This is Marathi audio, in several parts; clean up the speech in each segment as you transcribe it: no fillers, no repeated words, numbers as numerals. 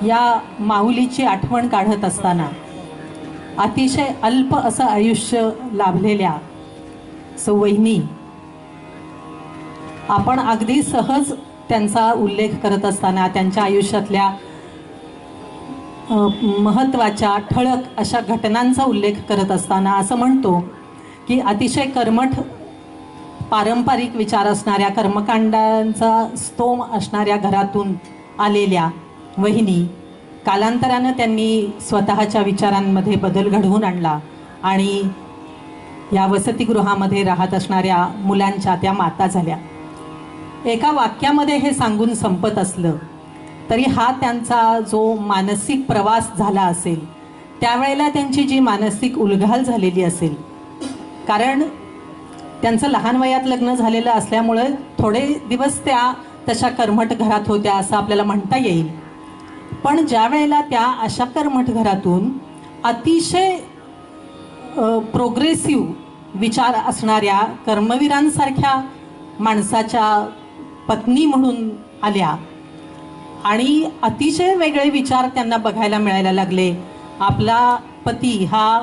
या माऊलीची आठवण काढत असताना अतिशय अल्प असं आयुष्य लाभलेल्या सवयनी आपण अगदी सहज त्यांचा उल्लेख करत असताना त्यांच्या आयुष्यातल्या महत्त्वाच्या ठळक अशा घटनांचा उल्लेख करत असताना असं म्हणतो की अतिशय कर्मठ पारंपरिक विचार असणाऱ्या कर्मकांडांचा स्तोम असणाऱ्या घरातून आलेल्या वहिनी कालांतरानं त्यांनी स्वतःच्या विचारांमध्ये बदल घडवून आणला आणि या वसतिगृहामध्ये राहत असणाऱ्या मुलांच्या त्या माता झाल्या. एका वाक्यामध्ये हे सांगून संपत असलं तरी हा त्यांचा जो मानसिक प्रवास झाला असेल त्यावेळेला त्यांची जी मानसिक उलघाल झालेली असेल, कारण त्यांचं लहान वयात लग्न झालेलं असल्यामुळे थोडे दिवस त्या तशा कर्मठ घरात होत्या असं आपल्याला म्हणता येईल. पण ज्या वेळेला त्या अशा कर्मठ घरातून अतिशय प्रोग्रेसिव्ह विचार असणाऱ्या कर्मवीरांसारख्या माणसाच्या पत्नी म्हणून आल्या आणि अतिशय वेगळे विचार त्यांना बघायला मिळायला लागले. आपला पती हा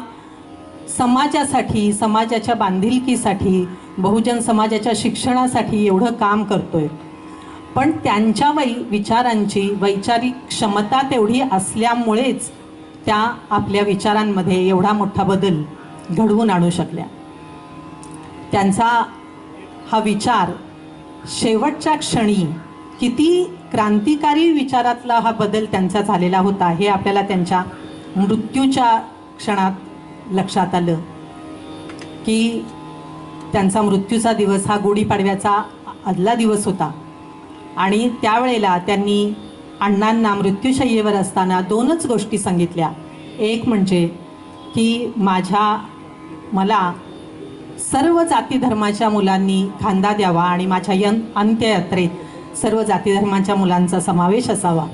समाजासाठी, समाजाच्या बांधिलकीसाठी, बहुजन समाजाच्या शिक्षणासाठी एवढं काम करतोय, पण त्यांच्या विचारांची वैचारिक क्षमता तेवढी असल्यामुळेच त्या आपल्या विचारांमध्ये एवढा मोठा बदल घडवून आणू शकल्या. त्यांचा हा विचार शेवटच्या क्षणी किती क्रांतिकारी विचारातला हा बदल त्यांचा झालेला होता हे आपल्याला त्यांच्या मृत्यूच्या क्षणात लक्षात आलं की त्यांचा मृत्यूचा दिवस हा गुढीपाडव्याचा आदला दिवस होता आणि त्यावेळेला त्यांनी अण्णांना मृत्यूशय्येवर असताना दोनच गोष्टी सांगितल्या. एक म्हणजे की मला सर्व जाती धर्माच्या मुलांनी खांदा द्यावा आणि माझ्या अंत्ययात्रेत सर्व जाती धर्माच्या मुलांचा समावेश असावा.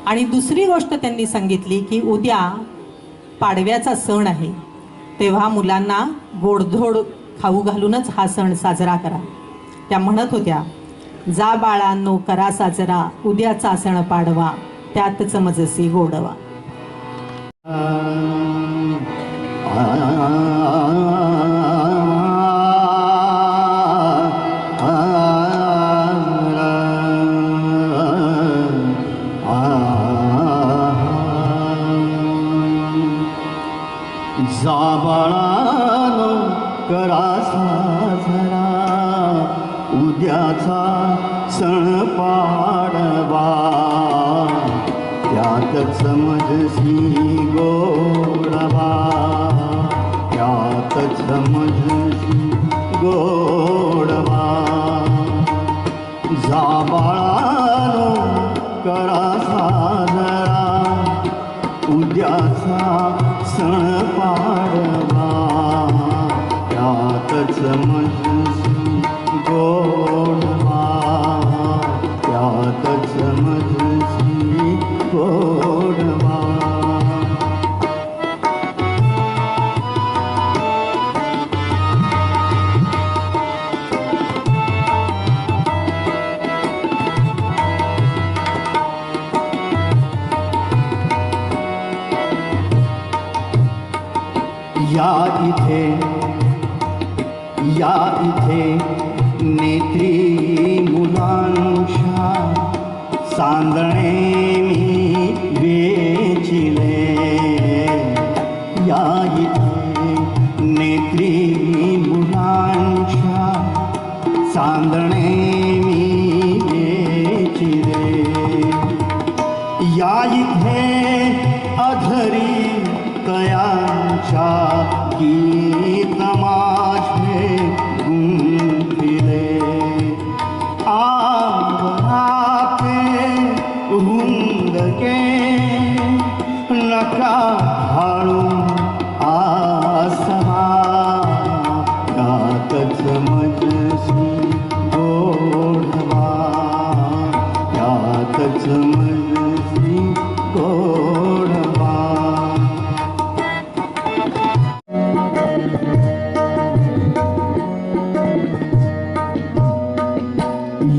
आणि दुसरी गोष्ट त्यांनी सांगितली की उद्या पाडव्याचा सण आहे, तेव्हा मुलांना गोडधोड खाऊ घालूनच हा सण साजरा करा. त्या म्हणत होत्या, जा बाळांनो करा साजरा, उद्याचा सण पाडवा, त्यातच मजसी गोडवा. जा बाळांनो करा साजरा, उद्याचा सण पाडवा, त्यातच मजसी गोडवा, त्यातच मजसी गोडवा. जा बाळांनो करा साजरा, उद्याचा सण पाडवा, त्यातच मजसी गोडवा, त्यातच मजसी गोडवा. या इथे नेत्री मुलांच्या सांदणे मी वेचिले. या इथे नेत्री मुलांच्या सांदणे मी वेचिले. या इथे अधरी तयांच्या गीत माझे गुंफिले. आंगणाते हुंदके नका घालू आसहा, त्यातच मजसी गोडवा, त्यातच मजसी गोडवा.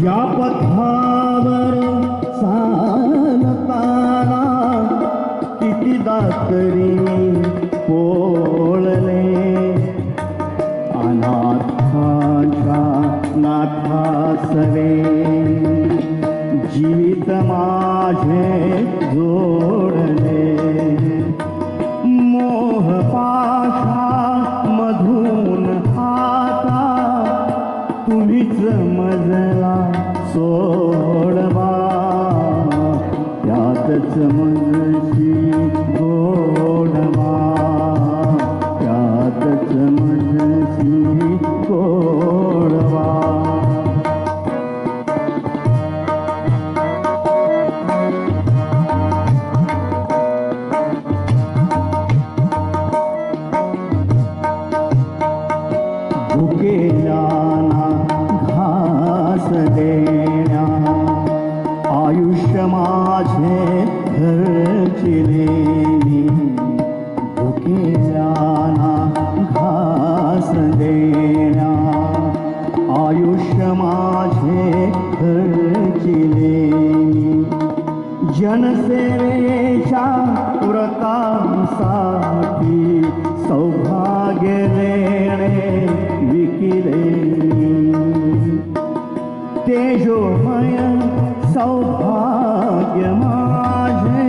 या पथावर चालताना दातरी पोळले अनाथांच्या नाथासवे जीवित माझे जोडले मोह पाशा मधून आता तुम्हीच मजला सोडवा त्यातच मजशी गोडवा त्यातच मजशी गोडवा भुकेल्याना घास देण्या आयुष्य माझे घरचिले भुकेल्याना घास देण्या आयुष्य माझे घरचिले जनसेवेच्या व्रतासाठी सौभाग्य देणे विकिले तेजोमय सौभाग्य माझे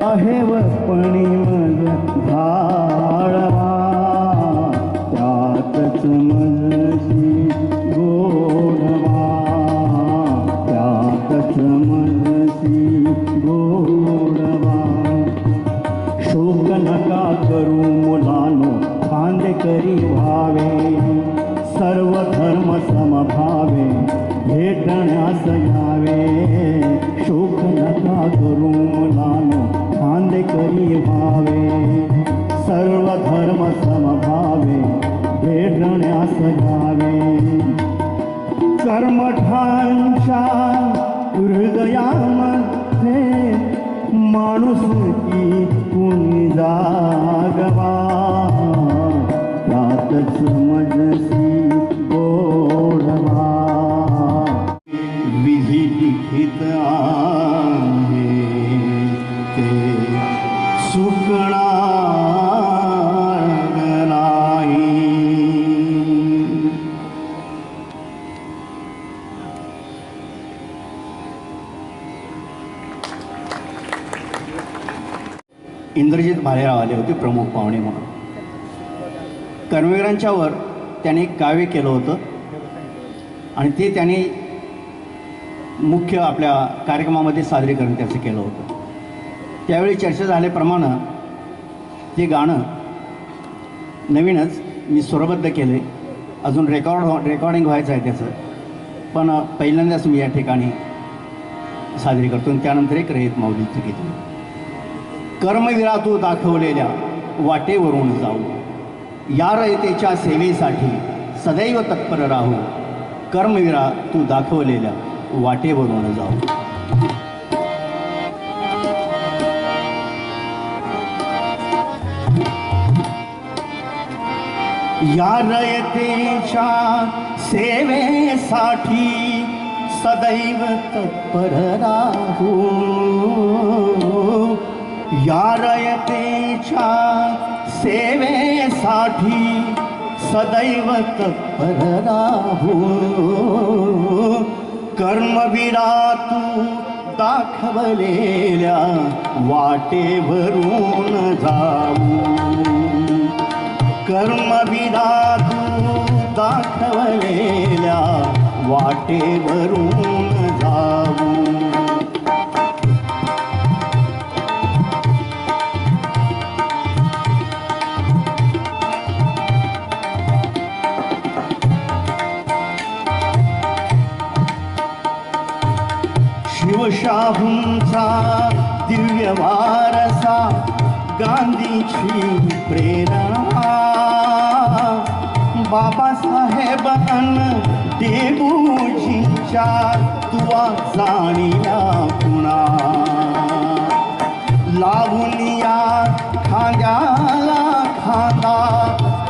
अहेवपणी मज धाळवा त्यातच मजशी गोडवा त्यातच मजशी गोडवा शोक नका करू मुलानो खांदेकरी व्हावे सर्व धर्म समभावे भेटण्यास यावे शोक नका करू मुलानो खांदेकरी व्हावे सर्व धर्म समभावे भेटण्यास यावे कर्मठांच्या हृदयामध्ये माणुसकी कुणी जागवा त्यातच मजसी गोडवा विधी लिखित आहे ते सुकणार नाही इंद्रजित भालेराव आले होते प्रमुख पाहुणे म्हणून कर्मवीरांच्यावर त्याने एक काव्य केलं होतं आणि ते त्याने मुख्य आपल्या कार्यक्रमामध्ये सादरीकरण त्याचं केलं होतं त्यावेळी चर्चा झाल्याप्रमाणे ते गाणं नवीनच मी स्वरबद्ध केलं आहे अजून रेकॉर्डिंग व्हायचं आहे त्याचं पण पहिल्यांदाच मी या ठिकाणी साजरी करतो आणि त्यानंतर एक रयत माऊलीचं गीत कर्मवीरा तू दाखवलेल्या वाटेवरून जाऊ या रयतेच्या सेवेसाठी सदैव तत्पर राहू कर्मवीरा तू दाखवलेल्या वाटेवरून जाऊ या रयतेच्या सेवेसाठी सदैव तत्पर राहू या रयतेच्या सेवेसाठी सदैव तत्पर राहू कर्मवीरा तू दाखवलेल्या वाटेवरून जाऊ कर्मवीरा तू दाखवलेल्या वाटेवरून जाऊ शिवशाहूंचा दिव्य वारसा गांधीची प्रेरणा बाबासाहेब देबूजींच्या तुवा जाणीला पुणा लावून या खांद्याला खांदा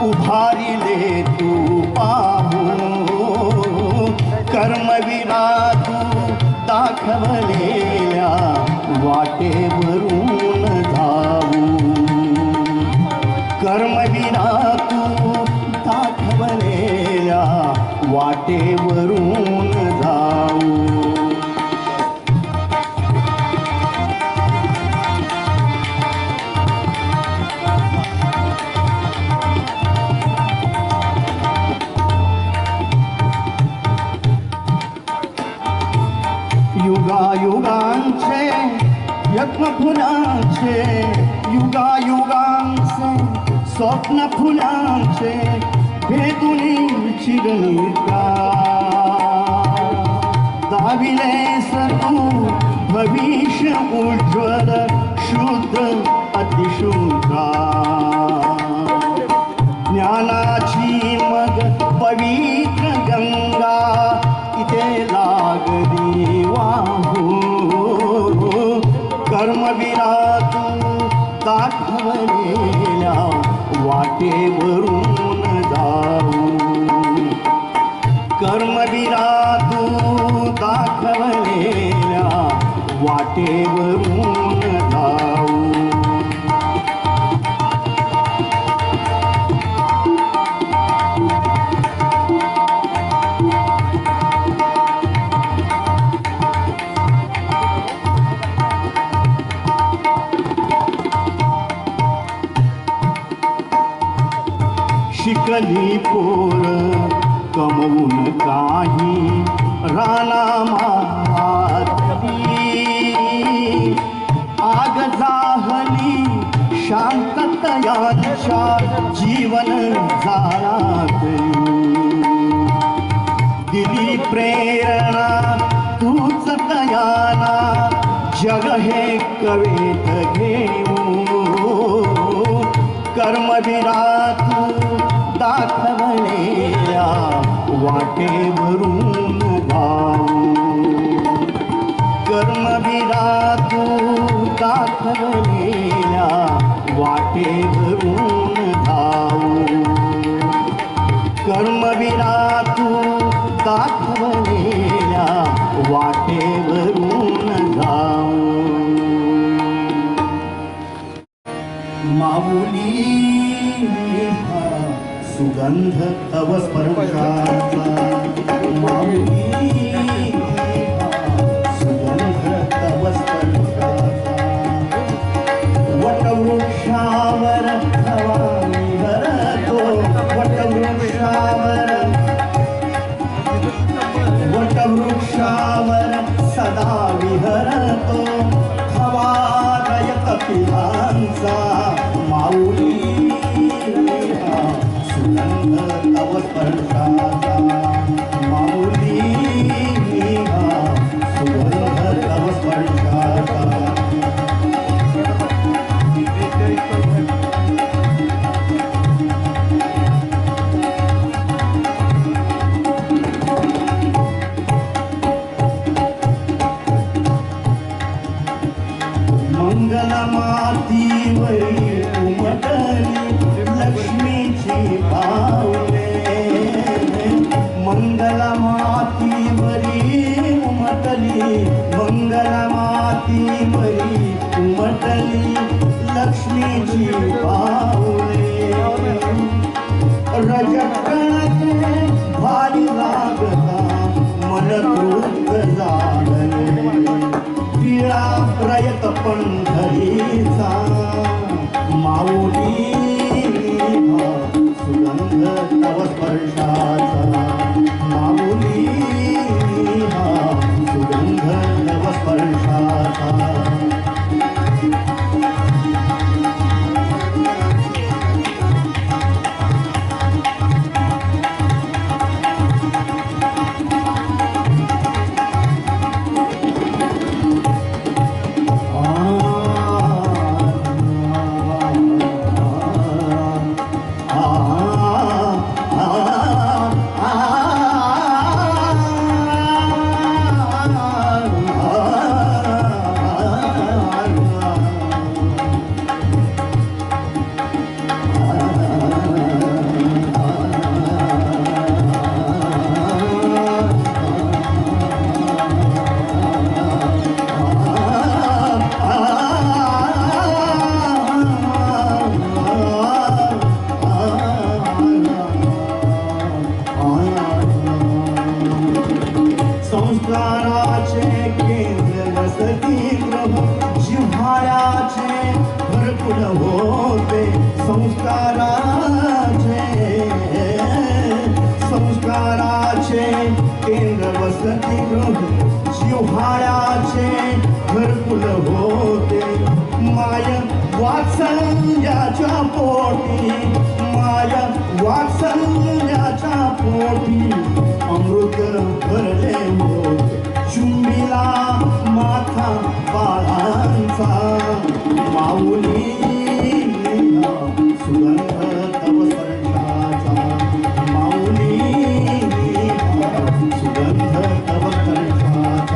उभारिले तू पाहू कर्मवीरा तू दाखवलेल्या वाटेवरून जा वाटेवरून जाऊ. युगायुगांचे यत्न फुलांचे, युगायुगांचे स्वप्न फुलांचे भेदुनी चिरनिका दाविले तू भविष्य उज्ज्वल शुद्ध अतिशुद्धा. ज्ञानाची मग पवित्र गंगा इथे लागली वाहू. कर्मवीरा तू दाखवलेल्या वाटेवरून जाऊ. कर्मवीरा तू दाखवलेल्या वाटेवरून जाऊ. शिकली पोर कमवून काही रानामातली, आग जाहली शांततयांच्या जीवन जाळातली. दिली प्रेरणा तूच तयाना जग हे कवेत घेऊ. कर्मवीरा तू दाखवलेल्या वाटेवरून जाऊ. कर्मवीरा तू दाखवलेल्या वाटेवरून जाऊ. कर्मवीरा तू दाखवलेल्या वाटेवरून जाऊ. माऊली सुगंध तव स्पर्शाचा, माऊली सुगंध तव स्पर्शाचा. वटवृक्षावर हवा विहरतो, वटवृक्षावर सदा विहरतो हवादय कपिलांचा. माऊली सुगंध तव स्पर्शाचा, माऊली सुगंध तव स्पर्शाचा. मंगलमातीवरी उमटली लक्ष्मीची पावले. मंगलमातीवरी उमटली, मंगलमातीवरी उमटली लक्ष्मीची पावले. रजकणते भारी लागता मन तृप्त झाले. पिळा प्रयत पंढरीचा, माऊली सुगंध तव स्पर्शाचा. माऊली सुगंध तव स्पर्शाचा. संस्काराचे केंद्र वसतिगृह जिव्हाळ्याचे घरकुल होते संस्काराचे केंद्र वसतिगृह जिव्हाळ्याचे घरकुल होते माय वात्सल्याच्या पोटी माया वात्सल्याच्या पोटी अमृत भरले होते चुंबीला माथा बाळांचा माऊली सुगंध तव स्पर्शाचा माऊली सुगंध तव स्पर्शाचा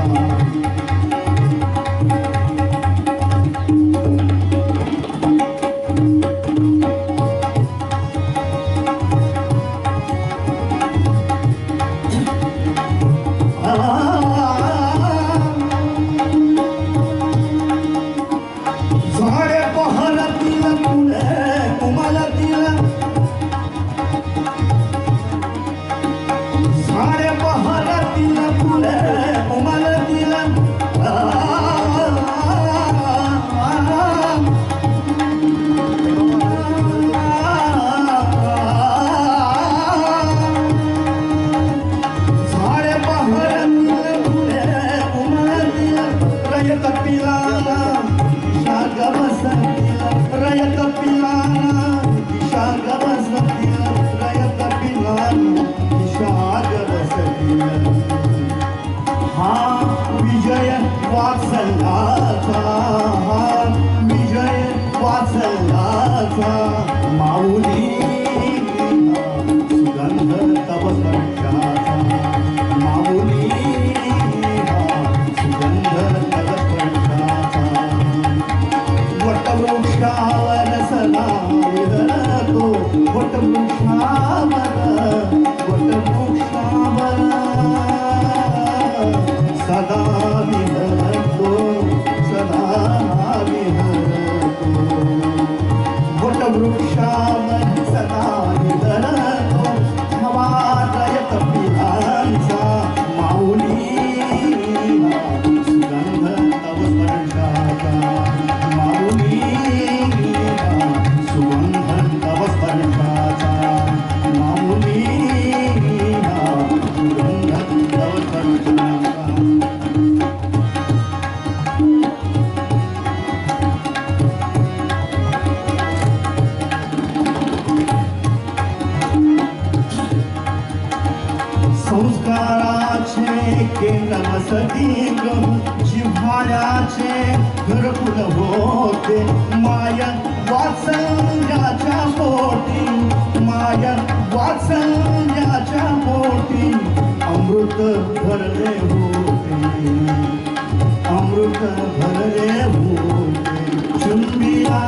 माऊली सुगंध तव स्पर्शाचा माऊली सुगंध तव स्पर्शाचा वटवृक्षावर सदा विहरतो वटवृक्षावर सदा विहरतो वटवृक्षावर सदा विहरतो हवालयत पिलांचा माऊली सुगंध तव स्पर्शाचा माऊली सुगंध तव स्पर्शाचा माऊली सुगंध तव स्पर्शाचा संस्काराचे केंद्र वसतिगृह जिव्हाळ्याचे घरकुल होते माया वात्सल्याच्या पोटी माया वात्सल्याच्या पोटी अमृत भरले होते चुंबीला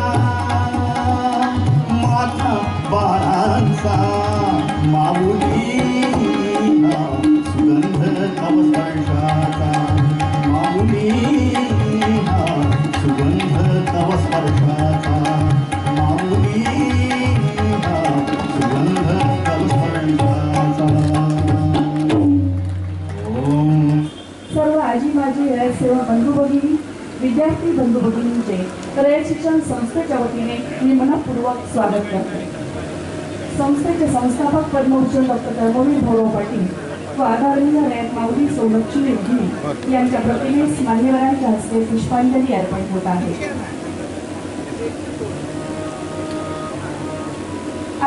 माथा बाळांचा माऊली सुगंध तव स्पर्शाचा माऊली सुगंध तव स्पर्शाचा माऊली सुगंध तव स्पर्शाचा सर्व आजी माजी रयत सेवा बंधू भगिनी विद्यार्थी बंधू भगिनींचे रयत शिक्षण संस्थेच्या वतीने मी मनपूर्वक स्वागत करते. संस्थेचे संस्थापक पद्मभूषण डॉक्टर कर्मवीर भाऊराव पाटील व आदरणीय रयत माऊली सौ लक्ष्मी उघिणी यांच्या प्रतिमेस मान्यवरांच्या हस्ते पुष्पांजली अर्पण होत आहे.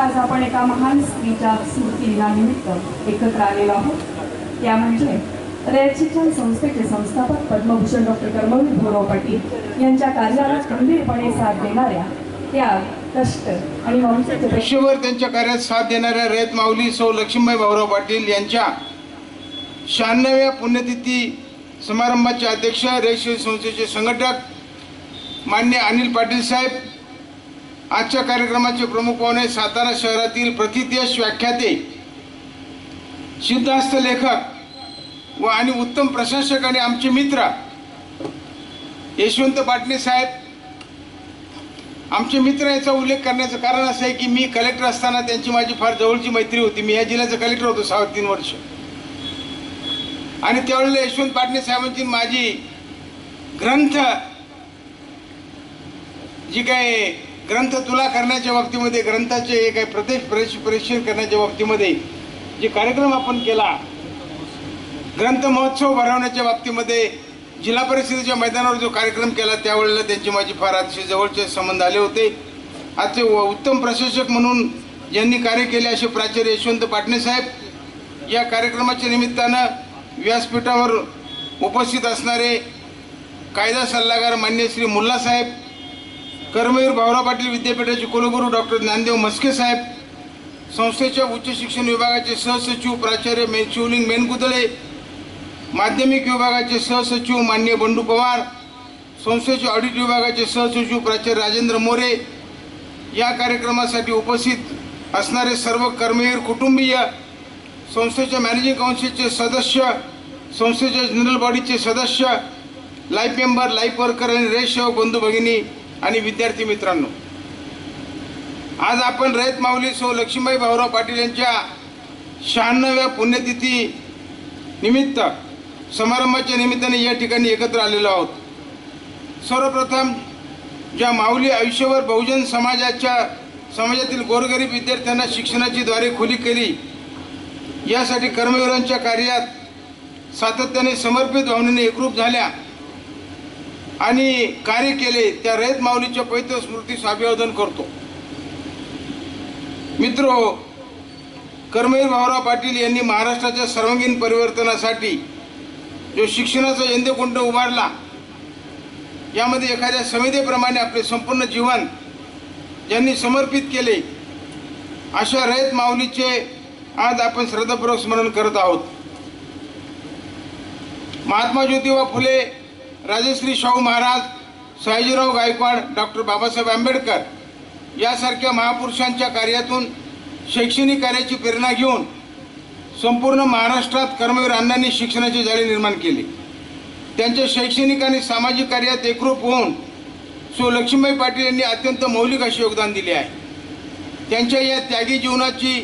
आज आपण एका महान स्त्रीच्या स्मृतिदिनानिमित्त एकत्र आलेलो आहोत. त्या म्हणजे रयत शिक्षण संस्थेचे संस्थापक पद्मभूषण डॉक्टर कर्मवीर भाऊराव पाटील यांच्या कार्याला खंबीरपणे साथ देणाऱ्या त्याग कष्ट आणि आयुष्यभर त्यांच्या कार्यात साथ देणाऱ्या रयत माऊली सौ लक्ष्मीबाई भाऊराव पाटील यांच्या 96व्या पुण्यतिथी समारंभाचे अध्यक्ष रयत शिक्षण संस्थेचे संघटक मान्य अनिल पाटील साहेब, आजच्या कार्यक्रमाचे प्रमुख पाहुणे सातारा शहरातील प्रथितयश व्याख्याते सिद्धास्त लेखक व आणि उत्तम प्रशासक आणि आमचे मित्र यशवंत पाटणे साहेब. आमचे मित्र याचा उल्लेख करण्याचं कारण असं आहे की मी कलेक्टर असताना त्यांची माझी फार जवळची मैत्री होती. मी या जिल्ह्याचा कलेक्टर होतो 3 वर्ष. आणि त्यावेळेला यशवंत पाटणे साहेबांची माझी ग्रंथ जी काय ग्रंथ तुला करण्याच्या बाबतीमध्ये ग्रंथाचे काही परीक्षण करण्याच्या बाबतीमध्ये जे कार्यक्रम आपण केला, ग्रंथ महोत्सव भरवण्याच्या बाबतीमध्ये जिल्हा परिषदेच्या मैदानावर जो कार्यक्रम केला त्यावेळेला त्यांची माझी फार अतिशय जवळचे संबंध आले होते. आजचे उत्तम प्रशासक म्हणून ज्यांनी कार्य केले असे प्राचार्य यशवंत पाटणे साहेब या कार्यक्रमाच्या निमित्तानं व्यासपीठावर उपस्थित असणारे कायदा सल्लागार मान्य श्री मुल्ला साहेब, कर्मवीर भाऊराव पाटील विद्यापीठाचे कुलगुरू डॉक्टर ज्ञानदेव मस्के साहेब, संस्थेच्या उच्च शिक्षण विभागाचे सहसचिव प्राचार्य शिवलिंग मेनकुदळे, माध्यमिक विभागाचे सहसचिव मान्य बंडू पवार, संस्थेचे ऑडिट विभागाचे सहसचिव प्राचार्य राजेंद्र मोरे, या कार्यक्रमासाठी उपस्थित असणारे सर्व कर्मवीर कुटुंबीय, संस्थेच्या मॅनेजिंग काउन्सिलचे सदस्य, संस्थेच्या जनरल बॉडीचे सदस्य, लाईफ मेंबर, लाईफ वर्कर आणि रयत सेवक बंधू भगिनी आणि विद्यार्थी मित्रांनो, आज आपण रयत माऊली सौ लक्ष्मीबाई भाऊराव पाटील यांच्या 96व्या पुण्यतिथी निमित्त समारंभाच्या निमित्ताने या ठिकाणी एकत्र आलेलो आहोत. सर्वप्रथम ज्या माऊली आयुष्यभर बहुजन समाजातील गोरगरीब विद्यार्थ्यांना शिक्षणाची द्वारे खुली केली, यासाठी कर्मवीरांच्या कार्यात सातत्याने समर्पित भावनेने एकरूप झाल्या आणि कार्य केले, त्या रयत माऊलीच्या पवित्र स्मृतीस अभिवादन करतो. मित्रो, कर्मवीर भाऊराव पाटील यांनी महाराष्ट्राच्या सर्वांगीण परिवर्तनासाठी जो शिक्षणाचा यंदेकुंड उभारला, यामध्ये एखाद्या संविधेप्रमाणे आपले संपूर्ण जीवन ज्यांनी समर्पित केले, अशा रयत माऊलीचे आज आपण श्रद्धापूर्वक स्मरण करत आहोत. महात्मा ज्योतिबा फुले, राजश्री शाहू महाराज, सयाजीराव गायकवाड, डॉक्टर बाबासाहेब आंबेडकर यासारख्या महापुरुषांच्या कार्यातून शैक्षणिक कार्याची प्रेरणा घेऊन संपूर्ण महाराष्ट्रात कर्मवीर अण्णांनी शिक्षणाची जाळी निर्माण केली. त्यांच्या शैक्षणिक आणि सामाजिक कार्यात एकरूप होऊन सौ लक्ष्मीबाई पाटील यांनी अत्यंत मौलिक असे योगदान दिले आहे. त्यांच्या या त्यागी जीवनाची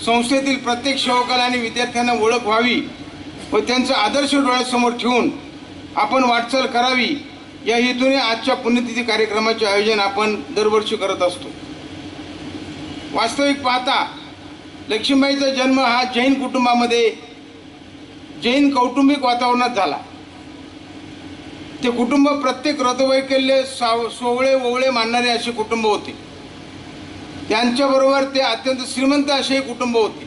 संस्थेतील प्रत्येक सेवकाला आणि विद्यार्थ्यांना ओळख व्हावी व त्यांचा आदर्श डोळ्यासमोर ठेवून आपण वाटचाल करावी, या हेतूने आजच्या पुण्यतिथी कार्यक्रमाचे आयोजन आपण दरवर्षी करत असतो. वास्तविक पाहता लक्ष्मीबाईचा जन्म हा जैन कुटुंबामध्ये जैन कौटुंबिक वातावरणात झाला. ते कुटुंब प्रत्येक व्रतवैकल्य सोवळे ओवळे मानणारे असे कुटुंब होते. त्यांच्याबरोबर ते अत्यंत श्रीमंत असे कुटुंब होते.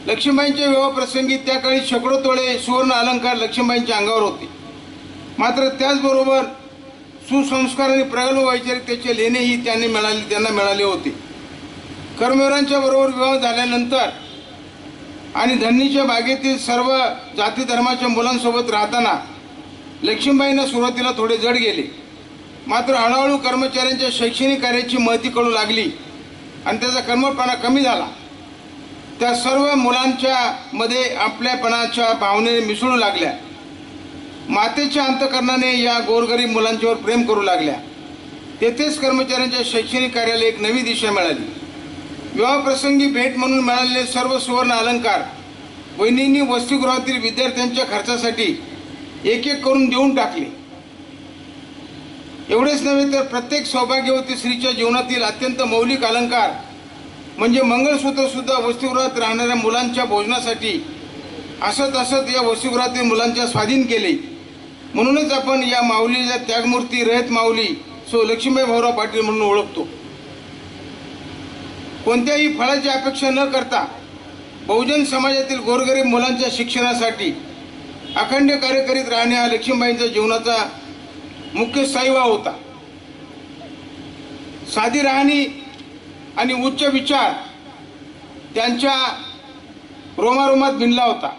लक्ष्मीबाईंच्या विवाह प्रसंगी त्या काळी शेकडो तोळे सुवर्ण अलंकार लक्ष्मीबाईंच्या अंगावर होते. मात्र त्याचबरोबर सुसंस्कार आणि प्रगल्भ वैचारिकतेचे लेणेही त्यांना मिळाले होते. कर्मवीरांच्या बरोबर विवाह झाल्यानंतर आणि धरणीच्या बागेतील सर्व जाती धर्माच्या मुलांसोबत राहताना लक्ष्मीबाईंना सुरुवातीला थोडे जड गेले. मात्र हळूहळू कर्मचाऱ्यांच्या शैक्षणिक कार्याची महती कळू लागली आणि त्याचा कर्मठपणा कमी झाला. त्या सर्व मुलांच्या मध्ये आपल्यापणाच्या भावनेने मिसळू लागल्या. मातेच्या अंतःकरणाने या गोरगरीब मुलांच्यावर प्रेम करू लागल्या. तेथेच कर्मचाऱ्यांच्या शैक्षणिक कार्याला एक नवी दिशा मिळाली. विवाहप्रसंगी भेट म्हणून मिळालेले सर्व सुवर्ण अलंकार वहिनींनी वसतिगृहातील विद्यार्थ्यांच्या खर्चासाठी एक एक करून देऊन टाकले. एवढेच नव्हे तर प्रत्येक सौभाग्यवती स्त्रीच्या जीवनातील अत्यंत मौलिक अलंकार म्हणजे मंगळसूत्र सुद्धा वसतिगृहात राहणाऱ्या मुलांच्या भोजनासाठी असत या वसतिगृहातील मुलांच्या स्वाधीन केले. म्हणूनच आपण या माऊलीच्या त्यागमूर्ती रयत माऊली सौ लक्ष्मीबाई भाऊराव पाटील म्हणून ओळखतो. कोणत्याही फळाची अपेक्षा न करता बहुजन समाजातील गोरगरीब मुलांच्या शिक्षणासाठी अखंड कार्य करीत राहणे हा लक्ष्मीबाईंच्या जीवनाचा मुख्य स्थायीभाव होता. साधी राहणी आणि उच्च विचार त्यांच्या रोमारोमात भिनला होता.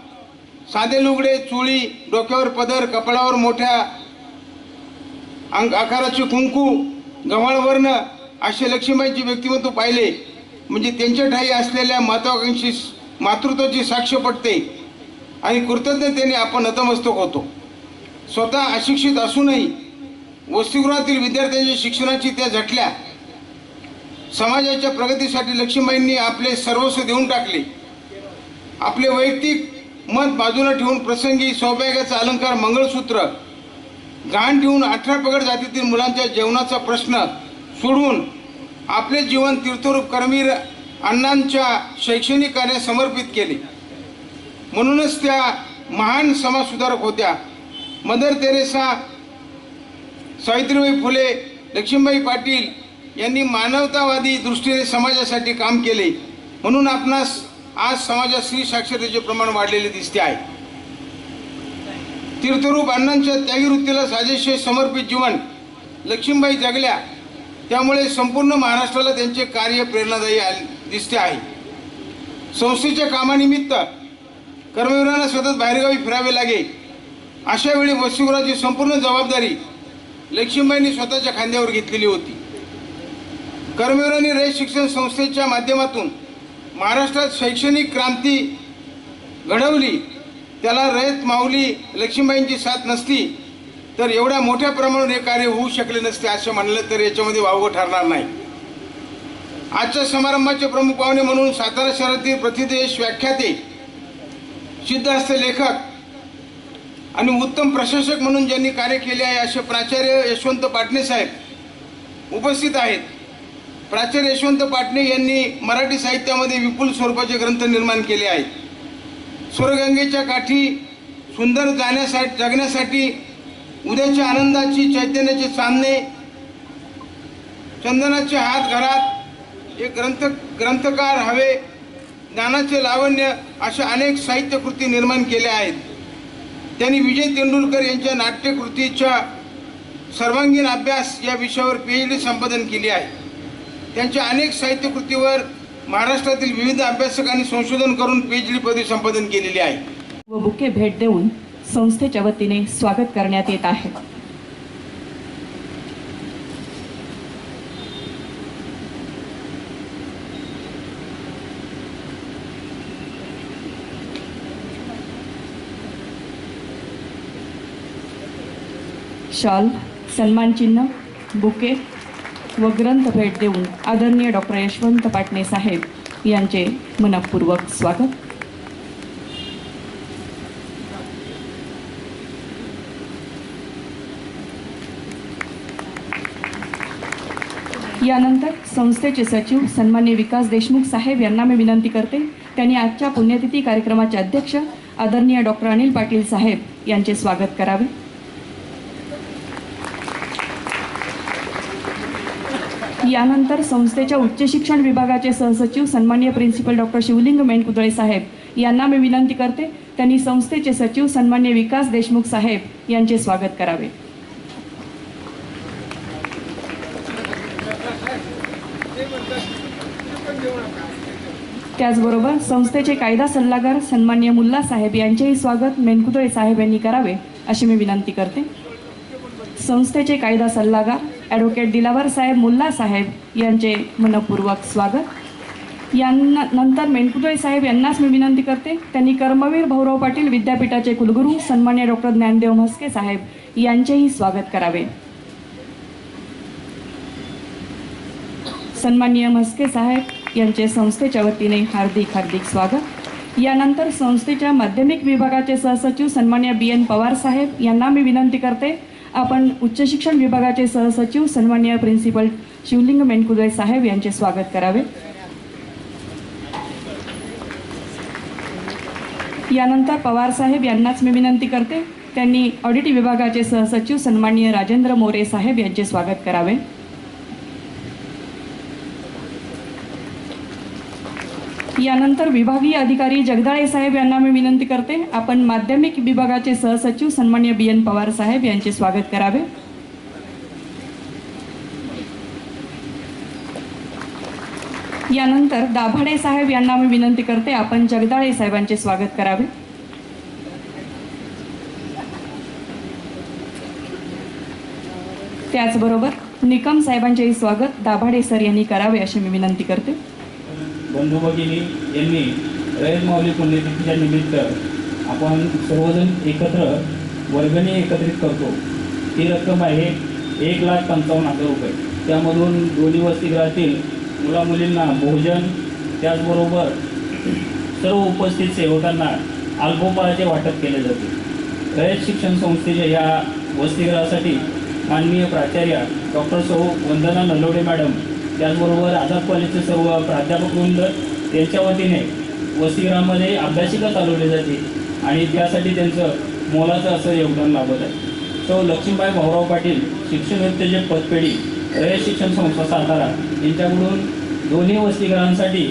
साधे लुगडे, चुळी, डोक्यावर पदर, कपाळावर मोठ्या आकाराचे कुंकू, गव्हाळवर्ण असे लक्ष्मीबाईंचे व्यक्तिमत्व पाहिले म्हणजे त्यांच्या ठाई असलेल्या महत्वाकांक्षी मातृत्वाची साक्ष पडते आणि कृतज्ञतेने आपण नतमस्तक होतो. स्वतः अशिक्षित असूनही वसतिगृहातील विद्यार्थ्यांच्या शिक्षणाची त्या झटल्या. समाजाच्या प्रगतीसाठी लक्ष्मीबाईंनी आपले सर्वस्व देऊन टाकले. आपले वैयक्तिक मत बाजूला ठेवून प्रसंगी सौभाग्याचा अलंकार मंगळसूत्र गहाण ठेवून 18 पगड जातीतील मुलांच्या जेवणाचा प्रश्न सोडवून आपले जीवन तीर्थरूप कर्मवीर अण्णांच्या शैक्षणिक कार्यास समर्पित केले. म्हणूनच त्या महान समाजसुधारक होत्या. मदर तेरेसा, सावित्रीबाई फुले, लक्ष्मीबाई पाटील यांनी मानवतावादी दृष्टीने समाजासाठी काम केले. म्हणून आपणास आज समाजात स्त्री साक्षरतेचे प्रमाण वाढलेले दिसते आहे. तीर्थरूप अण्णांच्या त्यागी वृत्तीला साजेसे समर्पित जीवन लक्ष्मीबाई जगल्या. त्यामुळे संपूर्ण महाराष्ट्राला त्यांचे कार्य प्रेरणादायी दिसते आहे. संस्थेच्या कामानिमित्त कर्मवीरांना सतत बाहेरगावी फिरावे लागे. अशा वेळी वसतिगृहाची संपूर्ण जबाबदारी लक्ष्मीबाईंनी स्वतःच्या खांद्यावर घेतलेली होती. कर्मवीरांनी रयत शिक्षण संस्थेच्या माध्यमातून महाराष्ट्रात शैक्षणिक क्रांती घडवली. त्याला रयत माऊली लक्ष्मीबाईंची साथ नसती तर एवढ्या मोठ्या प्रमाणावर हे कार्य होऊ शकले नसते असं म्हणलं तर याच्यामध्ये वावगं ठरणार नाही. आजच्या समारंभाचे प्रमुख पाहुणे म्हणून सातारा शहरातील प्रथितयश व्याख्याते, सिद्धहस्त लेखक आणि उत्तम प्रशासक म्हणून ज्यांनी कार्य केले आहे असे प्राचार्य यशवंत पाटणे साहेब उपस्थित आहेत. प्राचार्य यशवंत पाटणे यांनी मराठी साहित्यामध्ये विपुल स्वरूपाचे ग्रंथ निर्माण केले आहेत. स्वर्गगंगेच्या काठी सुंदर जगण्यासाठी, उद्याच्या आनंदाची चैतन्याचे चांदणे, चंदनाचे हात घरात, एक ग्रंथकार हवे, ज्ञानाचे लावण्य अशा अनेक साहित्यकृती निर्माण केल्या आहेत. त्यांनी विजय तेंडुलकर यांच्या नाट्यकृतीच्या सर्वांगीण अभ्यास या विषयावर PhD संपादन केली आहे. त्यांच्या अनेक साहित्यकृतीवर महाराष्ट्रातील विविध अभ्यासकांनी संशोधन करून PhD पदवी संपादन केलेली आहे. व बुके भेट देऊन संस्थेच्या वतीने स्वागत करण्यात येत आहे. शॉल, सन्मानचिन्ह, बुके व ग्रंथ भेट देऊन आदरणीय डॉक्टर यशवंत पाटणे साहेब यांचे मनपूर्वक स्वागत. यानंतर संस्थेचे सचिव सन्मान्य विकास देशमुख साहेब यांना मी विनंती करते त्यांनी आजच्या पुण्यतिथी कार्यक्रमाचे अध्यक्ष आदरणीय डॉक्टर अनिल पाटील साहेब यांचे स्वागत करावे. यानंतर संस्थेच्या उच्च शिक्षण विभागाचे सहसचिव सन्माननीय प्रिन्सिपल डॉक्टर शिवलिंग मेणकुदळे साहेब यांना मी विनंती करते त्यांनी संस्थेचे सचिव सन्माननीय विकास देशमुख साहेब यांचे स्वागत करावे. त्याचबरोबर संस्थेचे कायदा सल्लागार सन्माननीय मुल्ला साहेब यांचेही स्वागत मेणकुदळे साहेब यांनी करावे अशी मी विनंती करते. संस्थेचे कायदा सल्लागार ॲडव्होकेट दिलावर साहेब मुल्ला साहेब यांचे मनपूर्वक स्वागत. यानंतर मेणकुदळे साहेब यांनाच मी विनंती करते त्यांनी कर्मवीर भाऊराव पाटील विद्यापीठाचे कुलगुरू सन्मान्य डॉक्टर ज्ञानदेव म्हस्के साहेब यांचेही स्वागत करावे. सन्माननीय म्हस्के साहेब यांचे संस्थेच्या वतीने हार्दिक हार्दिक स्वागत. यानंतर संस्थेच्या माध्यमिक विभागाचे सहसचिव सन्मान्य BN पवार साहेब यांना मी विनंती करते आपण उच्च शिक्षण विभागाचे सहसचिव सन्माननीय प्रिन्सिपल शिवलिंग मेणकुदळे साहेब यांचे स्वागत करावे. यानंतर पवार साहेब यांनाच मी विनंती करते त्यांनी ऑडिट विभागाचे सहसचिव सन्माननीय राजेंद्र मोरे साहेब यांचे स्वागत करावे. यानंतर विभागीय अधिकारी जगदाळे साहेब यांना मी विनंती करते आपण माध्यमिक विभागाचे सहसचिव सन्माननीय BN पवार साहेब यांचे स्वागत करावे. यानंतर दाभाडे साहेब यांना मी विनंती करते आपण जगदाळे साहेबांचे स्वागत करावे. त्याचबरोबर निकम साहेबांचेही स्वागत दाभाडे सर यांनी करावे अशी मी विनंती करते. बंधू भगिनी यांनी रयत माऊली पुण्यतिथीच्या निमित्त आपण सर्वजण एकत्र वर्गणी एकत्रित करतो. ती रक्कम आहे 1,55,000 रुपये. त्यामधून दोन्ही वसतिगृहातील मुलामुलींना भोजन त्याचबरोबर सर्व उपस्थित सेवकांना अल्पोपहाराचे वाटप केले जाते. रयत शिक्षण संस्थेच्या या वसतिगृहासाठी माननीय प्राचार्य डॉक्टर सौ वंदना नलवडे मॅडम, त्याचबरोबर आझाद कॉलेजचे सर्व प्राध्यापकवृंद यांच्या वतीने वसतिगृहामध्ये अभ्यासिका चालवली जाते आणि त्यासाठी त्यांचं मोलाचं असं योगदान लाभत आहे. सौ लक्ष्मीबाई भाऊराव पाटील शिक्षण उत्तेजक पतपेढी रयत शिक्षण संस्था सातारा यांच्याकडून दोन्ही वसतिगृहांसाठी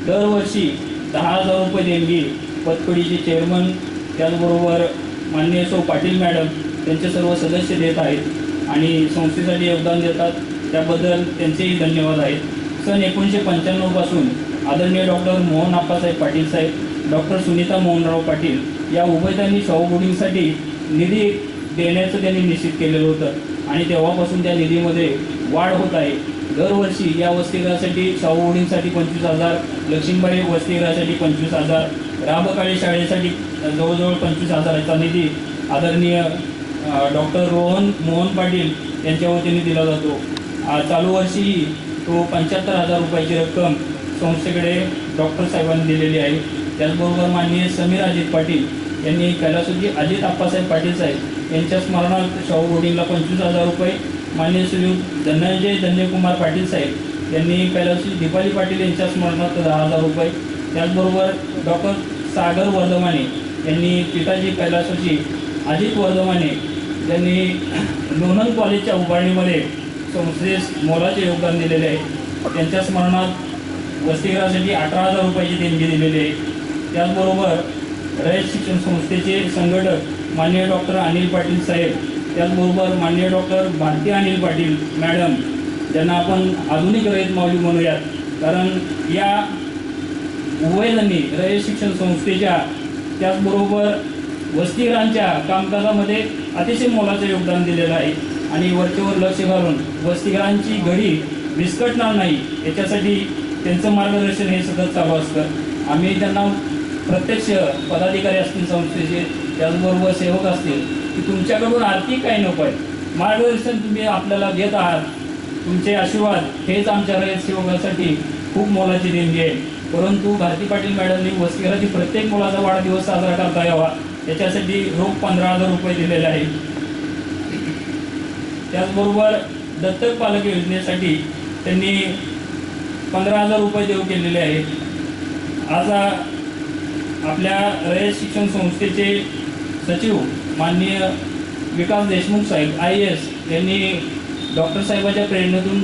दरवर्षी 10,000 रुपये देणगी पतपेढीचे चेअरमन त्याचबरोबर माननीय सौ पाटील मॅडम त्यांचे सर्व सदस्य देत आहेत आणि संस्थेसाठी योगदान देतात. त्याबद्दल त्यांचेही धन्यवाद आहेत. सन 1995 पासून आदरणीय डॉक्टर मोहन आप्पासाहेब पाटील साहेब, डॉक्टर सुनीता मोहनराव पाटील या उभयतांनी शाहू बोर्डिंगसाठी निधी देण्याचं त्यांनी निश्चित केलेलं होतं आणि तेव्हापासून त्या निधीमध्ये वाढ होत आहे. दरवर्षी या वसतिगृहासाठी शाहू बोर्डिंगसाठी 25,000, लक्ष्मीबाई वसतिगृहासाठी 25,000, राबकाळी शाळेसाठी जवळजवळ 25,000चा निधी आदरणीय डॉक्टर मोहन पाटील यांच्या वतीने दिला जातो. चालू वर्षी तो 75,000 रुपयाची रक्कम संस्थेकडे डॉक्टर साहेबांनी दिलेली आहे. त्याचबरोबर माननीय समीर अजित पाटील यांनी कैलासोजी अजित आप्पासाहेब पाटील साहेब यांच्या स्मरणार्थ शाहू बोर्डिंगला 25,000 रुपये, माननीय श्री धनंजय पाटील साहेब यांनी कैलासोजी दीपाली पाटील यांच्या स्मरणार्थ 10,000 रुपये, त्याचबरोबर डॉक्टर सागर वर्धमाने यांनी पिताजी कैलासोजी अजित वर्धमाने यांनी लोणंद कॉलेजच्या उभारणीमध्ये संस्थेस मोलाचे योगदान दिलेले आहे. त्यांच्या स्मरणार्थ वसतिगृहासाठी 18,000 रुपयाची देणगी दिलेली आहे. त्याचबरोबर रयत शिक्षण संस्थेचे संघटक माननीय डॉक्टर अनिल पाटील साहेब, त्याचबरोबर माननीय डॉक्टर भारती अनिल पाटील मॅडम, ज्यांना आपण आधुनिक रयत माऊली म्हणूयात, कारण या उभयजणी रयत शिक्षण संस्थेच्या त्याचबरोबर वसतिगृहांच्या कामकाजामध्ये अतिशय मोलाचं योगदान दिलेलं आहे आणि वरचेवर लक्ष घालून वसतिगृहांची घडी विस्कटणार नाही याच्यासाठी त्यांचं मार्गदर्शन हे सतत चालू असतं. आम्ही त्यांना प्रत्यक्ष पदाधिकारी असतील संस्थेचे, त्याचबरोबर सेवक असतील, की तुमच्याकडून आर्थिक काही नको आहे, मार्गदर्शन तुम्ही आपल्याला देत आहात, तुमचे आशीर्वाद हेच आमच्या रयत सेवकासाठी खूप मोलाची देणगी आहे. परंतु भारती पाटील मॅडमनी वसतिगृहाची प्रत्येक मुलाचा वाढदिवस साजरा करता यावा याच्यासाठी रोख 15,000 रुपये दिलेले आहे. त्याचबरोबर दत्तक पालक योजनेसाठी त्यांनी 15,000 रुपये देऊ केलेले आहेत. आज आपल्या रयत शिक्षण संस्थेचे सचिव माननीय विकास देशमुख साहेब IAS यांनी डॉक्टर साहेबांच्या प्रेरणेतून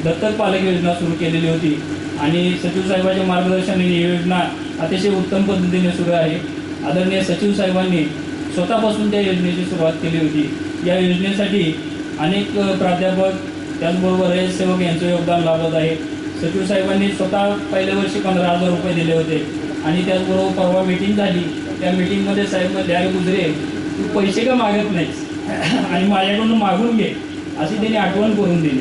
दत्तक पालक योजना सुरू केलेली होती आणि सचिव साहेबांच्या मार्गदर्शनाने ही योजना अतिशय उत्तम पद्धतीने सुरू आहे. आदरणीय सचिव साहेबांनी स्वतःपासून त्या योजनेची सुरुवात केली होती. या योजनेसाठी अनेक प्राध्यापक त्याचबरोबर रयत सेवक यांचं योगदान लाभत आहे. सचिव साहेबांनी स्वतः पहिल्या वर्षी 15,000 रुपये दिले होते आणि त्याचबरोबर परवा मीटिंग झाली. त्या मीटिंगमध्ये साहेब म्हणले, अरे गुजरे तू पैसे का मागत नाहीस आणि माझ्याकडून मागून घे, अशी त्यांनी आठवण करून दिली.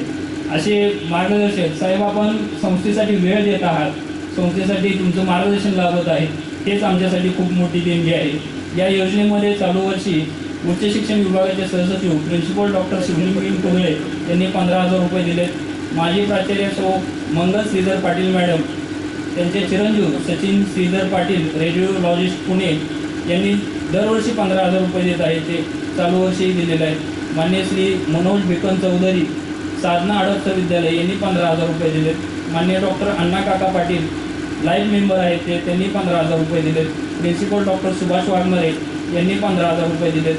असे मार्गदर्शक साहेब, आपण संस्थेसाठी वेळ देत आहात, संस्थेसाठी तुमचं मार्गदर्शन लाभत आहे, हेच आमच्यासाठी खूप मोठी देणगी आहे. या योजनेमध्ये चालू वर्षी उच्च शिक्षण विभागाचे सहसचिव प्रिन्सिपल डॉक्टर शिवलिंग कोगळे यांनी 15,000 रुपये दिले. माजी प्राचार्य सौ मंगल श्रीधर पाटील मॅडम, त्यांचे चिरंजीव सचिन श्रीधर पाटील रेडिओलॉजिस्ट पुणे यांनी दरवर्षी 15,000 रुपये देत आहेत, ते चालू वर्षीही दिलेले आहेत. मान्य श्री मनोज भिकन चौधरी साधना आदर्श विद्यालय यांनी 15,000 रुपये दिलेत. मान्य डॉक्टर अण्णा काका पाटील लाईफ मेंबर आहेत, त्यांनी 15,000 रुपये दिलेत. प्रिन्सिपल डॉक्टर सुभाष वाघमारे यांनी 15,000 रुपये दिलेत.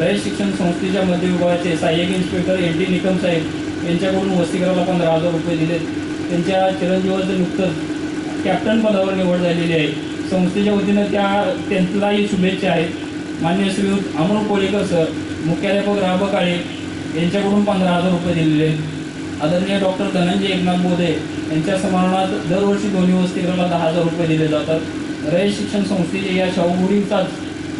रयत शिक्षण संस्थेच्या मध्य विभागाचे सहाय्यक इन्स्पेक्टर NT निकम साहेब यांच्याकडून वसतिगृहाला 15,000 रुपये दिलेत. त्यांच्या चिरंजीवाचं नुकतंच कॅप्टन पदावर निवड झालेली आहे. संस्थेच्या वतीनं त्यांनाही शुभेच्छा आहेत. मान्य श्रीयुत अमोल कोळेकर सर, मुख्याध्यापक राबकाळे यांच्याकडून 15,000 रुपये दिलेले आहेत. आदरणीय डॉक्टर धनंजय एकनाथ बोधे यांच्या स्मरणार्थ दरवर्षी दोन्ही वसतिगृहाला 10,000 रुपये दिले जातात. रयत शिक्षण संस्थेचे या शाहू बोर्डिंगचाच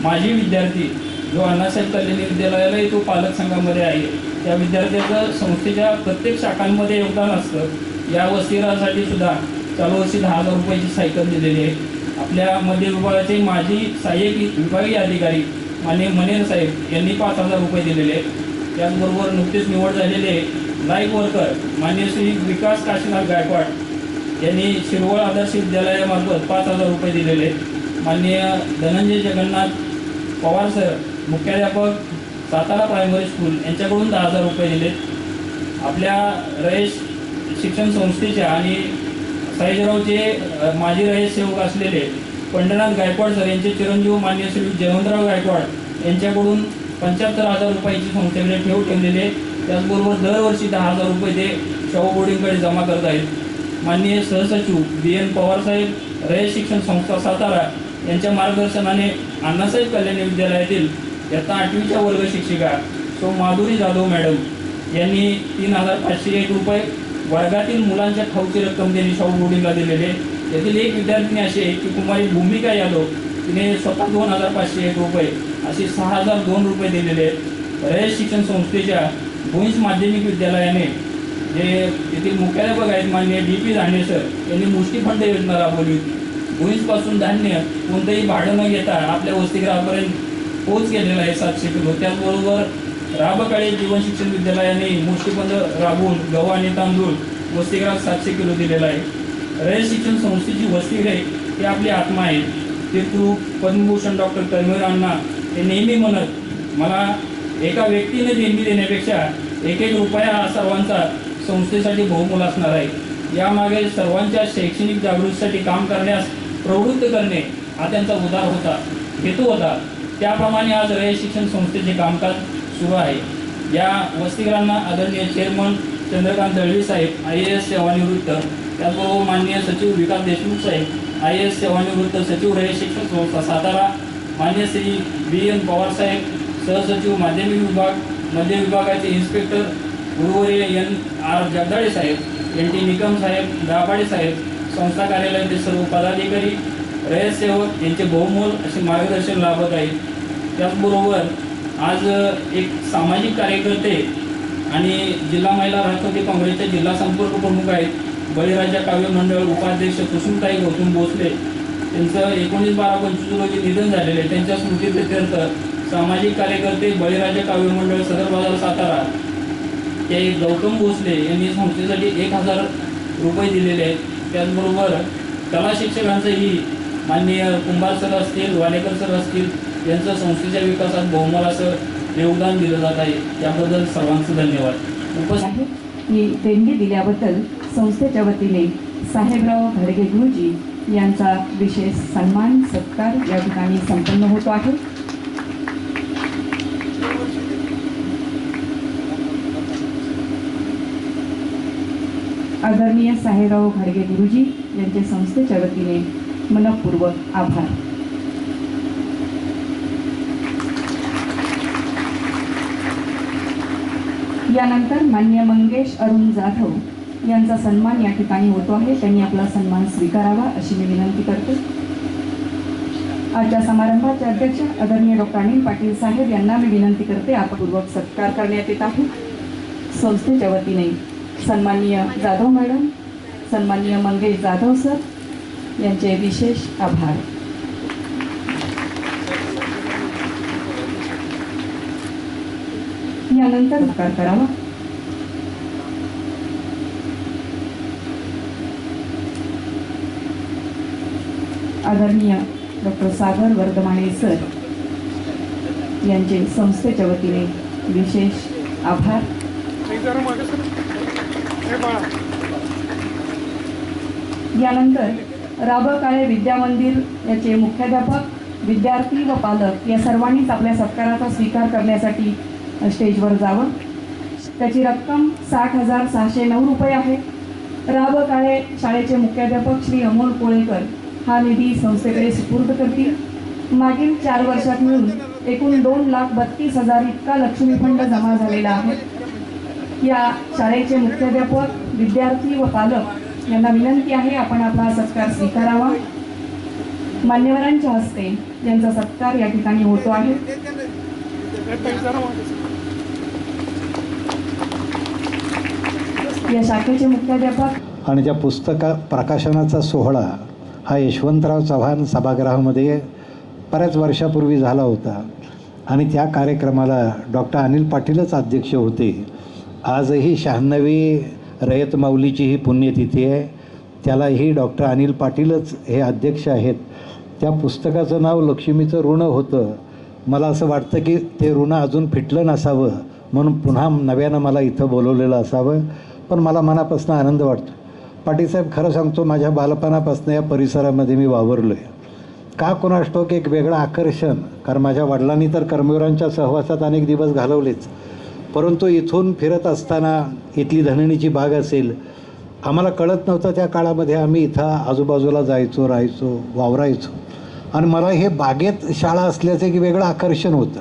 माजी विद्यार्थी जो अण्णासाहेब कल्याणी विद्यालयालाही तो पालक संघामध्ये आहे, त्या विद्यार्थ्याचं संस्थेच्या प्रत्येक शाखांमध्ये योगदान असतं. या वसतिगृहासाठी सुद्धा चालू वर्षी 10,000 रुपयाची सायकल दिलेली आहे. आपल्या मध्य विभागाचे माजी सहाय्यक विभागीय अधिकारी माननीय मनेर साहेब यांनी 5,000 रुपये दिलेले आहेत. त्याचबरोबर नुकतेच निवड झालेले लाईफ वर्कर माननीय श्री विकास काशीनाथ गायकवाड यांनी शिरवळ आदर्श विद्यालयामार्फत 5,000 रुपये दिलेले आहेत. माननीय धनंजय जगन्नाथ पवार सर मुख्याध्यापक सातारा प्रायमरी स्कूल यांच्याकडून 10,000 रुपये दिले. आपल्या रयत शिक्षण संस्थेच्या आणि साईजरावचे माजी रयत सेवक असलेले पंढरनाथ गायकवाड सर यांचे चिरंजीव मान्य श्री जयवंतराव गायकवाड यांच्याकडून 75,000 रुपयाची संस्थेकडे ठेव ठेवलेले. त्याचबरोबर दरवर्षी 10,000 रुपये ते शाहू बोर्डिंगकडे जमा करत आहेत. माननीय सहसचिव BN पवारसाहेब रयत शिक्षण संस्था सातारा यांच्या मार्गदर्शनाने अण्णासाहेब कल्याणी विद्यालयातील इयत्ता 8वीच्या वर्ग शिक्षिका सौ माधुरी जाधव मॅडम यांनी 3,501 रुपये वर्गातील मुलांच्या खाऊची रक्कम त्यांनी शाहू बोर्डिंगला दिलेले. यातील एक विद्यार्थिनी अशी आहे की कुमारी भूमिका यादव, तिने स्वतः 2,501 रुपये असे 6,002 रुपये दिलेले. रयत शिक्षण संस्थेच्या भुईंज माध्यमिक विद्यालयाने जे येथील मुख्याध्यापक आहेत माननीय DP धाणे सर यांनी मुष्टीफंड योजना राबवली होती. भुईंजपासून धान्य कोणतंही भाडं न घेता आपल्या वसतिगृहापर्यंत पोच केलेला आहे 700 किलो. त्याचबरोबर राबकाळे जीवन शिक्षण विद्यालयाने मुष्टीबंद राबवून गहू आणि तांदूळ वसतिगृहात 700 किलो दिलेला आहे. रयत शिक्षण संस्थेची वसतिगृहे ही आपली आत्मा आहे. तीर्थरूप पद्मभूषण डॉक्टर कर्मवीर अण्णा हे नेहमी म्हणत, मला एका व्यक्तीने देणगी देण्यापेक्षा 1-1 रुपया हा सर्वांचा संस्थेसाठी बहुमोल असणार आहे. यामागे सर्वांच्या शैक्षणिक जागृतीसाठी काम करण्यास प्रवृत्त करणे हा त्यांचा उदार होता, हेतू होता. त्याप्रमाणे आज रयत शिक्षण संस्थेचे कामकाज सुरू आहे. या वसतिगृहांना आदरणीय चेअरमन चंद्रकांत दळवी साहेब IAS सेवानिवृत्त, त्याचबरोबर माननीय सचिव विकास देशमुख साहेब IAS सेवानिवृत्त सचिव रयत शिक्षण संस्था सातारा, मान्य श्री BN पवार साहेब सहसचिव माध्यमिक विभाग, मध्य विभागाचे इन्स्पेक्टर गुरुवर्य NR जगदाळे साहेब, NT निकम साहेब, दाभाडे साहेब, संस्था कार्यालयाचे सर्व पदाधिकारी, रयत सेवक यांचे बहुमोल असे मार्गदर्शन लाभत आहेत. त्याचबरोबर आज एक सामाजिक कार्यकर्ते आणि जिल्हा महिला राष्ट्रवादी काँग्रेसच्या जिल्हा संपर्क प्रमुख आहेत बळीराजा काव्य मंडळ उपाध्यक्ष कुसुमताई गौतम भोसले, त्यांचं 19/12/25 रोजी निधन झालेले आहे. त्यांच्या स्मृतीप्रित्यर्थ सामाजिक कार्यकर्ते बळीराजा काव्य मंडळ सदर बाजार सातारा ते गौतम भोसले यांनी संस्थेसाठी 1,000 रुपये दिलेले आहेत. त्याचबरोबर कला शिक्षकांचंही माननीय कुंभार सर असतील, वालेकर सर असतील यांचं संस्थेच्या विकासात बहुमोल असं योगदान दिलं जात आहे. त्याबद्दल सर्वांचं धन्यवाद. आहे ही देणगी दिल्याबद्दल संस्थेच्या वतीने साहेबराव घाडगे गुरुजी यांचा विशेष सन्मान सत्कार या ठिकाणी संपन्न होतो आहे. आदरणीय साहेबराव घाडगे गुरुजी यांचे संस्थेच्या वतीने मनपूर्वक आभार. यानंतर मान्य मंगेश अरुण जाधव यांचा सन्मान या ठिकाणी होतो आहे. त्यांनी आपला सन्मान स्वीकारावा अशी मी विनंती करते. आजच्या समारंभाचे अध्यक्ष आदरणीय डॉक्टर अनिल पाटील साहेब यांना मी विनंती करते आपूर्वक सत्कार करण्यात येत आहे. संस्थेच्या वतीने सन्माननीय जाधव मॅडम, सन्माननीय मंगेश जाधव सर यांचे विशेष आभार. यानंतर सत्कार करावा. आदरणीय डॉक्टर सागर वर्धमाने सर यांचे संस्थेच्या वतीने विशेष आभार. यानंतर राबकाळे विद्या मंदिर याचे मुख्याध्यापक, विद्यार्थी व पालक या सर्वांनीच आपल्या सत्काराचा स्वीकार करण्यासाठी स्टेजवर जावं. त्याची रक्कम 60,609 रुपये आहे. राबकाळे शाळेचे मुख्याध्यापक श्री अमोल कोळेकर हा निधी संस्थेकडे सुपूर्द करतील. मागील 4 वर्षात मिळून एकूण 2,32,000 इतका लक्ष्मी फंड जमा झालेला आहे. या शाळेचे मुख्याध्यापक, विद्यार्थी व पालक यांना विनंती आहे आपण आपला सत्कार स्वीकारावा. मान्यवरांच्या हस्ते यांचा सत्कार या ठिकाणी होतो आहे. या शाखेचे मुख्याध्यापक आणि ज्या पुस्तका प्रकाशनाचा सोहळा हा यशवंतराव चव्हाण सभागृहामध्ये बऱ्याच वर्षापूर्वी झाला होता आणि त्या कार्यक्रमाला डॉक्टर अनिल पाटीलच अध्यक्ष होते. आजही 96वी रयत माऊलीची ही पुण्यतिथी आहे. त्यालाही डॉक्टर अनिल पाटीलच हे अध्यक्ष आहेत. त्या पुस्तकाचं नाव लक्ष्मीचं ऋण होतं. मला असं वाटतं की ते ऋण अजून फिटलं नसावं म्हणून पुन्हा नव्यानं मला इथं बोलवलेलं असावं. पण मला मनापासून आनंद वाटतो. पाटीलसाहेब, खरं सांगतो, माझ्या बालपणापासून या परिसरामध्ये मी वावरलो आहे. का कोणास ठाऊक एक वेगळं आकर्षण, कारण माझ्या वडिलांनी तर कर्मवीरांच्या सहवासात अनेक दिवस घालवलेच, परंतु इथून फिरत असताना इथली धनणीची बाग असेल, आम्हाला कळत नव्हतं त्या काळामध्ये आम्ही इथं आजूबाजूला जायचो, राहायचो, वावरायचो. आणि मला हे बागेत शाळा असल्याचं एक वेगळं आकर्षण होतं.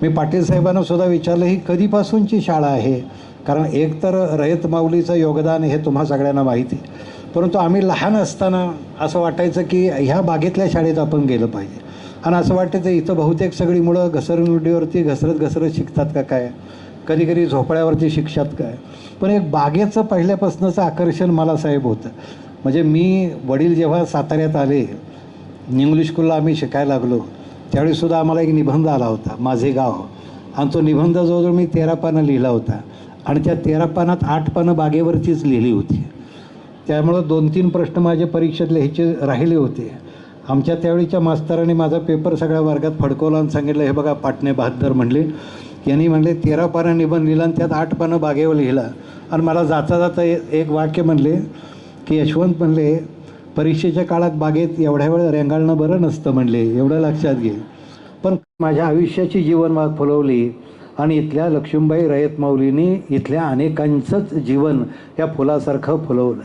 मी पाटील साहेबांना सुद्धा विचारलं ही कधीपासूनची शाळा आहे, कारण एक तर रयत माऊलीचं योगदान हे तुम्हा सगळ्यांना माहिती आहे, परंतु आम्ही लहान असताना असं वाटायचं की ह्या बागेतल्या शाळेत आपण गेलं पाहिजे. आणि असं वाटायचं इथं बहुतेक सगळी मुलं घसरगुंडीवरती घसरत शिकतात का काय, कधी कधी झोपड्यावरती शिकतात काय. पण एक बागेचं पहिल्यापासूनचं आकर्षण मला साहेब होतं. म्हणजे मी वडील जेव्हा साताऱ्यात आले, इंग्लिश स्कूलला आम्ही शिकायला लागलो, त्यावेळीसुद्धा आम्हाला एक निबंध आला होता, माझे गाव. आणि तो निबंध जवळजवळ मी 13 पानं लिहिला होता. आणि त्या 13 पानात 8 पानं बागेवरतीच लिहिली होती. त्यामुळं 2-3 प्रश्न माझे परीक्षेत लिहायचे राहिले होते. आमच्या त्यावेळीच्या मास्तरांनी माझा पेपर सगळ्या वर्गात फडकवला आणि सांगितलं, हे बघा पाटणे बहादर म्हणले, यांनी म्हणले 13 पानं निबंध लिहिला आणि त्यात 8 पानं बागेवर लिहिला. आणि मला जाता जाता एक वाक्य म्हणले की यशवंत म्हणले, परीक्षेच्या काळात बागेत एवढ्या वेळ रेंगाळणं बरं नसतं म्हणले, एवढं लक्षात घे. पण माझ्या आयुष्याची जीवनवाग फुलवली आणि इथल्या लक्ष्मीबाई रयत माऊलींनी इथल्या अनेकांचंच जीवन या फुलासारखं फुलवलं.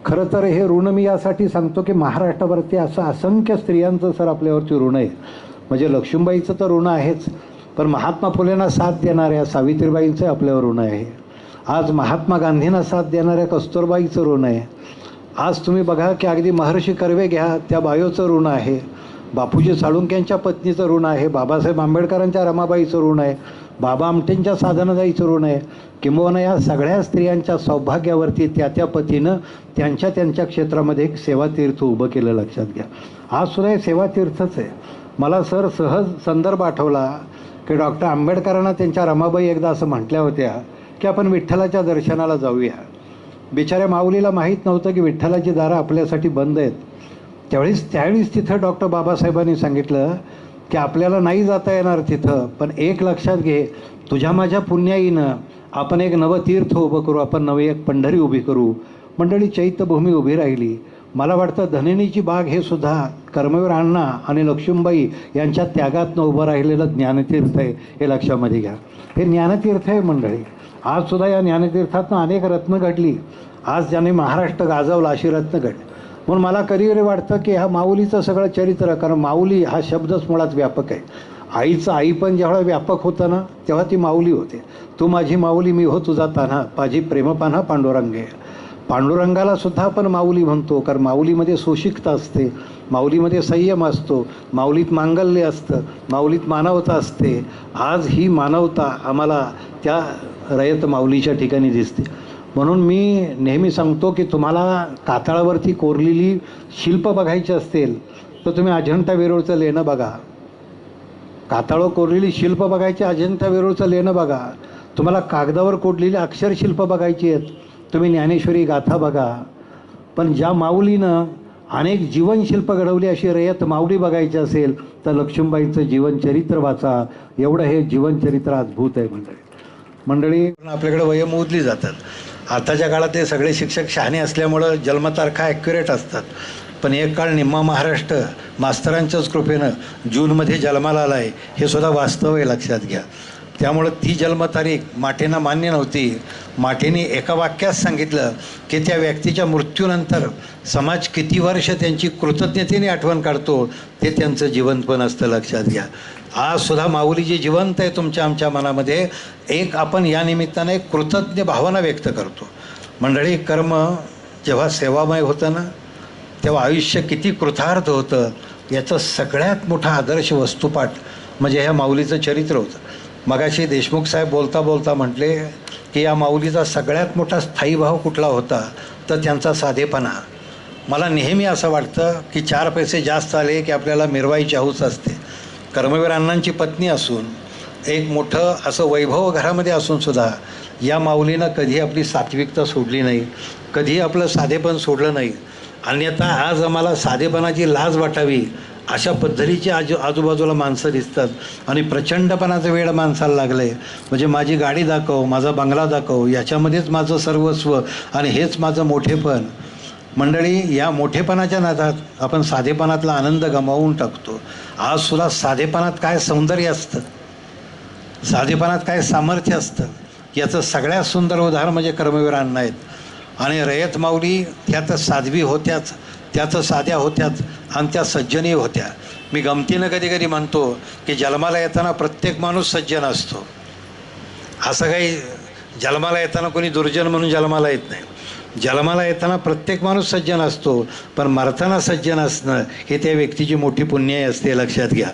खरं तर हे ऋण मी यासाठी सांगतो की महाराष्ट्रावरती असं असंख्य स्त्रियांचं सर आपल्यावरती ऋण आहे. म्हणजे लक्ष्मीबाईचं तर ऋण आहेच, पण महात्मा फुलेंना साथ देणाऱ्या सावित्रीबाईंचं आपल्यावर ऋण आहे. आज महात्मा गांधींना साथ देणाऱ्या कस्तुरबाईचं ऋण आहे. आज तुम्ही बघा की अगदी महर्षी कर्वे घ्या, त्या बायोचं ऋण आहे. बापूजी साळुंक्यांच्या पत्नीचं ऋण आहे. बाबासाहेब आंबेडकरांच्या रमाबाईचं ऋण आहे. बाबा आमटेंच्या साधनाताईचं ऋण आहे. किंबहुना या सगळ्या स्त्रियांच्या सौभाग्यावरती त्या पतीनं त्यांच्या क्षेत्रामध्ये एक सेवातीर्थ उभं केलं, लक्षात घ्या. आजसुद्धा हे सेवातीर्थच आहे. मला सर सहज संदर्भ आठवला की डॉक्टर आंबेडकरांना त्यांच्या रमाबाई एकदा असं म्हटल्या होत्या की आपण विठ्ठलाच्या दर्शनाला जाऊया. बिचाऱ्या माऊलीला माहीत नव्हतं की विठ्ठलाची दारं आपल्यासाठी बंद आहेत. त्यावेळीच तिथं डॉक्टर बाबासाहेबांनी सांगितलं की आपल्याला नाही जाता येणार तिथं, पण एक लक्षात घे, तुझ्या माझ्या पुण्याईनं आपण एक नवं तीर्थ उभं करू, आपण नवी एक पंढरी उभी करू. मंडळी, चैत्यभूमी उभी राहिली. मला वाटतं धनणीची बाग हे सुद्धा कर्मवीर अण्णा आणि लक्ष्मीबाई यांच्या त्यागातनं उभं राहिलेलं ज्ञानतीर्थ आहे, हे लक्षामध्ये घ्या. हे ज्ञानतीर्थ आहे मंडळी. आजसुद्धा या ज्ञानतीर्थातनं अनेक रत्न घडली. आज ज्याने महाराष्ट्र गाजवला अशी रत्न घडली. म्हणून मला कधी वाटतं की ह्या माऊलीचं सगळं चरित्र, कारण माऊली हा शब्दच मुळात व्यापक आहे. आईचं आई पण जेव्हा व्यापक होतं ना, तेव्हा ती माऊली होते. तू माझी माऊली, मी हो तुझा तान्हा, पाजी प्रेमपान्हा पांडुरंगे. पांडुरंगाला सुद्धा आपण माऊली म्हणतो, कारण माऊलीमध्ये सोशिकता असते, माऊलीमध्ये संयम असतो, माऊलीत मांगल्य असतं, माऊलीत मानवता असते. आज ही मानवता आम्हाला त्या रयत माऊलीच्या ठिकाणी दिसते. म्हणून मी नेहमी सांगतो की तुम्हाला कातळावरती कोरलेली शिल्प बघायची असतील तर तुम्ही अजंठा वेरूळचं लेणं बघा. कातळावर कोरलेली शिल्प बघायची, अजंठा वेरूळचं लेणं बघा. तुम्हाला कागदावर कोरलेली अक्षरशिल्प बघायची आहेत, तुम्ही ज्ञानेश्वरी गाथा बघा. पण ज्या माऊलीनं अनेक जीवनशिल्प घडवली अशी रयत माऊली बघायची असेल तर लक्ष्मीबाईंचं जीवनचरित्र वाचा. एवढं हे जीवनचरित्र अद्भुत आहे मंडळी. आपल्याकडे वय मोजली जातात. आताच्या काळात ते सगळे शिक्षक शहाणे असल्यामुळं जन्मतारखा ॲक्युरेट असतात. पण एक काळ निम्मा महाराष्ट्र मास्तरांच्याच कृपेनं जूनमध्ये जन्माला आला आहे, हे सुद्धा वास्तव आहे, लक्षात घ्या. त्यामुळं ती जन्मतारीख माटेंना मान्य नव्हती. माटेंनी एका वाक्यात सांगितलं की त्या व्यक्तीच्या मृत्यूनंतर समाज किती वर्ष त्यांची कृतज्ञतेने आठवण काढतो ते त्यांचं जीवन पण असतं, लक्षात घ्या. आजसुद्धा माऊली जी जिवंत आहे तुमच्या आमच्या मनामध्ये, एक आपण या निमित्ताने एक कृतज्ञ भावना व्यक्त करतो. मंडळी, कर्म जेव्हा सेवामय होतं ना, तेव्हा आयुष्य किती कृतार्थ होतं याचं सगळ्यात मोठा आदर्श वस्तुपाठ म्हणजे ह्या माऊलीचं चरित्र होतं. मगाशी देशमुख साहेब बोलता बोलता म्हटले की या माऊलीचा सगळ्यात मोठा स्थायी भाव कुठला होता, तर त्यांचा साधेपणा. मला नेहमी असं वाटतं की 4 पैसे जास्त आले की आपल्याला मिरवायची हौस असते. कर्मवीर अण्णांची पत्नी असून, एक मोठं असं वैभव घरामध्ये असूनसुद्धा या माऊलीनं कधी आपली सात्विकता सोडली नाही, कधी आपलं साधेपण सोडलं नाही. अन्यथा आज आम्हाला साधेपणाची लाज वाटावी अशा पद्धतीची आजूबाजूला माणसं दिसतात आणि प्रचंडपणाचं वेळ माणसाला लागलं आहे. म्हणजे माझी गाडी दाखव, माझा बंगला दाखव, याच्यामध्येच माझं सर्वस्व आणि हेच माझं मोठेपण. मंडळी, या मोठेपणाच्या नादात आपण साधेपणातला आनंद गमावून टाकतो. आजसुद्धा साधेपणात काय सौंदर्य असतं, साधेपणात काय सामर्थ्य असतं, याचं सगळ्यात सुंदर उदाहरण म्हणजे कर्मवीर अण्णा आहेत. आणि रयत माऊली त्यात साध्वी होत्याच, त्याच साध्या होत्याच आणि त्या सज्जनही होत्या. मी गमतीनं कधी कधी म्हणतो की जन्माला येताना प्रत्येक माणूस सज्जन असतो. असं काही जन्माला येताना कोणी दुर्जन म्हणून जन्माला येत नाही. जन्माला येताना प्रत्येक माणूस सज्जन असतो, पण मरताना सज्जन असणं हे त्या व्यक्तीची मोठी पुण्याई असते, लक्षात घ्या.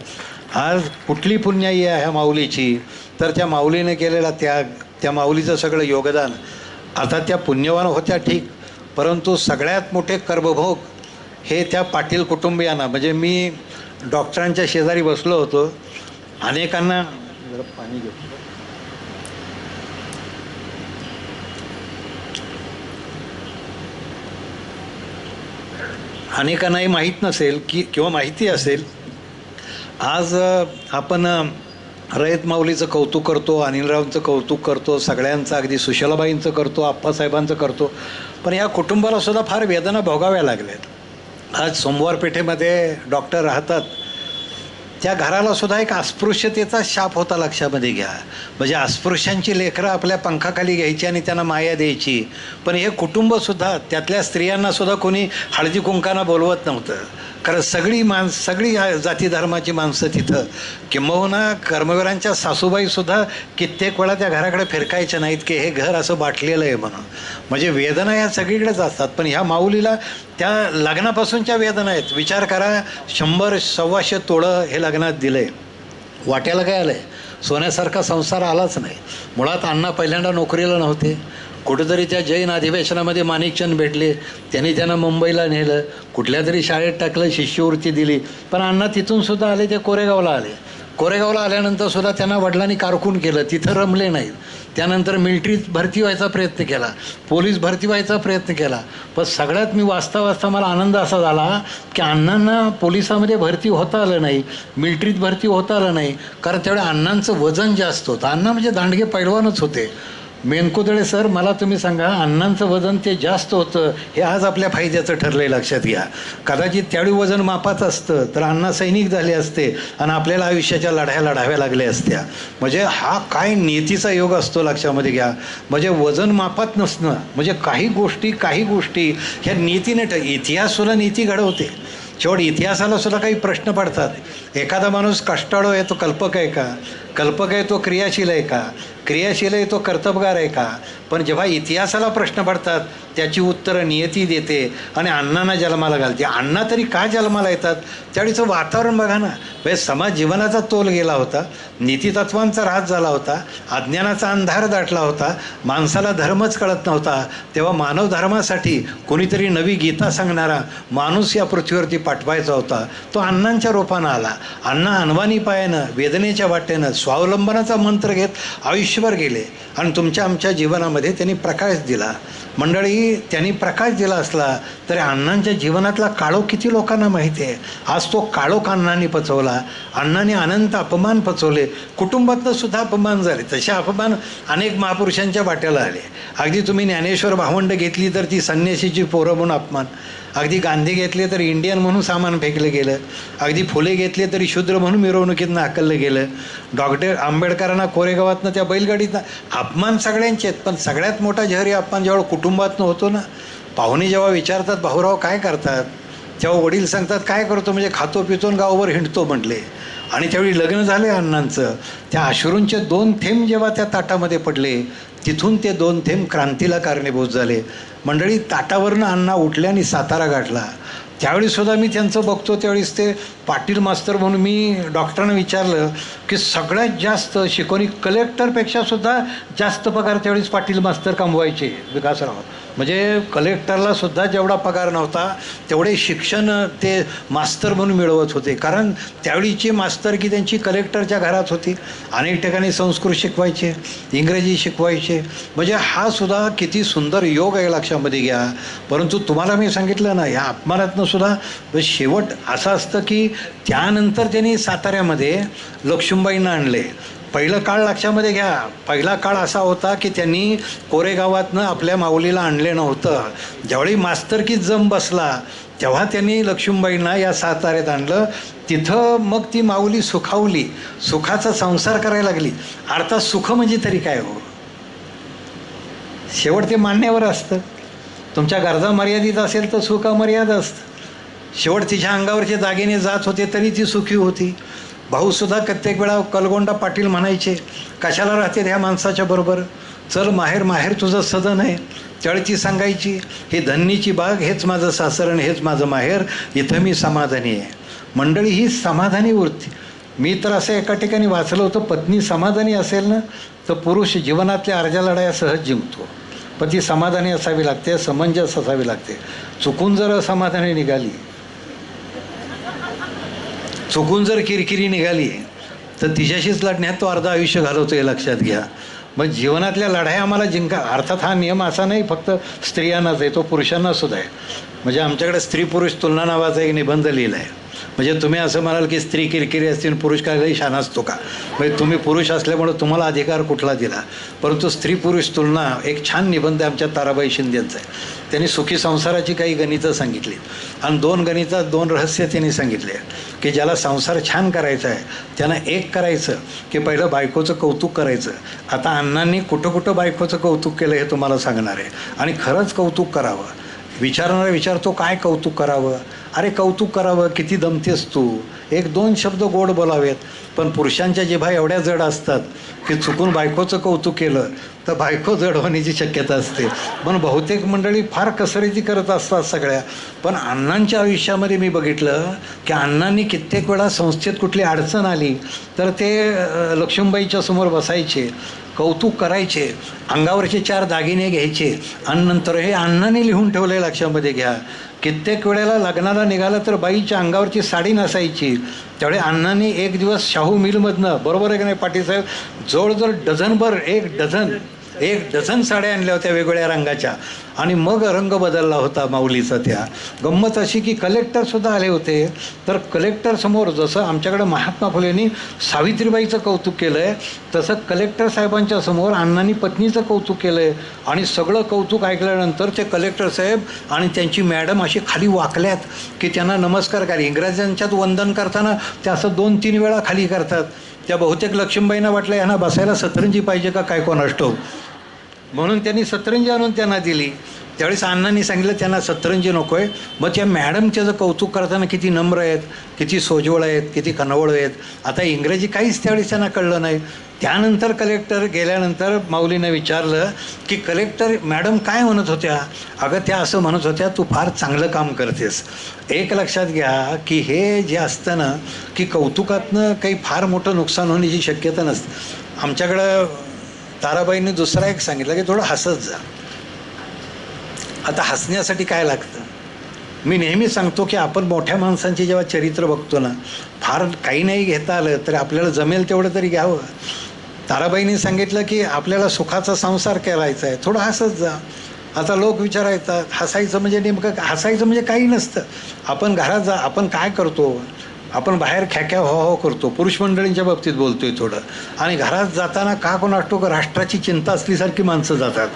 आज कुठली पुण्याई आहे ह्या माऊलीची, तर त्या माऊलीने केलेला त्याग, त्या माऊलीचं सगळं योगदान. आता त्या पुण्यवान होत्या ठीक, परंतु सगळ्यात मोठे कर्मभोग हे त्या पाटील कुटुंबियांना. म्हणजे मी डॉक्टरांच्या शेजारी बसलो होतो, अनेकांना जरा पाणी घेतो, अनेकांनाही माहीत नसेल की किंवा माहिती असेल, आज आपण रयत माऊलीचं कौतुक करतो, अनिलरावांचं कौतुक करतो, सगळ्यांचं, अगदी सुशलाबाईंचं करतो, आप्पासाहेबांचं करतो, पण या कुटुंबाला सुद्धा फार वेदना भोगाव्या लागल्यात. आज सोमवार पेठेमध्ये डॉक्टर राहतात, त्या घराला सुद्धा एक अस्पृश्यतेचा शाप होता, लक्षामध्ये घ्या. म्हणजे अस्पृश्यांची लेकरं आपल्या पंखाखाली घ्यायची आणि त्यांना माया द्यायची, पण हे कुटुंबसुद्धा, त्यातल्या स्त्रियांनासुद्धा कोणी हळदी कुंकानं बोलवत नव्हतं. कारण सगळी जाती धर्माची माणसं तिथं. किंबहुना कर्मवीरांच्या सासूबाईसुद्धा कित्येक वेळा त्या घराकडे फिरकायच्या नाहीत की हे घर असं बाटलेलं आहे म्हणून. म्हणजे वेदना ह्या सगळीकडेच असतात, पण ह्या माऊलीला त्या लग्नापासूनच्या वेदना आहेत. विचार करा, 100-125 तोळं हे लग्नात दिलं आहे, वाट्याला काय आलं आहे, सोन्यासारखा संसार आलाच नाही. मुळात अण्णा पहिल्यांदा नोकरीला नव्हते. कुठंतरी त्या जैन अधिवेशनामध्ये माणिकचंद भेटले, त्यांना मुंबईला नेलं, कुठल्या तरी शाळेत टाकलं, शिष्यवृत्ती दिली. पण अण्णा तिथूनसुद्धा आले, ते कोरेगावला आले. कोरेगावला आल्यानंतरसुद्धा त्यांना वडिलांनी कारकून केलं, तिथं रमले नाहीत. त्यानंतर मिलिटरीत भरती व्हायचा प्रयत्न केला, पोलीस भरती व्हायचा प्रयत्न केला. पण सगळ्यात मी वाचता मला आनंद असा झाला की अण्णांना पोलिसामध्ये भरती होता आलं नाही, मिलिटरीत भरती होता आलं नाही, कारण त्यावेळी अण्णांचं वजन जास्त होतं. अण्णा म्हणजे दांडगे पैलवानच होते. मेनकोदळे सर, मला तुम्ही सांगा, अण्णांचं वजन ते जास्त होतं, हे आज आपल्या फायद्याचं ठरलं आहे, लक्षात घ्या. कदाचित त्यावेळी वजन मापाचं असतं तर अण्णा सैनिक झाले असते आणि आपल्याला आयुष्याच्या लढ्या लढाव्या लागल्या असत्या. म्हणजे हा काय नीतीचा योग असतो, लक्षामध्ये घ्या. म्हणजे वजन मापात नसणं, म्हणजे काही गोष्टी ह्या नीतीने इतिहाससुद्धा नीती घडवते. शेवट इतिहासाला सुद्धा काही प्रश्न पडतात. एखादा माणूस कष्टाळू आहे, तो कल्पक आहे का? कल्पक आहे तो क्रियाशील आहे का? क्रियाशील आहे तो कर्तबगार आहे का? पण जेव्हा इतिहासाला प्रश्न पडतात त्याची उत्तरं नियती देते आणि अण्णांना जन्माला घालते. अण्णा तरी का जन्माला येतात? त्यावेळीचं वातावरण बघा ना. म्हणजे समाज जीवनाचा तोल गेला होता, नीतितत्वांचा ऱ्हास झाला होता, अज्ञानाचा अंधार दाटला होता, माणसाला धर्मच कळत नव्हता. तेव्हा मानव धर्मासाठी कोणीतरी नवी गीता सांगणारा माणूस या पृथ्वीवरती पाठवायचा होता. तो अण्णांच्या रूपानं आला. अण्णा अनवाणी पायानं, वेदनेच्या वाटेनं, स्वावलंबनाचा मंत्र घेत आयुष्यभर गेले आणि तुमच्या आमच्या जीवनामध्ये त्यांनी प्रकाश दिला. मंडळी, त्यांनी प्रकाश दिला असला तरी अण्णांच्या जीवनातला काळोख किती लोकांना माहिती आहे. आज तो काळोख अण्णांनी पचवला. अण्णांनी अनंत अपमान पचवले, कुटुंबातनं सुद्धा अपमान झाले. तसे अपमान अनेक महापुरुषांच्या वाट्याला आले. अगदी तुम्ही ज्ञानेश्वर भावंड घेतली तर ती संन्यासीची पोरं म्हणून अपमान, अगदी गांधी घेतले तर इंडियन म्हणून सामान फेकलं गेलं, अगदी फुले घेतले तरी शूद्र म्हणून मिरवणुकीतनं हाकललं गेलं. डॉक्टर आंबेडकरांना कोरेगावातनं त्या बैलगाडीतनं अपमान सगळ्यांचे आहेत. पण सगळ्यात मोठा जहरी अपमान जेव्हा कुटुंबातनं होतो ना. पाहुणे जेव्हा विचारतात, भाऊराव काय करतात, तेव्हा वडील सांगतात काय करतो, म्हणजे खातो पितो गावभर हिंडतो म्हटले. आणि त्यावेळी लग्न झाले अण्णांचं. त्या अश्रूंचे 2 थेंब जेव्हा त्या ताटामध्ये पडले, तिथून ते 2 थेंब क्रांतीला कारणीभूत झाले. मंडळी, ताटावरनं अण्णा उठले आणि सातारा गाठला. त्यावेळीसुद्धा मी त्यांचं बघतो, त्यावेळेस ते पाटील मास्तर म्हणून मी डॉक्टरांना विचारलं की सगळ्यात जास्त शिकवणी कलेक्टरपेक्षासुद्धा जास्त पगार त्यावेळेस पाटील मास्तर कमवायचे विकासराव. म्हणजे कलेक्टरला सुद्धा जेवढा पगार नव्हता तेवढे शिक्षण ते मास्तर म्हणून मिळवत होते. कारण त्यावेळीची मास्तर की त्यांची कलेक्टरच्या घरात होती. अनेक ठिकाणी संस्कृत शिकवायचे, इंग्रजी शिकवायचे. म्हणजे हा सुद्धा किती सुंदर योग आहे, लक्षामध्ये घ्या. परंतु तुम्हाला मी सांगितलं ना, या अपमानातनं सुद्धा शेवट असं असतं की त्यानंतर त्यांनी साताऱ्यामध्ये लक्ष्मीबाईंना आणले. पहिलं काळ लक्षामध्ये घ्या, पहिला काळ असा होता की त्यांनी कोरेगावातनं आपल्या माऊलीला आणले नव्हतं. ज्यावेळी मास्तरकीत जम बसला तेव्हा त्यांनी लक्ष्मीबाईंना या साताऱ्यात आणलं. तिथं मग ती माऊली सुखावली, सुखाचा संसार करायला लागली. अर्थात सुख म्हणजे तरी काय हो, शेवट ते मान्यावर असतं. तुमच्या गरजा मर्यादित असेल तर सुख अमर्याद असतं. शेवट तिच्या अंगावरचे दागिने जात होते तरी ती सुखी होती. भाऊसुद्धा प्रत्येक वेळा कलगोंडा पाटील म्हणायचे, कशाला राहते ह्या माणसाच्या बरोबर, चल माहेर, माहेर तुझं सदन आहे. त्यावेळी ती सांगायची, ही धन्नीची बाग, हेच माझं सासर आणि हेच माझं माहेर, इथं मी समाधानी आहे. मंडळी, ही समाधानी वृत्ती. मी तर असं एका ठिकाणी वाचलं होतं, पत्नी समाधानी असेल ना तर पुरुष जीवनातल्या अर्ध्या लढाया सहज जिंकतो. पण ती समाधानी असावी लागते, समंजस असावी लागते. चुकून जर असमाधानी निघाली, चुकून जर किरकिरी निघाली तर तिच्याशीच लढण्यात तो अर्ध आयुष्य घालवतो, हे लक्षात घ्या. मग जीवनातल्या लढाया आम्हाला जिंका. अर्थात हा नियम असा नाही फक्त स्त्रियांनाच आहे, तो पुरुषांना सुद्धा आहे. म्हणजे आमच्याकडे स्त्री पुरुष तुलना नावाचा एक निबंध लिहिला आहे. म्हणजे तुम्ही असं म्हणाल की स्त्री किरकिरी असतील, पुरुष काय शान असतो का, म्हणजे तुम्ही पुरुष असल्यामुळे तुम्हाला अधिकार कुठला दिला. परंतु स्त्री पुरुष तुलना एक छान निबंध आमच्या ताराबाई शिंदेंचा आहे. त्यांनी सुखी संसाराची काही गणितं सांगितली आणि 2 गणितात 2 रहस्य त्यांनी सांगितले की ज्याला संसार छान करायचा आहे त्यानं एक करायचं की पहिलं बायकोचं कौतुक करायचं. आता अण्णांनी कुठं कुठं बायकोचं कौतुक केलं हे तुम्हाला सांगणार आहे. आणि खरंच कौतुक करावं. विचारणारा विचारतो, काय कौतुक करावं? अरे कौतुक करावं, किती दमतेस तू, 1-2 शब्द गोड बोलावेत. पण पुरुषांच्या जिभा एवढ्या जड असतात की चुकून बायकोचं कौतुक केलं तर बायको जड होण्याची शक्यता असते. पण बहुतेक मंडळी फार कसरती करत असतात सगळ्या. पण अण्णांच्या आयुष्यामध्ये मी बघितलं की अण्णांनी कित्येक वेळा संस्थेत कुठली अडचण आली तर ते लक्ष्मीबाईच्या समोर बसायचे, कौतुक करायचे, अंगावरचे 4 दागिने घ्यायचे आणि नंतर हे अण्णांनी लिहून ठेवले, लक्षामध्ये घ्या. कित्येक वेळेला लग्नाला निघालं तर बाईच्या अंगावरची साडी नसायची. त्यावेळी अण्णांनी एक दिवस शाहू मिलमधनं, बरोबर आहे की नाही पाटील साहेब, जवळजवळ डझनभर, 1 डझन साड्या आणल्या होत्या वेगवेगळ्या रंगाच्या. आणि मग रंग बदलला होता माऊलीचा. त्या गंमत अशी की कलेक्टरसुद्धा आले होते. तर कलेक्टरसमोर जसं आमच्याकडं महात्मा फुलेंनी सावित्रीबाईचं कौतुक केलं आहे तसं कलेक्टर साहेबांच्या समोर अण्णांनी पत्नीचं कौतुक केलं आहे. आणि सगळं कौतुक ऐकल्यानंतर ते कलेक्टर साहेब आणि त्यांची मॅडम अशी खाली वाकल्यात की त्यांना नमस्कार करा. इंग्रजांच्यात वंदन करताना ते असं 2-3 वेळा खाली करतात. त्या बहुतेक लक्ष्मीबाईंना वाटलं यांना बसायला सतरंजी पाहिजे का काय कोणास ठाऊक, म्हणून त्यांनी सतरंजी आणून त्यांना दिली. त्यावेळेस अण्णांनी सांगितलं त्यांना सतरंजी नको आहे. मग त्या मॅडमचं कौतुक करताना किती नम्र आहेत, किती सोजवळ आहेत, किती कनवळ आहेत. आता इंग्रजी काहीच त्यावेळेस त्यांना कळलं नाही. त्यानंतर कलेक्टर गेल्यानंतर माऊलीनं विचारलं की कलेक्टर मॅडम काय म्हणत होत्या? अगं त्या असं म्हणत होत्या, तू फार चांगलं काम करतेस. एक लक्षात घ्या की हे जे असतं ना की कौतुकातनं काही फार मोठं नुकसान होण्याची शक्यता नसते. आमच्याकडं ताराबाईंनी दुसरा एक सांगितलं की थोडं हसत जा. आता हसण्यासाठी काय लागतं? मी नेहमी सांगतो की आपण मोठ्या माणसांची जेव्हा चरित्र बघतो ना, फार काही नाही घेता आलं तरी आपल्याला जमेल तेवढं तरी घ्यावं. ताराबाईंनी सांगितलं की आपल्याला सुखाचा संसार करायचा आहे, थोडं हसत जा. आता लोक विचारायतात हसायचं म्हणजे नेमकं, हसायचं म्हणजे काही नसतं. आपण घरात जा, आपण काय करतो, आपण बाहेर ख्याख्या हो हो करतो, पुरुष मंडळींच्या बाबतीत बोलतोय थोडं. आणि घरात जाताना का कोण असतो का राष्ट्राची चिंता असल्यासारखी माणसं जातात.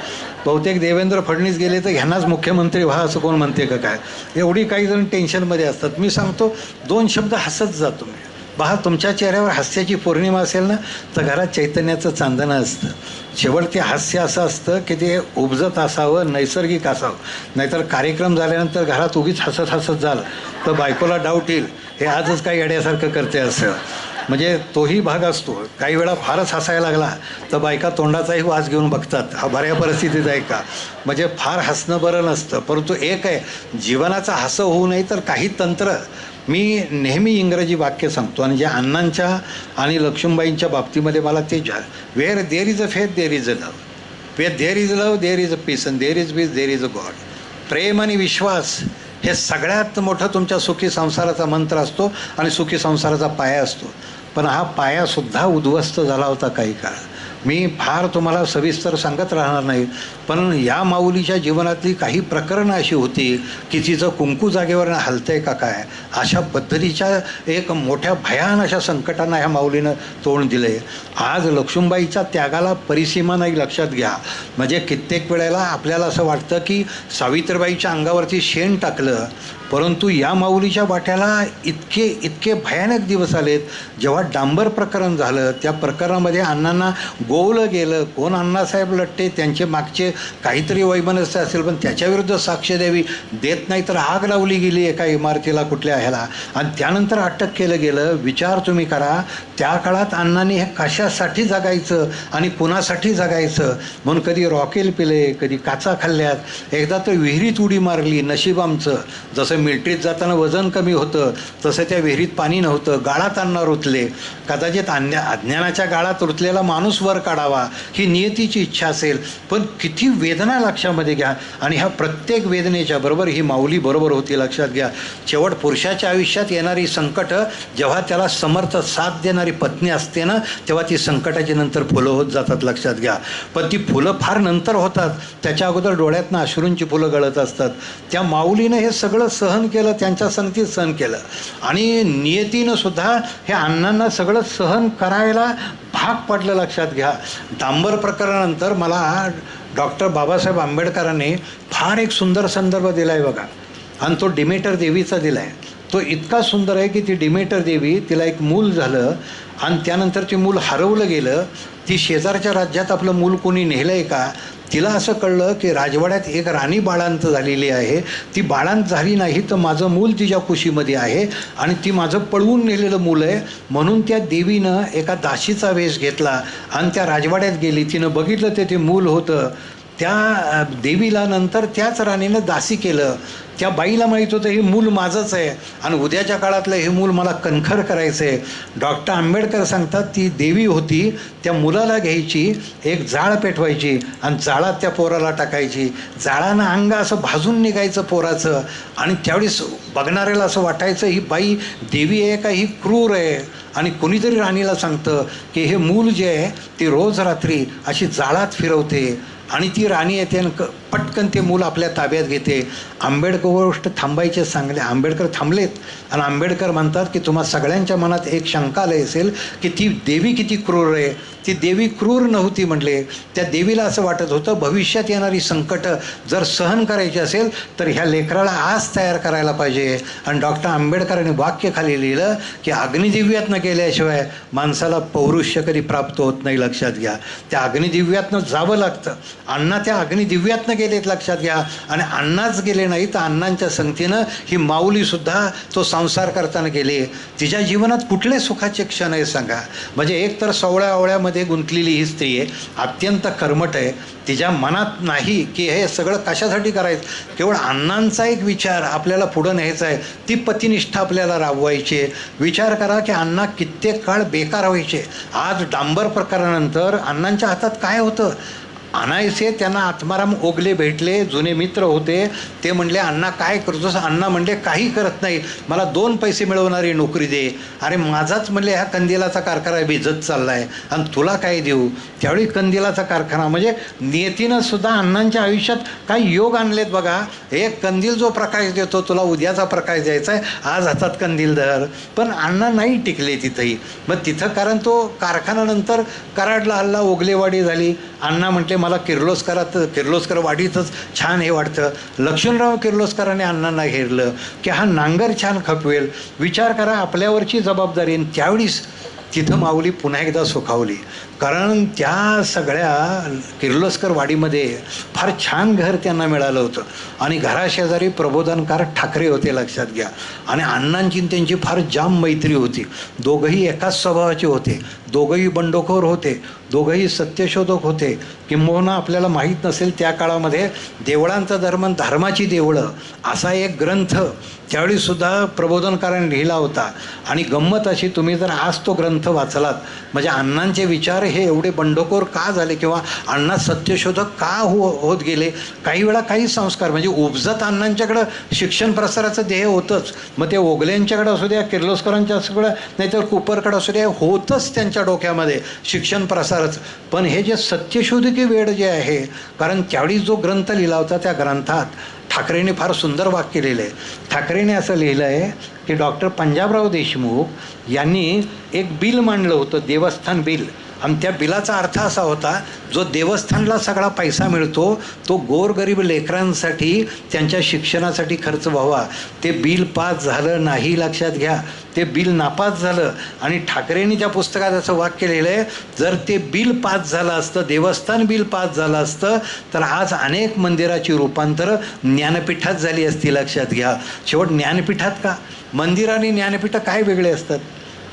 बहुतेक देवेंद्र फडणवीस गेले तर ह्यांनाच मुख्यमंत्री व्हा असं कोण म्हणते का काय, एवढी काही जण टेन्शनमध्ये असतात. मी सांगतो 2 शब्द हसत जा तुम्ही. पहा, तुमच्या चेहऱ्यावर हास्याची पौर्णिमा असेल ना तर घरात चैतन्याचं चांदणं असतं. शेवट ते हास्य असं असतं की ते उपजत असावं, नैसर्गिक असावं. नाहीतर कार्यक्रम झाल्यानंतर घरात उगीच हसत हसत झालं तर बायकोला डाऊट येईल, हे आजच काही येड्यासारखं करते असं. म्हणजे तोही भाग असतो. काही वेळा फारच हसायला लागला तर बायका तोंडाचाही वास घेऊन बघतात, हा बऱ्या परिस्थितीत आहे का. म्हणजे फार हसणं बरं नसतं. परंतु एक आहे, जीवनाचं हसं होऊ नये तर काही तंत्र. मी नेहमी इंग्रजी वाक्य सांगतो आणि जे अण्णांच्या आणि लक्ष्मीबाईंच्या बाबतीमध्ये मला ते where there is a faith there is a love, where there is love there is a peace and there is peace there is a god. प्रेम आणि विश्वास हे सगळ्यात मोठं तुमच्या सुखी संसाराचा मंत्र असतो आणि सुखी संसाराचा पाया असतो. पण हा पायासुद्धा उद्ध्वस्त झाला होता काही काळ. मी फार तुम्हाला सविस्तर सांगत राहणार नाही, पण या माऊलीच्या जीवनातली काही प्रकरणं अशी होती की तिचं कुंकू जागेवर हलतंय का काय, अशा पद्धतीच्या एक मोठ्या भयान अशा संकटांना ह्या माऊलीनं तोंड दिले. आज लक्ष्मीबाईच्या त्यागाला परिसीमा नाही, लक्षात घ्या. म्हणजे कित्येक वेळेला आपल्याला असं वाटतं की सावित्रीबाईच्या अंगावरती शेण टाकलं, परंतु या माऊलीच्या वाट्याला इतके भयानक दिवस आलेत. जेव्हा डांबर प्रकरण झालं, त्या प्रकरणामध्ये अण्णांना गोवलं गेलं. कोण अण्णासाहेब लट्टे, त्यांचे मागचे काहीतरी वैमनस्य असेल, पण त्याच्याविरुद्ध साक्ष द्यावी देत नाही तर आग लावली गेली एका इमारतीला कुठल्या ह्याला, आणि त्यानंतर अटक केलं गेलं. विचार तुम्ही करा, त्या काळात अण्णांनी हे कशासाठी जगायचं आणि कुणासाठी जगायचं म्हणून कधी रॉकेल पिले, कधी काचा खाल्ल्यात, एकदा तर विहिरीत उडी मारली. नशीब आमचं, जसं मिलिटरीत जाताना वजन कमी होतं तसं त्या विहिरीत पाणी नव्हतं, गाळात अण्णा रुतले. कदाचित अज्ञानाच्या गाळात रुतलेला माणूस वर काढावा ही नियतीची इच्छा असेल, पण किती वेदना लक्षामध्ये घ्या. आणि ह्या प्रत्येक वेदनेच्या बरोबर ही माऊली बरोबर होती, लक्षात घ्या. शेवट पुरुषाच्या आयुष्यात येणारी संकट, जेव्हा त्याला समर्थ साथ देणारी पत्नी असते ना, तेव्हा ती संकटाची नंतर फुलं होत जातात, लक्षात घ्या. पण ती फुलं फार नंतर होतात, त्याच्या अगोदर डोळ्यातनं अश्रूंची फुलं गळत असतात. त्या माऊलीनं हे सगळं सहन केलं, त्यांच्या संगतीत सहन केलं, आणि नियतीनं सुद्धा हे अण्णांना सगळं सहन करायला भाग पडलं, लक्षात घ्या. डांबर प्रकरणानंतर मला डॉक्टर बाबासाहेब आंबेडकरांनी फार एक सुंदर संदर्भ दिला आहे बघा, आणि तो डिमेटर देवीचा दिला आहे. तो इतका सुंदर आहे की ती डिमेटर देवी, तिला एक मूल झालं आणि त्यानंतर ते मूल हरवलं गेलं. ती शेजारच्या राज्यात आपलं मूल कोणी नेलं आहे का, तिला असं कळलं की राजवाड्यात एक राणी बाळांत झालेली आहे. ती बाळांत झाली नाही तर माझं मूल तिच्या कुशीमध्ये आहे आणि ती माझं पळवून नेलेलं मूल आहे. म्हणून त्या देवीनं एका दासीचा वेश घेतला आणि त्या राजवाड्यात गेली. तिनं बघितलं ते मूल होतं. त्या देवीला नंतर त्याच राणीनं दासी केलं. त्या बाईला माहीत होतं हे मूल माझंच आहे आणि उद्याच्या काळातलं हे मूल मला कणखर करायचं आहे. डॉक्टर आंबेडकर सांगतात ती देवी होती, त्या मुलाला घ्यायची, एक जाळ पेटवायची आणि जाळात त्या पोराला टाकायची. जाळानं अंग असं भाजून निघायचं पोराचं, आणि त्यावेळेस बघणाऱ्याला असं वाटायचं ही बाई देवी आहे का ही क्रूर आहे. आणि कोणीतरी राणीला सांगतं की हे मूल जे आहे ते रोज रात्री अशी जाळात फिरवते, आणि ती राणी येते आणि पटकन ते मूल आपल्या ताब्यात घेते. आंबेडकर गोष्ट थांबायचे सांगले, आंबेडकर थांबलेत आणि आंबेडकर म्हणतात की तुम्हा सगळ्यांच्या मनात एक शंका आली असेल की ती देवी किती क्रूर आहे. ती देवी क्रूर नव्हती म्हणले. त्या देवीला असं वाटत होतं भविष्यात येणारी संकट जर सहन करायची असेल तर ह्या लेकराला आज तयार करायला पाहिजे. आणि डॉक्टर आंबेडकरांनी वाक्य खाली लिहिलं की अग्निदिव्यातनं गेल्याशिवाय माणसाला पौरुष्य कधी प्राप्त होत नाही, लक्षात घ्या. त्या अग्निदिव्यातनं जावं लागतं. अण्णा त्या अग्निदिव्यातनं गेलेत, लक्षात घ्या. आणि अण्णाच गेले नाही तर अण्णांच्या संगतीनं ही माऊलीसुद्धा तो संसार करताना गेले. तिच्या जीवनात कुठले सुखाचे क्षण आहे सांगा. म्हणजे एक तर सवळ्या आवळ्यामध्ये गुंतलेली ही स्त्री आहे, अत्यंत कर्मठ आहे. तिच्या मनात नाही की हे सगळं कशासाठी करायचं, केवळ अण्णांचा एक विचार आपल्याला पुढं न्यायचा आहे. ती पतिनिष्ठा आपल्याला राबवायची. विचार करा की अण्णा कित्येक काळ बेकार व्हायचे. आज डांबर प्रकारानंतर अण्णांच्या हातात काय होतं, अनायसे त्यांना आत्माराम ओगले भेटले, जुने मित्र होते. ते म्हणले अण्णा काय करतोस. अण्णा म्हणले काही करत नाही, मला 2 पैसे मिळवणारी नोकरी दे. अरे माझाच म्हणले ह्या कंदिलाचा कारखाना भिजत चालला आहे आणि तुला काय देऊ. त्यावेळी कंदिलाचा कारखाना म्हणजे नियतीनं सुद्धा अण्णांच्या आयुष्यात काही योग आणलेत बघा. एक कंदील जो प्रकाश देतो तुला उद्याचा प्रकाश द्यायचा आहे, आज हातात कंदील धर. पण अण्णा नाही टिकले तिथंही. मग तिथं कारण तो कारखान्यानंतर कराडला हल्ला, ओगलेवाडी झाली. अण्णा म्हटले मला किर्लोस्कर वाडीतच छान हे वाटतं. लक्ष्मणराव किर्लोस्करांनी अण्णांना घेरलं की हा नांगर छान खपवेल. विचार करा आपल्यावरची जबाबदारी. त्यावेळीस तिथं माऊली पुन्हा एकदा सुखावली. कारण त्या सगळ्या किर्लोस्कर वाडीमध्ये फार छान घर त्यांना मिळालं होतं आणि घराशेजारी प्रबोधनकार ठाकरे होते, लक्षात घ्या. आणि अण्णांची त्यांची फार जाम मैत्री होती. दोघंही एकाच स्वभावाचे होते, दोघंही बंडखोर होते, दोघंही सत्यशोधक होते. किंबहुना आपल्याला माहीत नसेल त्या काळामध्ये देवळांचा धर्म, धर्माची देवळं असा एक ग्रंथ त्यावेळीसुद्धा प्रबोधनकारांनी लिहिला होता. आणि गंमत अशी, तुम्ही जर आज तो ग्रंथ वाचलात म्हणजे अण्णांचे विचार हे एवढे बंडखोर का झाले किंवा अण्णा सत्यशोधक का होत गेले. काही वेळा काही संस्कार म्हणजे उपजत अण्णांच्याकडं शिक्षण प्रसाराचं ध्येय होतंच. मग ते ओगलेंच्याकडं असू द्या, किर्लोस्करांच्या असू द्या, नाहीतर कुपरकडं असू द्या, होतंच त्यांच्या डोक्यामध्ये शिक्षण प्रसाराचं. पण हे जे सत्यशोधकी वेळ जे आहे, कारण त्यावेळी जो ग्रंथ लिहिला होता त्या ग्रंथात ठाकरेंनी फार सुंदर वाक्य लिहिलं आहे. ठाकरेंनी असं लिहिलं आहे की डॉक्टर पंजाबराव देशमुख यांनी एक बिल मांडलं होतं, देवस्थान बिल. आणि त्या बिलाचा अर्थ असा होता, जो देवस्थानला सगळा पैसा मिळतो तो गोरगरीब लेकरांसाठी त्यांच्या शिक्षणासाठी खर्च व्हावा. ते बिल पास झालं नाही, लक्षात घ्या, ते बिल नापास झालं. आणि ठाकरेंनी त्या पुस्तकात असं वाक्य लिहिलं आहे, जर ते बिल पास झालं असतं, देवस्थान बिल पास झालं असतं, तर आज अनेक मंदिराची रूपांतरं ज्ञानपीठात झाली असती. लक्षात घ्या. शेवट ज्ञानपीठात का, मंदिर आणि ज्ञानपीठं काय वेगळे असतात.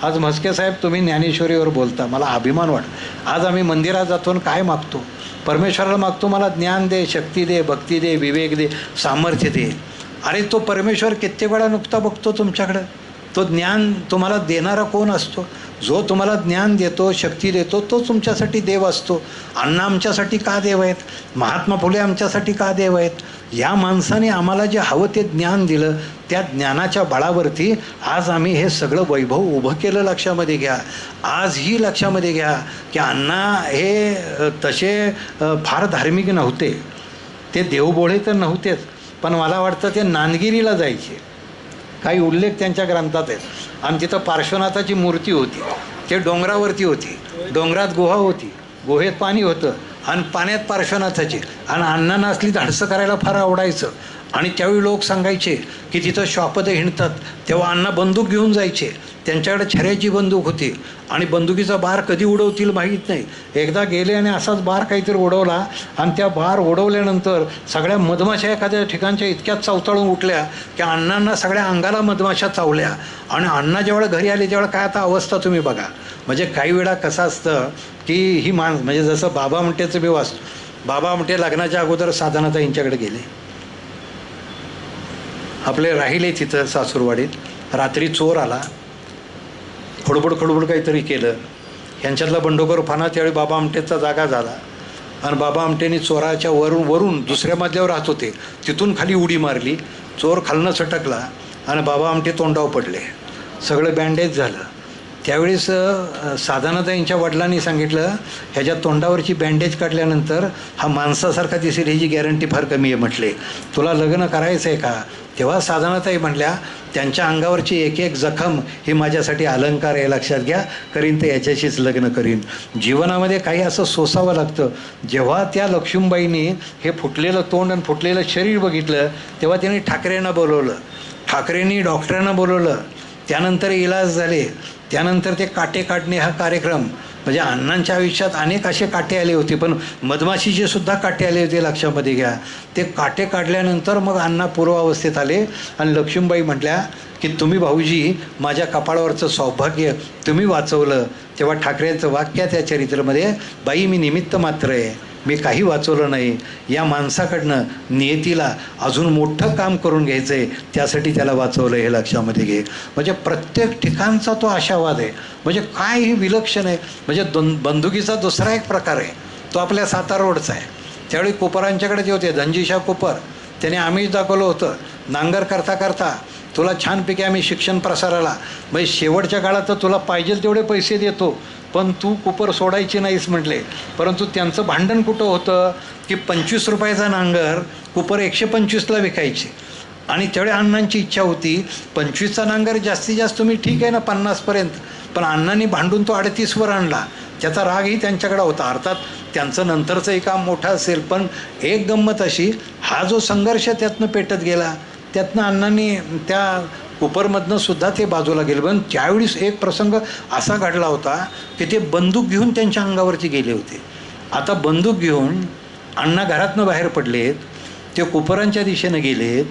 आज म्हस्के साहेब तुम्ही ज्ञानेश्वरीवर बोलता, मला अभिमान वाटतो. आज आम्ही मंदिरात जातो आणि काय मागतो, परमेश्वराला मागतो, मला ज्ञान दे, शक्ती दे, भक्ती दे, विवेक दे, सामर्थ्य दे. अरे तो परमेश्वर कित्येक वेळा नुकता बघतो तुमच्याकडं. तो ज्ञान तुम्हाला देणारा कोण असतो? जो तुम्हाला ज्ञान देतो, शक्ती देतो, तो तुमच्यासाठी देव असतो. अण्णा आमच्यासाठी का देव आहेत? महात्मा फुले आमच्यासाठी का देव आहेत? या माणसाने आम्हाला जे हवं ते ज्ञान दिलं, त्या ज्ञानाच्या बळावरती आज आम्ही हे सगळं वैभव उभं केलं. लक्षामध्ये घ्या. आजही लक्षामध्ये घ्या की अण्णा हे तसे फार धार्मिक नव्हते, ते देवभोळे तर नव्हतेच, पण मला वाटतं ते नांदगिरीला जायचे. काही उल्लेख त्यांच्या ग्रंथात आहेत. आणि तिथं पार्श्वनाथाची मूर्ती होती, ते डोंगरावरती होती, डोंगरात गुहा होती, गुहेत पाणी होतं आणि पाण्यात पार्श्वनाथाची. आणि अण्णांना असली धाडसं करायला फार आवडायचं. आणि त्यावेळी लोक सांगायचे की तिथं श्वापदं हिंडतात, तेव्हा अण्णा बंदूक घेऊन जायचे. त्यांच्याकडे छऱ्याची बंदूक होती आणि बंदुकीचा बार कधी उडवतील माहीत नाही. एकदा गेले आणि असाच बार काहीतरी उडवला आणि त्या बार उडवल्यानंतर सगळ्या मधमाशा एखाद्या ठिकाणच्या इतक्यात चवताळून उठल्या की अण्णांना सगळ्या अंगाला मधमाशा चावल्या. आणि अण्णा जेव्हा घरी आले तेव्हा काय आता अवस्था तुम्ही बघा. म्हणजे काही वेळा कसं असतं की ही म्हणजे जसं बाबा म्हणतेचं मी वाचतो, बाबा म्हणते लग्नाच्या अगोदर साधनाता यांच्याकडे गेले, आपले राहिले तिथं सासूरवाडीत. रात्री चोर आला, खडबड काहीतरी केलं, ह्यांच्यातला बंडोकर फाना. त्यावेळी बाबा आमटेचा जागा झाला आणि बाबा आमटेने चोराच्या वरून दुसऱ्या मजल्यावर राहत होते, तिथून खाली उडी मारली. चोर खालनं सटकला आणि बाबा आमटे तोंडावर पडले, सगळं बँडेज झालं. त्यावेळेस साधनाता यांच्या वडिलांनी सांगितलं, ह्याच्या तोंडावरची बँडेज काढल्यानंतर हा माणसासारखा दिसेल, ह्याची गॅरंटी फार कमी आहे. म्हटले तुला लग्न करायचं आहे का? तेव्हा साधनाताई म्हटल्या, त्यांच्या अंगावरची एक एक जखम ही माझ्यासाठी अलंकार आहे, लक्षात घ्या, करीन तर याच्याशीच लग्न करीन. जीवनामध्ये काही असं सोसावं लागतं. जेव्हा त्या लक्ष्मीबाईंनी हे फुटलेलं तोंड आणि फुटलेलं शरीर बघितलं तेव्हा त्यांनी ठाकरेंना बोलवलं, ठाकरेंनी डॉक्टरांना बोलवलं, त्यानंतर इलाज झाले, त्यानंतर ते काटे काढणे हा कार्यक्रम. म्हणजे अण्णांच्या आयुष्यात अनेक असे काटे आले होते, पण मधमाशीचे सुद्धा काटे आले होते, लक्षामध्ये घ्या. ते काटे काढल्यानंतर मग अण्णा पूर्वावस्थेत आले आणि लक्ष्मीबाई म्हटल्या की तुम्ही भाऊजी माझ्या कपाळावरचं सौभाग्य तुम्ही वाचवलं. तेव्हा ठाकरेंचं वाक्य त्या चरित्रामध्ये, बाई मी निमित्त मात्र आहे, मी काही वाचवलं नाही. या माणसाकडनं नियतीला अजून मोठं काम करून घ्यायचं आहे, त्यासाठी त्याला वाचवलं, हे लक्षामध्ये घे. म्हणजे प्रत्येक ठिकाणचा तो आशावाद आहे. म्हणजे काय ही विलक्षण आहे. म्हणजे बंदुकीचा दुसरा एक प्रकार आहे, तो आपल्या सातारा रोडचा आहे. त्यावेळी कोपरांच्याकडे जे होते धनजीशा कोपर, त्याने आम्हीच दाखवलं होतं, नांगर करता करता तुला छानपैकी आम्ही शिक्षण प्रसाराला, म्हणजे शेवटच्या काळात तर तुला पाहिजे तेवढे पैसे देतो, पण तू कुपर सोडायची नाहीस म्हटले. परंतु त्यांचं भांडण कुठं होतं की 25 रुपयाचा नांगर कुपर 125ला विकायचे. आणि त्यावेळी अण्णांची इच्छा होती 25चा नांगर जास्तीत जास्त तुम्ही ठीक आहे ना 50पर्यंत, पण अण्णांनी भांडून तो 38वर आणला. त्याचा रागही त्यांच्याकडे होता. अर्थात त्यांचं नंतरचंही काम मोठं असेल, पण एक गंमत अशी, हा जो संघर्ष त्यातनं पेटत गेला, त्यातनं अण्णांनी त्या कुपरमधनं सुद्धा ते बाजूला गेले. पण त्यावेळीस एक प्रसंग असा घडला होता की ते बंदूक घेऊन त्यांच्या अंगावरती गेले होते. आता बंदूक घेऊन अण्णा घरातनं बाहेर पडलेत, ते कुपरांच्या दिशेनं गेलेत.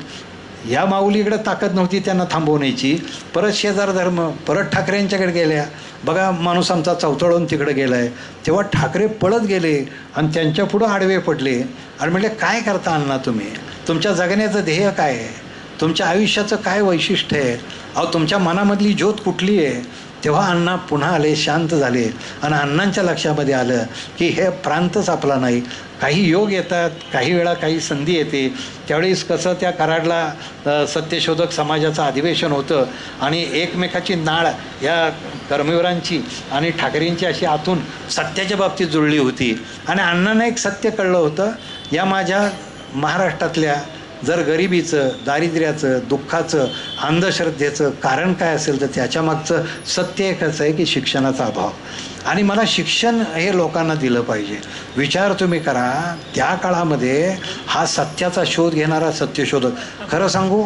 या माऊलीकडे ताकद नव्हती त्यांना थांबवण्याची. परत शेजार धर्म, परत ठाकरेंच्याकडे गेल्या. बघा माणूस आमचा चवतळून तिकडे गेला आहे. तेव्हा ठाकरे पळत गेले आणि त्यांच्या पुढं आडवे पडले आणि म्हटले काय करता अण्णा तुम्ही, तुमच्या जगण्याचं ध्येय काय आहे? तुमच्या आयुष्याचं काय वैशिष्ट्य आहे, अहो तुमच्या मनामधली ज्योत कुठली आहे. तेव्हा अण्णा पुन्हा आले, शांत झाले आणि अण्णांच्या लक्षामध्ये आलं की हे प्रांतच आपला नाही. काही योग येतात, काही वेळा काही संधी येते. त्यावेळेस कसं त्या कराडला सत्यशोधक समाजाचं अधिवेशन होतं आणि एकमेकाची नाळ या कर्मवीरांची आणि ठाकरेंची अशी आतून सत्याच्या बाबतीत जुळली होती. आणि अण्णांना एक सत्य कळलं होतं, या माझ्या महाराष्ट्रातल्या जर गरिबीचं, दारिद्र्याचं, दुःखाचं, अंधश्रद्धेचं कारण काय असेल तर त्याच्यामागचं सत्य एकच आहे की शिक्षणाचा अभाव. आणि मला शिक्षण हे लोकांना दिलं पाहिजे. विचार तुम्ही करा, त्या काळामध्ये हा सत्याचा शोध घेणारा सत्यशोधक, खरं सांगू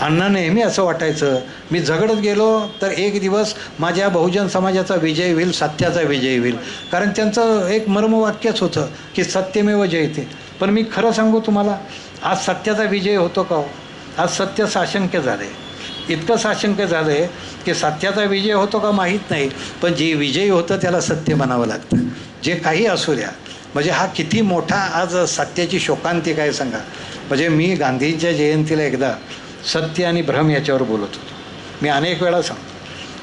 अण्णा नेहमी असं वाटायचं मी झगडत गेलो तर एक दिवस माझ्या बहुजन समाजाचा विजय होईल, सत्याचा विजय होईल. कारण त्यांचं एक मर्मवाक्यच होतं की सत्यमेव जयते. पण मी खरं सांगू तुम्हाला, आज सत्याचा विजय होतो का हो? आज सत्य साशंक्य झाले, इतकं साशंक्य झालं आहे की सत्याचा विजय होतो का माहीत नाही, पण जे विजयी होतं त्याला सत्य म्हणावं लागतं. जे काही असू द्या, म्हणजे हा किती मोठा आज सत्याची शोकांतिका आहे सांगा. म्हणजे मी गांधींच्या जयंतीला एकदा सत्य आणि भ्रम याच्यावर बोलत होतो. मी अनेक वेळा सांगतो.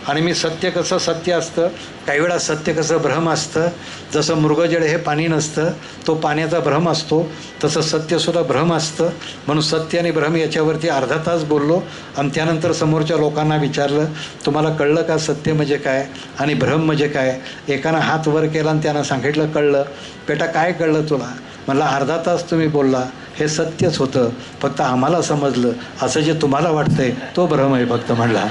आणि मी सत्य कसं सत्य असतं, काही वेळा सत्य कसं भ्रम असतं. जसं मृगजळ हे पाणी नसतं, तो पाण्याचा भ्रम असतो, तसं सत्यसुद्धा भ्रम असतं. म्हणून सत्य आणि भ्रम याच्यावरती अर्धा तास बोललो. आणि त्यानंतर समोरच्या लोकांना विचारलं, तुम्हाला कळलं का सत्य म्हणजे काय आणि भ्रम म्हणजे काय? एकानं हात वर केला आणि त्यानं सांगितलं कळलं. बेटा काय कळलं तुला? मला अर्धा तास तुम्ही बोलला, हे सत्यच होतं, फक्त आम्हाला समजलं, असं जे तुम्हाला वाटतंय तो भ्रम आहे फक्त म्हणला.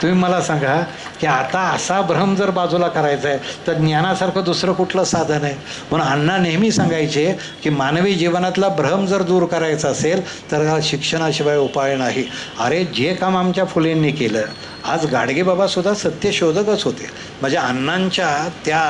तुम्ही मला सांगा की आता असा भ्रम जर बाजूला करायचा आहे तर ज्ञानासारखं दुसरं कुठलं साधन आहे? म्हणून अण्णा नेहमी सांगायचे की मानवी जीवनातला भ्रम जर दूर करायचा असेल तर शिक्षणाशिवाय उपाय नाही. अरे जे काम आमच्या फुलेंनी केलं, आज गाडगेबाबासुद्धा सत्यशोधकच होते. म्हणजे अण्णांच्या त्या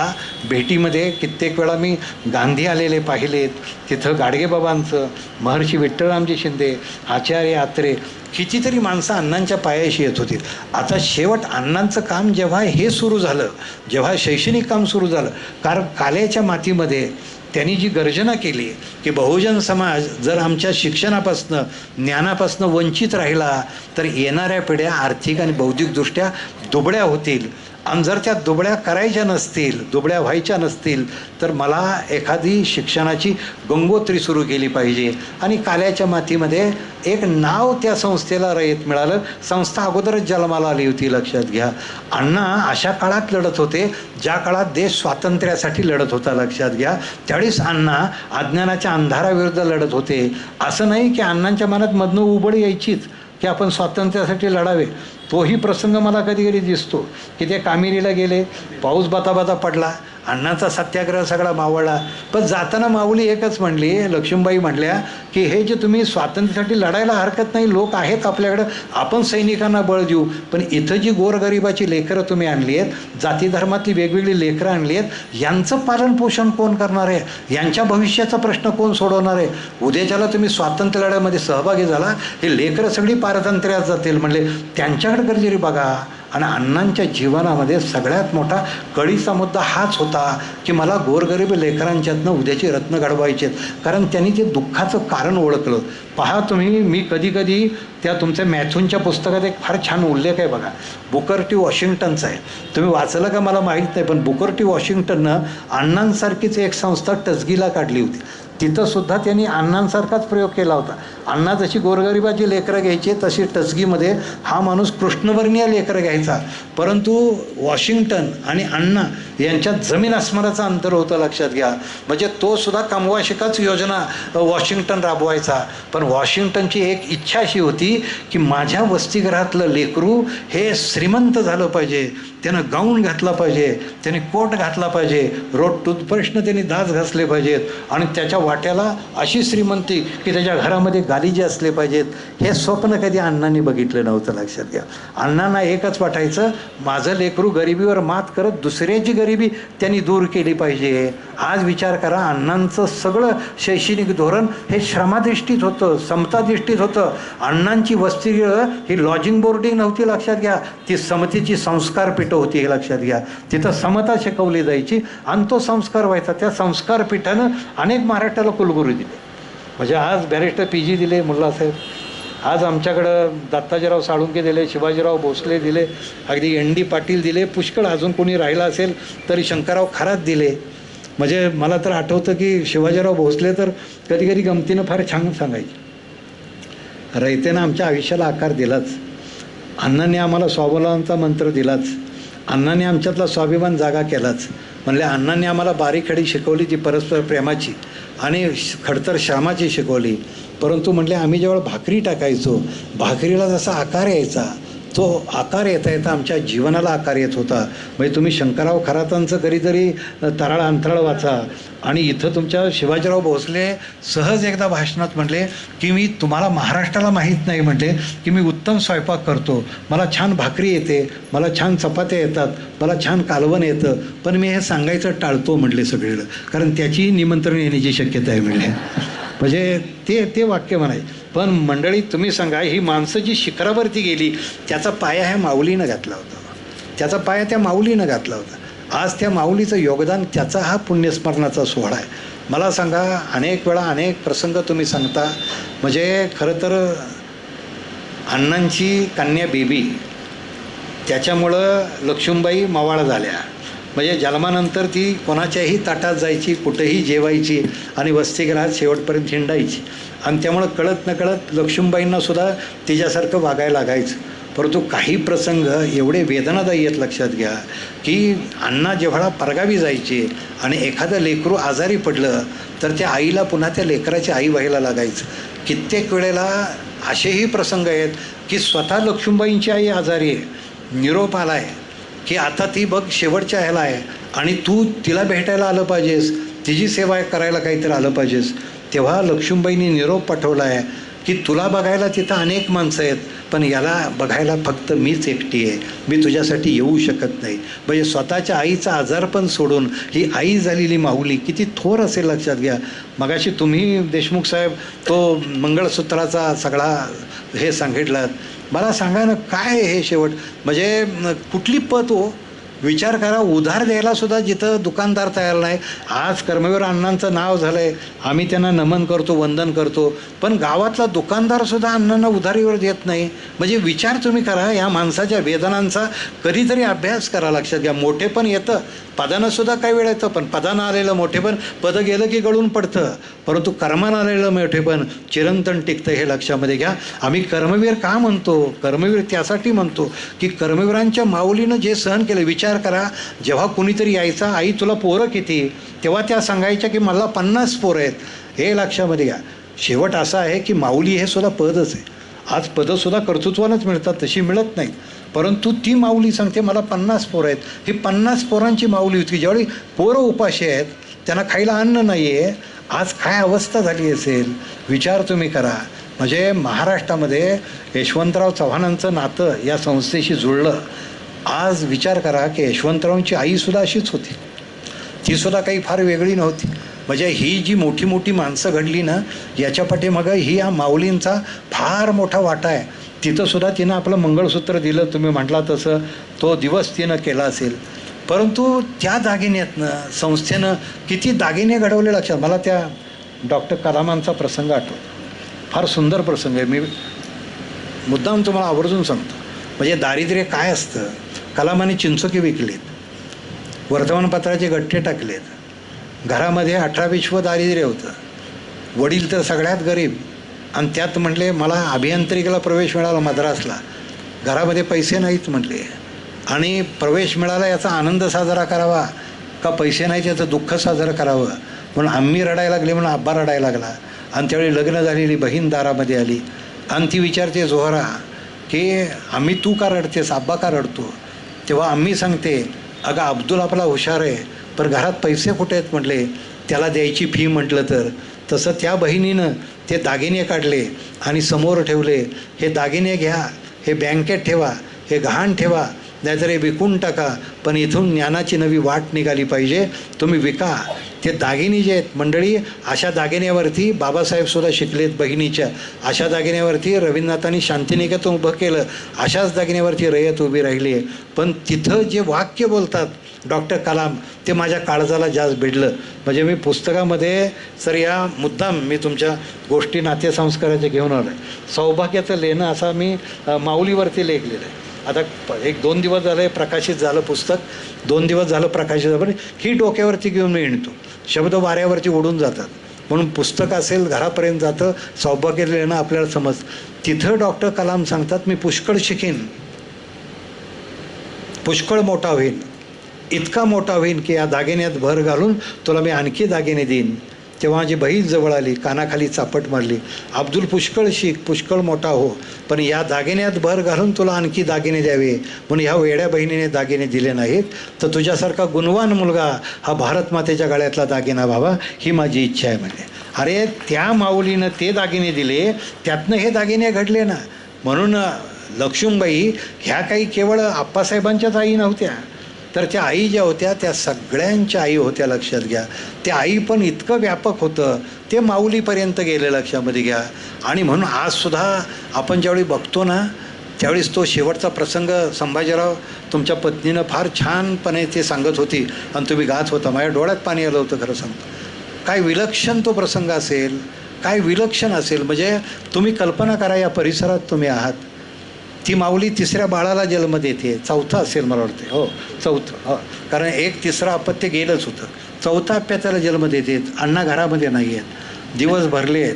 भेटीमध्ये कित्येक वेळा मी गांधी आलेले पाहिलेत. तिथं गाडगेबाबांचं, महर्षी विठ्ठलरामजी शिंदे, आचार्य आत्रे, कितीतरी माणसं अण्णांच्या पायाशी येत होती. आता शेवट अण्णांचं काम जेव्हा हे सुरू झालं, जेव्हा शैक्षणिक काम सुरू झालं, कारण काल्याच्या मातीमध्ये त्यांनी जी गर्जना केली की बहुजन समाज जर आमच्या शिक्षणापासनं, ज्ञानापासनं वंचित राहिला तर येणाऱ्या पिढ्या आर्थिक आणि बौद्धिकदृष्ट्या दुबळ्या होतील. आणि जर त्या दुबळ्या करायच्या नसतील, दुबळ्या व्हायच्या नसतील तर मला एखादी शिक्षणाची गंगोत्री सुरू केली पाहिजे. आणि काल्याच्या मातीमध्ये एक नाव त्या संस्थेला रयत मिळालं. संस्था अगोदरच जन्माला आली होती, लक्षात घ्या. अण्णा अशा काळात लढत होते ज्या काळात देश स्वातंत्र्यासाठी लढत होता, लक्षात घ्या. त्यावेळेस अण्णा अज्ञानाच्या अंधाराविरुद्ध लढत होते. असं नाही की अण्णांच्या मनात मधनं उबळ यायचीच की आपण स्वातंत्र्यासाठी लढावे. तोही प्रसंग मला कधी कधी दिसतो की ते कामिरीला गेले, पाऊस बाता पडला, अण्णांचा सत्याग्रह सगळा मावळला. पण जाताना माऊली एकच म्हणली, लक्ष्मीबाई म्हणल्या की हे जे तुम्ही स्वातंत्र्यासाठी लढायला हरकत नाही, लोक आहेत आपल्याकडं, आपण सैनिकांना बळ देऊ. पण इथं जी गोरगरिबाची लेकरं तुम्ही आणली आहेत, जाती धर्मातली वेगवेगळी लेकरं आणली आहेत, यांचं पालनपोषण कोण करणार आहे? यांच्या भविष्याचा प्रश्न कोण सोडवणार आहे? उद्याच्याला तुम्ही स्वातंत्र्य लढ्यामध्ये सहभागी झाला, हे लेकरं सगळी पारतंत्र्यात जातील. म्हणले त्यांच्याकडे कधीतरी बघा. आणि अण्णांच्या जीवनामध्ये सगळ्यात मोठा कळीचा मुद्दा हाच होता की मला गोरगरीब लेकरांच्यातनं उद्याची रत्न घडवायचे. कारण त्यांनी ते दुःखाचं कारण ओळखलं. पहा तुम्ही, मी कधी कधी त्या तुमच्या मॅथ्यूनच्या पुस्तकात एक फार छान उल्लेख आहे बघा, बुकर टी वॉशिंग्टनचा आहे. तुम्ही वाचलं का मला माहीत नाही, पण बुकर टी वॉशिंग्टननं अण्णांसारखीच एक संस्था टचगीला काढली होती. तिथंसुद्धा त्यांनी अण्णांसारखाच प्रयोग केला होता. अण्णा जशी गोरगरिबाची लेकरं घ्यायची तशी टचगीमध्ये हा माणूस कृष्णवर्णीय लेकरं घ्यायचा. परंतु वॉशिंग्टन आणि अण्णा यांच्यात जमीन आसमानाचं अंतर होतं, लक्षात घ्या. म्हणजे तो सुद्धा कमवा शिकाच योजना वॉशिंग्टन राबवायचा. पण वॉशिंग्टनची एक इच्छा अशी होती की माझ्या वसतिगृहातलं लेकरू हे श्रीमंत झालं पाहिजे, त्यानं गाऊन घातला पाहिजे, त्याने कोट घातला पाहिजे, रोज टूथब्रशनं त्यांनी दात घासले पाहिजेत आणि त्याच्या वाट्याला अशी श्रीमंती की त्याच्या घरामध्ये गालिजे असले पाहिजेत. हे स्वप्न कधी अण्णांनी बघितलं नव्हतं, लक्षात घ्या. अण्णांना एकच वाटायचं, माझं लेकरू गरिबीवर मात करत दुसऱ्याची गरिबी त्यांनी दूर केली पाहिजे. आज विचार करा, अण्णांचं सगळं शैक्षणिक धोरण हे श्रमाधिष्ठित होतं, समताधिष्ठित होतं. अण्णांची वसतिगृह ही लॉजिंग बोर्डिंग नव्हती, लक्षात घ्या. ती समतेची संस्कार पीठ होती, हे लक्षात घ्या. तिथं समता शिकवली जायची आणि तो संस्कार व्हायचा. त्या संस्कार पीठानं अनेक महाराष्ट्राला कुलगुरू दिले. म्हणजे आज बॅरिस्टर PG दिले मुल्लासाहेब, आज आमच्याकडं दत्ताजीराव साळुंके दिले, शिवाजीराव भोसले दिले, अगदी ND पाटील दिले, पुष्कळ अजून कोणी राहिला असेल तरी शंकरराव खरात दिले. म्हणजे मला तर आठवतं की शिवाजीराव भोसले तर कधी कधी गमतीनं फार छान सांगायचे, रयतेनं आमच्या आयुष्याला आकार दिलाच, अण्णांनी आम्हाला स्वावलंबनाचा मंत्र दिलाच, अण्णांनी आमच्यातला स्वाभिमान जागा केलाच. म्हणले अण्णांनी आम्हाला बारीखडी शिकवली ती परस्पर प्रेमाची आणि खडतर श्रमाची शिकवली. परंतु म्हणले आम्ही जेव्हा भाकरी टाकायचो, भाकरीला जसा आकार यायचा तो आकार येता येता आमच्या जीवनाला आकार येत होता. म्हणजे तुम्ही शंकरराव खरातांचं कधीतरी तराळ अंतराळ वाचा. आणि इथं तुमच्या शिवाजीराव भोसले सहज एकदा भाषणात म्हटले की मी तुम्हाला महाराष्ट्राला माहीत नाही म्हटले की मी उत्तम स्वयंपाक करतो, मला छान भाकरी येते, मला छान चपात्या येतात, मला छान कालवण येतं, पण मी हे सांगायचं टाळतो म्हटले सगळीकडं, कारण त्याची निमंत्रण येण्याची शक्यता आहे म्हटले. म्हणजे ते वाक्य म्हणायचे. पण मंडळी तुम्ही सांगा, ही माणसं जी शिखरावरती गेली त्याचा पाया ह्या माऊलीनं घातला होता, त्याचा पाया त्या माऊलीनं घातला होता. आज त्या माऊलीचं योगदान, त्याचा हा पुण्यस्मरणाचा सोहळा आहे. मला सांगा, अनेक वेळा अनेक प्रसंग तुम्ही सांगता. म्हणजे खरं तर अण्णांची कन्या बेबी, त्याच्यामुळं लक्ष्मीबाई मवाळ झाल्या. म्हणजे जन्मानंतर ती कोणाच्याही ताटात जायची, कुठेही जेवायची आणि वसतिगृहात शेवटपर्यंत हिंडायची. आणि त्यामुळं कळत नकळत लक्ष्मीबाईंनासुद्धा तिच्यासारखं वागायला लागायचं. परंतु काही प्रसंग एवढे वेदनादायी आहेत, लक्षात घ्या, की अण्णा जेव्हा परगावी जायचे आणि एखादं लेकरू आजारी पडलं तर त्या आईला पुन्हा त्या लेकराची आई व्हायला लागायचं. कित्येक वेळेला असेही प्रसंग आहेत की स्वतः लक्ष्मीबाईंची आई आजारी आहे, निरोप आला आहे की आता ती बघ शेवटच्या ह्याला आहे आणि तू तिला भेटायला आलं पाहिजेस, तिची सेवा करायला काहीतरी आलं पाहिजेस. तेव्हा लक्ष्मीबाईंनी निरोप पाठवला आहे की तुला बघायला तिथं अनेक माणसं आहेत, पण याला बघायला फक्त मीच एकटी आहे, मी तुझ्यासाठी येऊ शकत नाही. म्हणजे स्वतःच्या आईचा आजारपण सोडून ही आई झालेली माऊली किती थोर असेल, लक्षात घ्या. मगाशी तुम्ही देशमुख साहेब तो मंगळसूत्राचा सगळा हे सांगितलात. मला सांगा ना, काय हे शेवट म्हणजे कुठली पत हो? विचार करा, उधार द्यायला सुद्धा जिथं दुकानदार तयार नाही. आज कर्मवीर अण्णांचं नाव झालं आहे, आम्ही त्यांना नमन करतो, वंदन करतो, पण गावातला दुकानदारसुद्धा अण्णांना उधारीवर देत नाही. म्हणजे विचार तुम्ही करा, या माणसाच्या वेदनांचा कधीतरी अभ्यास करा. लक्षात घ्या, मोठेपण येतं, पदानंसुद्धा काही वेळ येतं, पण पदानं आलेलं मोठेपण पदं गेलं की गळून पडतं, परंतु कर्मानं आलेलं मोठेपण चिरंतन टिकतं, हे लक्षामध्ये घ्या. आम्ही कर्मवीर का म्हणतो? कर्मवीर त्यासाठी म्हणतो की कर्मवीरांच्या माऊलीनं जे सहन केलं. विचार करा, जेव्हा कुणीतरी यायचा, आई तुला पोरं किती, तेव्हा त्या सांगायच्या की मला 50 पोरं आहेत. हे लक्षामध्ये घ्या. शेवट असा आहे की माऊली हे सुद्धा पदच आहे. आज पदंसुद्धा कर्तृत्वानंच मिळतात, तशी मिळत नाहीत. परंतु ती माऊली सांगते मला 50 पोरं आहेत. ही 50 पोरांची माऊली होती. ज्यावेळी पोरं उपाशी आहेत, त्यांना खायला अन्न नाही आहे, आज काय अवस्था झाली असेल विचार तुम्ही करा. म्हणजे महाराष्ट्रामध्ये यशवंतराव चव्हाणांचं नातं या संस्थेशी जुळलं. आज विचार करा की यशवंतरावांची आईसुद्धा अशीच होती, तीसुद्धा काही फार वेगळी नव्हती. म्हणजे ही जी मोठी मोठी माणसं घडली ना, याच्या पाठीमागं ही या माऊलींचा फार मोठा वाटा आहे. तिथंसुद्धा तिनं आपलं मंगळसूत्र दिलं, तुम्ही म्हटला तसं तो दिवस तिनं केला असेल. परंतु त्या दागिन्यातनं संस्थेनं किती दागिने घडवले लक्षात. मला त्या डॉक्टर कलामांचा प्रसंग आठवतो, फार सुंदर प्रसंग आहे. मी मुद्दाम तुम्हाला आवर्जून सांगतो. म्हणजे दारिद्र्य काय असतं. कलामांनी चिंचोकी विकलीत, वर्तमानपत्राचे गठ्ठे टाकलेत, घरामध्ये 18-20 दारिद्र्य होतं, वडील तर सगळ्यात गरीब, आणि त्यात म्हटले मला अभियांत्रिकेला प्रवेश मिळाला मद्रासला, घरामध्ये पैसे नाहीत म्हटले, आणि प्रवेश मिळाला याचा आनंद साजरा करावा का पैसे नाहीत याचं दुःख साजरं करावं. म्हणून आम्ही रडायला लागले, म्हणून आब्बा रडायला लागला. आणि त्यावेळी लग्न झालेली बहीण दारामध्ये आली आणि ती विचारते जोहरा की आम्ही तू का रडतेस, आब्बा का रडतो. तेव्हा आम्ही सांगते अगं अब्दुल आपला हुशार आहे, पण घरात पैसे कुठे आहेत म्हटले, त्याला द्यायची फी म्हटलं तर. तसं त्या बहिणीनं ते दागिने काढले आणि समोर ठेवले. हे दागिने घ्या, हे बँकेत ठेवा, हे गहाण ठेवा, नाहीतर हे विकून टाका, पण इथून ज्ञानाची नवी वाट निघाली पाहिजे, तुम्ही विका. ते दागिने जे आहेत मंडळी, अशा दागिन्यावरती बाबासाहेबसुद्धा शिकलेत बहिणीच्या. अशा दागिन्यावरती रवींद्रनाथांनी शांतिनिकेतन उभं केलं, अशाच दागिन्यावरती रयत उभी राहिली आहे. पण तिथं जे वाक्य बोलतात डॉक्टर कलाम ते माझ्या काळजाला जास्त भिडलं. म्हणजे मी पुस्तकामध्ये सर या मुद्दाम मी तुमच्या गोष्टी नाट्यसंस्काराच्या घेऊन आलो आहे. सौभाग्याचं लेणं असा मी माऊलीवरती लेखलेलं आहे. आता 1-2 दिवस झाले प्रकाशित झालं पुस्तक, 2 दिवस झालं प्रकाशित झालं, पण ही डोक्यावरती घेऊन मी हिंडतो. शब्द वाऱ्यावरती उडून जातात. म्हणून पुस्तक असेल घरापर्यंत जातं, सौभाग्य लेणं आपल्याला समजतं. तिथं डॉक्टर कलाम सांगतात मी पुष्कळ शिकेन, पुष्कळ मोठा होईन, इतका मोठा होईन की या दागिन्यात भर घालून तुला मी आणखी दागिने देईन. तेव्हा माझी बहीण जवळ आली, कानाखाली चापट मारली, अब्दुल पुष्कळ शिक, पुष्कळ मोठा हो, पण या दागिन्यात भर घालून तुला आणखी दागिने द्यावे. म्हणून ह्या वेड्या बहिणीने दागिने दिले नाहीत, तर तुझ्यासारखा गुणवान मुलगा हा भारत मातेच्या गळ्यातला दागिना व्हावा ही माझी इच्छा आहे. म्हणजे अरे त्या माऊलीनं ते दागिने दिले, त्यातनं हे दागिने घडले ना. म्हणून लक्ष्मीबाई ह्या काही केवळ आप्पासाहेबांच्याच आई नव्हत्या, तर त्या आई ज्या होत्या त्या सगळ्यांच्या आई होत्या. लक्षात घ्या, त्या आई पण इतकं व्यापक होतं ते माऊलीपर्यंत गेले, लक्षामध्ये घ्या. आणि म्हणून आजसुद्धा आपण ज्यावेळी बघतो ना, त्यावेळेस तो शेवटचा प्रसंग संभाजीराव तुमच्या पत्नीनं फार छानपणे ते सांगत होती आणि तुम्ही गात होता. माझ्या डोळ्यात पाणी आलं होतं खरं सांगतो. काय विलक्षण तो प्रसंग असेल, काय विलक्षण असेल. म्हणजे तुम्ही कल्पना करा या परिसरात तुम्ही आहात. ती माऊली 3ऱ्या बाळाला जन्म देते, 4था असेल मला वाटते, हो 4थं, हो, कारण 1 तिसरं अपत्य गेलंच होतं. 4था अप्याच्याला जन्म देते. अण्णा घरामध्ये नाही आहेत, दिवस भरले आहेत,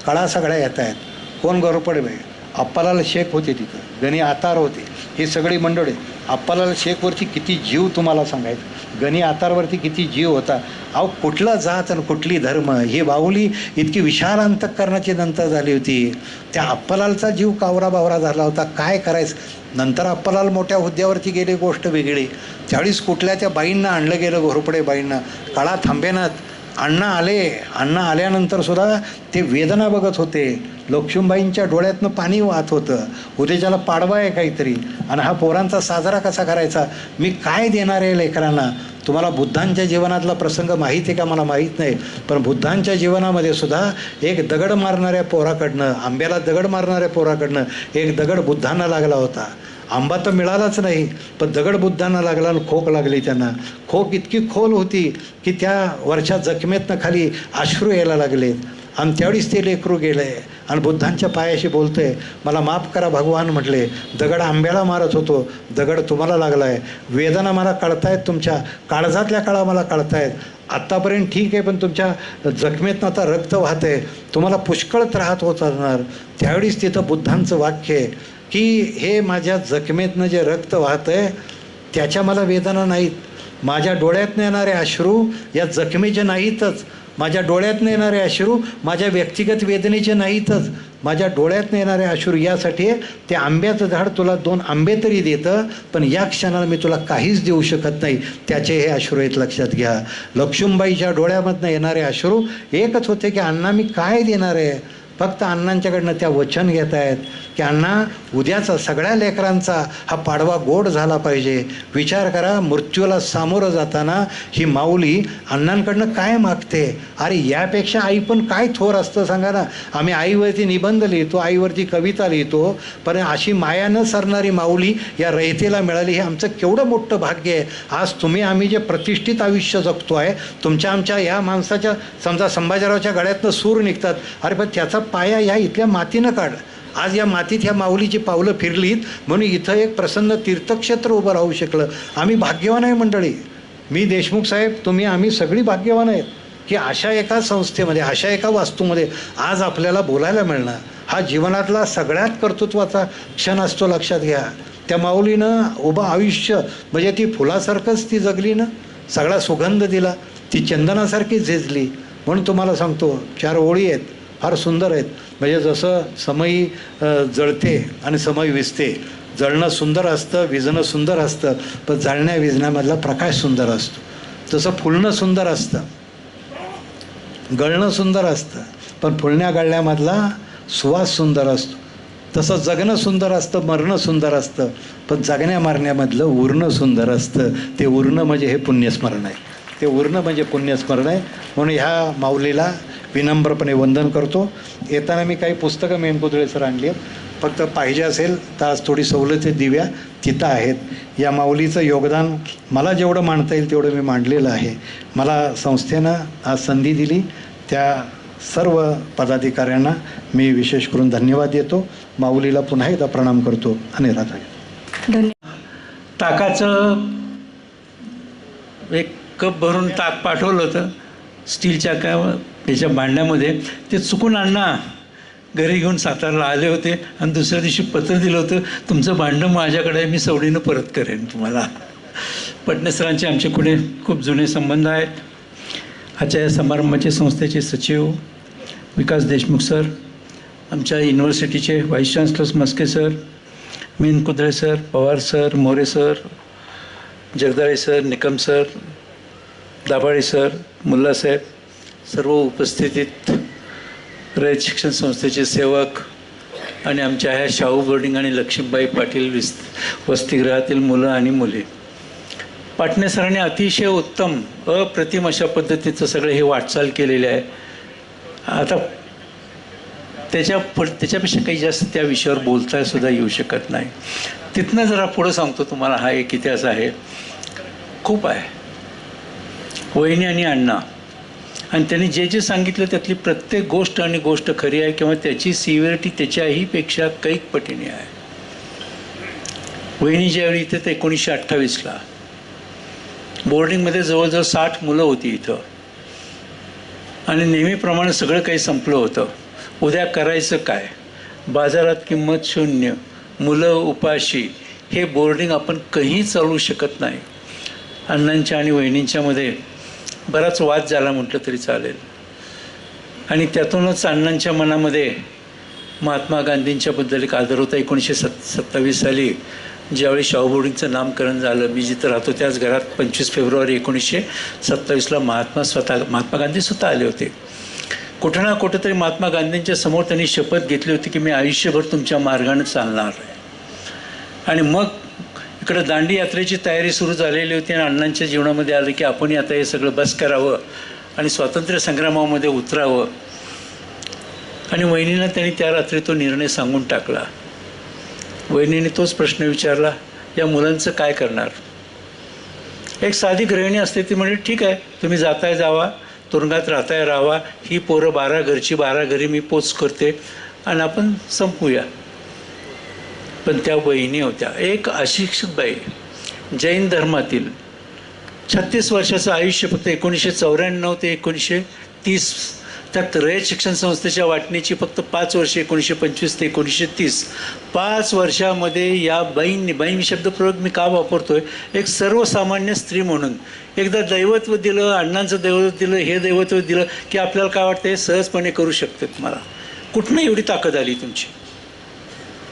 कळा सगळ्या येत आहेत. कोण गरोपडे बाई, अप्पालाल शेख होते तिथं, गणी आतार होते, ही सगळी मंडळी. अप्पालाल शेखवरती किती जीव तुम्हाला सांगायचं, गणी आतारवरती किती जीव होता. अहो कुठला जात आणि कुठली धर्म, ही बाहुली इतकी विशाल अंतःकरणाची नंतर झाली होती. त्या अप्पालालचा जीव कावरा बावरा झाला होता, काय करायचं. नंतर अप्पालाल मोठ्या हुद्द्यावरती गेले, गोष्ट वेगळी. त्यावेळेस कुठल्या त्या बाईंना आणलं गेलं, घोरपडे बाईंना, काळा थांबेनात. अण्णा आल्यानंतर सुद्धा ते वेदना बघत होते. लक्ष्मीबाईंच्या डोळ्यातनं पाणी वाहत होतं. उद्याच्याला पाडवा आहे काहीतरी, आणि हा पोरांचा साजरा कसा करायचा, मी काय देणार आहे लेकरांना. तुम्हाला बुद्धांच्या जीवनातला प्रसंग माहीत आहे का मला माहीत नाही, पण बुद्धांच्या जीवनामध्ये सुद्धा एक दगड मारणाऱ्या पोराकडनं, आंब्याला दगड मारणाऱ्या पोराकडनं एक दगड बुद्धांना लागला होता. आंबा तर मिळालाच नाही, पण दगड बुद्धांना लागला आणि खोक लागली त्यांना. खोक इतकी खोल होती की त्या वरच्या जखमेतनं खाली अश्रू यायला लागले. आणि त्यावेळीच ते लेकरू गेलं आहे आणि बुद्धांच्या पायाशी बोलतं आहे, मला माफ करा भगवान म्हटले, दगड आंब्याला मारत होतो, दगड तुम्हाला लागला आहे. वेदना मला कळतायत, तुमच्या काळजातल्या काळा मला कळतायत. आत्तापर्यंत ठीक आहे, पण तुमच्या जखमेतनं आता रक्त वाहत आहे, तुम्हाला पुष्कळ त्रास होत असणार. त्यावेळीच तिथं बुद्धांचं वाक्य आहे की हे माझ्या जखमेतनं जे रक्त वाहतं आहे त्याच्या मला वेदना नाहीत. माझ्या डोळ्यातनं येणारे अश्रू या जखमेचे नाहीतच, माझ्या डोळ्यातनं येणारे अश्रू माझ्या व्यक्तिगत वेदनेचे नाहीतच, माझ्या डोळ्यातनं येणारे अश्रू यासाठी ते आंब्याचं झाड तुला 2 आंबे तरी देतं, पण या क्षणाला मी तुला काहीच देऊ शकत नाही, त्याचे हे अश्रू आहेत. लक्षात घ्या, लक्ष्मीबाईच्या डोळ्यामधनं येणारे अश्रू एकच होते की अण्णा मी काय देणार आहे. फक्त अण्णांच्याकडनं त्या वचन घेत आहेत की अण्णा उद्याचा सगळ्या लेकरांचा हा पाडवा गोड झाला पाहिजे. विचार करा, मृत्यूला सामोरं जाताना ही माऊली अण्णांकडनं काय मागते. अरे यापेक्षा आई पण काय थोर असतं सांगा ना. आम्ही आईवरती निबंध लिहितो, आईवरती कविता लिहितो, पण अशी माया न सरणारी माऊली या रयतेला मिळाली, हे आमचं केवढं मोठं भाग्य आहे. आज तुम्ही आम्ही जे प्रतिष्ठित आयुष्य जगतो आहे, तुमच्या आमच्या या माणसाच्या समजा संभाजीरावच्या गळ्यातनं सूर निघतात, अरे पण त्याचा पाया ह्या इथल्या मातीनं काढ. आज या मातीत ह्या माऊलीची पावलं फिरलीत म्हणून इथं एक प्रसन्न तीर्थक्षेत्र उभं राहू शकलं. आम्ही भाग्यवान आहे मंडळी. मी देशमुख साहेब, तुम्ही, आम्ही सगळी भाग्यवान आहेत की अशा एका संस्थेमध्ये, अशा एका वास्तूमध्ये आज आपल्याला बोलायला मिळणं हा जीवनातला सगळ्यात कर्तृत्वाचा क्षण असतो. लक्षात घ्या, त्या माऊलीनं उभं आयुष्य म्हणजे ती फुलासारखंच ती जगली ना, सगळा सुगंध दिला, ती चंदनासारखी झेजली. म्हणून तुम्हाला सांगतो, 4 ओळी आहेत, फार सुंदर आहेत. म्हणजे जसं समई जळते आणि समई विजते, जळणं सुंदर असतं, विजणं सुंदर असतं, पण जळण्या विजण्यामधला प्रकाश सुंदर असतो. तसं फुलणं सुंदर असतं, गळणं सुंदर असतं, पण फुलण्या गळण्यामधला सुवास सुंदर असतो. तसं जगणं सुंदर असतं, मरणं सुंदर असतं, पण जगण्या मारण्यामधलं उरणं सुंदर असतं. ते उरणं म्हणजे हे पुण्यस्मरण आहे, ते उरणं म्हणजे पुण्यस्मरण आहे. म्हणून ह्या माऊलीला विनम्रपणे वंदन करतो. येताना मी काही पुस्तकं मेनपुतळे सर आणली आहेत. फक्त पाहिजे असेल तर आज थोडी सवलती दिव्या तिथं आहेत. या माऊलीचं योगदान मला जेवढं मांडता येईल तेवढं मी मांडलेलं आहे. मला संस्थेनं आज संधी दिली त्या सर्व पदाधिकाऱ्यांना मी विशेष करून धन्यवाद देतो. माऊलीला पुन्हा एकदा प्रणाम करतो आणि राधा. ताकाचं एक कप भरून ताक पाठवलं होतं स्टीलच्या याच्या भांड्यामध्ये. ते चुकून अण्णा घरी घेऊन सातारला आले होते आणि दुसऱ्या दिवशी पत्र दिलं होतं, तुमचं भांडं माझ्याकडे आहे, मी सवडीनं परत करेन तुम्हाला. पटणे सरांचे आमचे पुढे खूप जुने संबंध आहेत. आजच्या या समारंभाचे संस्थेचे सचिव विकास देशमुख सर, आमच्या युनिव्हर्सिटीचे vice chancellors Maske sir, mean Kudale sir, Pawar sir, More sir, Jagdale sir, Nikam sir, Dabhale sir, Mulla साहेब, सर्व उपस्थितीत रयत शिक्षण संस्थेचे सेवक आणि आमच्या ह्या शाहू बोर्डिंग आणि लक्ष्मीबाई पाटील वसतिगृहातील मुलं आणि मुली. पाटणे सरांनी अतिशय उत्तम अप्रतिम अशा पद्धतीचं सगळं हे वाटचाल केलेले आहे. आता त्याच्यापेक्षा काही जास्त त्या विषयावर बोलता सुद्धा येऊ शकत नाही. तिथनं जरा पुढं सांगतो तुम्हाला. हा एक इतिहास आहे, खूप आहे. वहिनी आणि अण्णा, आणि त्यांनी जे जे सांगितलं त्यातली प्रत्येक गोष्ट आणि गोष्ट खरी आहे किंवा त्याची सिव्हिरिटी त्याच्याही पेक्षा कैक पटीने आहे. वहिनी ज्यावेळी इथे तर 1928ला बोर्डिंगमध्ये जवळजवळ 60 मुलं होती इथं, आणि नेहमीप्रमाणे सगळं काही संपलं होतं. उद्या करायचं काय, बाजारात किंमत शून्य, मुलं उपाशी, हे बोर्डिंग आपण कधीही चालवू शकत नाही. अण्णांच्या आणि वहिनींच्यामध्ये बराच वाद झाला म्हटलं तरी चालेल, आणि त्यातूनच अण्णांच्या मनामध्ये महात्मा गांधींच्याबद्दल एक आदर होता. 1927 साली ज्यावेळी शाहू बोर्डिंगचं नामकरण झालं, मी जिथं राहतो त्याच घरात 25 फेब्रुवारी 1927ला महात्मा गांधी स्वतः आले होते. कुठं ना कुठं तरी महात्मा गांधींच्या समोर त्यांनी शपथ घेतली होती की मी आयुष्यभर तुमच्या मार्गाने चालणार आहे. आणि मग इकडं दांडी यात्रेची तयारी सुरू झालेली होती आणि अण्णांच्या जीवनामध्ये आलं की आपण आता हे सगळं बस करावं आणि स्वातंत्र्य संग्रामामध्ये उतरावं. आणि वहिनीला त्यांनी त्या रात्री तो निर्णय सांगून टाकला. वहिनीने तोच प्रश्न विचारला, या मुलांचं काय करणार. एक साधी गृहिणी असते, ती म्हणजे ठीक आहे तुम्ही जाताय जावा, तुरुंगात राहताय राहावा, ही पोरं 12 घरची 12 घरी मी पोच करते आणि आपण संपूया. पण त्या बहिणी होत्या, एक अशिक्षित बाई, जैन धर्मातील, 36 वर्षाचं आयुष्य, फक्त 1994 ते 1930. त्यात रयत शिक्षण संस्थेच्या वाटणीची फक्त 5 वर्षे, 1925 ते 1930. 5 वर्षामध्ये या बाईंनी शब्दप्रयोग मी का वापरतोय, एक सर्वसामान्य स्त्री म्हणून एकदा दैवत्व दिलं, अण्णांचं दैवत्व दिलं, हे दैवत्व दिलं की आपल्याला काय वाटतं, हे सहजपणे करू शकते. तुम्हाला कुठनं एवढी ताकद आली तुमची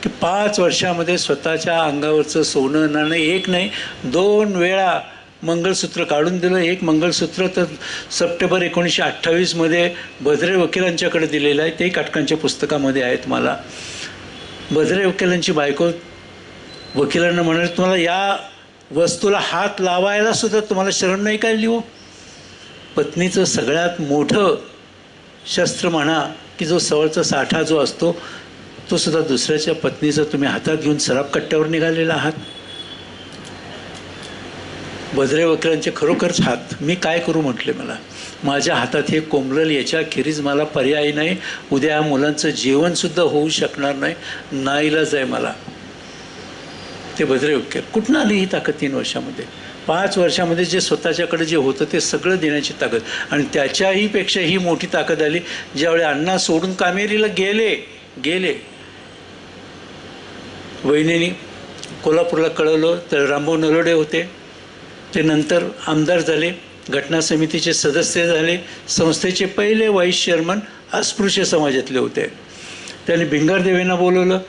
की 5 वर्षामध्ये स्वतःच्या अंगावरचं सोनं नाणं एक नाही 2 वेळा मंगळसूत्र काढून दिलं. एक मंगळसूत्र तर सप्टेंबर 1928 भद्रे वकिलांच्याकडे दिलेलं आहे, ते काटकांच्या पुस्तकामध्ये आहे. तुम्हाला भद्रे वकिलांची बायको वकिलांना म्हणाले, तुम्हाला या वस्तूला हात लावायला सुद्धा तुम्हाला शरण नाही काय लिहू. पत्नीचं सगळ्यात मोठं शस्त्र म्हणा की जो सवळचा साठा जो असतो तो सुद्धा दुसऱ्याच्या पत्नीचा तुम्ही हातात घेऊन सराब कट्ट्यावर निघालेला आहात. भद्रे वकिलांचे खरोखरच हात, मी काय करू म्हटले, मला माझ्या हातात हे कोंबलेल, याच्याखेरीज मला पर्याय नाही. उद्या या मुलांचं जेवणसुद्धा होऊ शकणार नाही, नाईलाज आहे मला. ते भद्रे वकील कुठनं आली ही ताकद 3 वर्षामध्ये. 5 वर्षामध्ये जे स्वतःच्याकडे जे होतं ते सगळं देण्याची ताकद. आणि त्याच्याही पेक्षा ही मोठी ताकद आली ज्यावेळी अण्णा सोडून कामेरीला गेले. वहिनीने कोल्हापूरला कळवलं तर रामभाऊ नरोडे होते, ते नंतर आमदार झाले, घटना समितीचे सदस्य झाले, संस्थेचे पहिले व्हाईस चेअरमन अस्पृश्य समाजातले होते. त्यांनी भिंगारदेवेंना बोलवलं,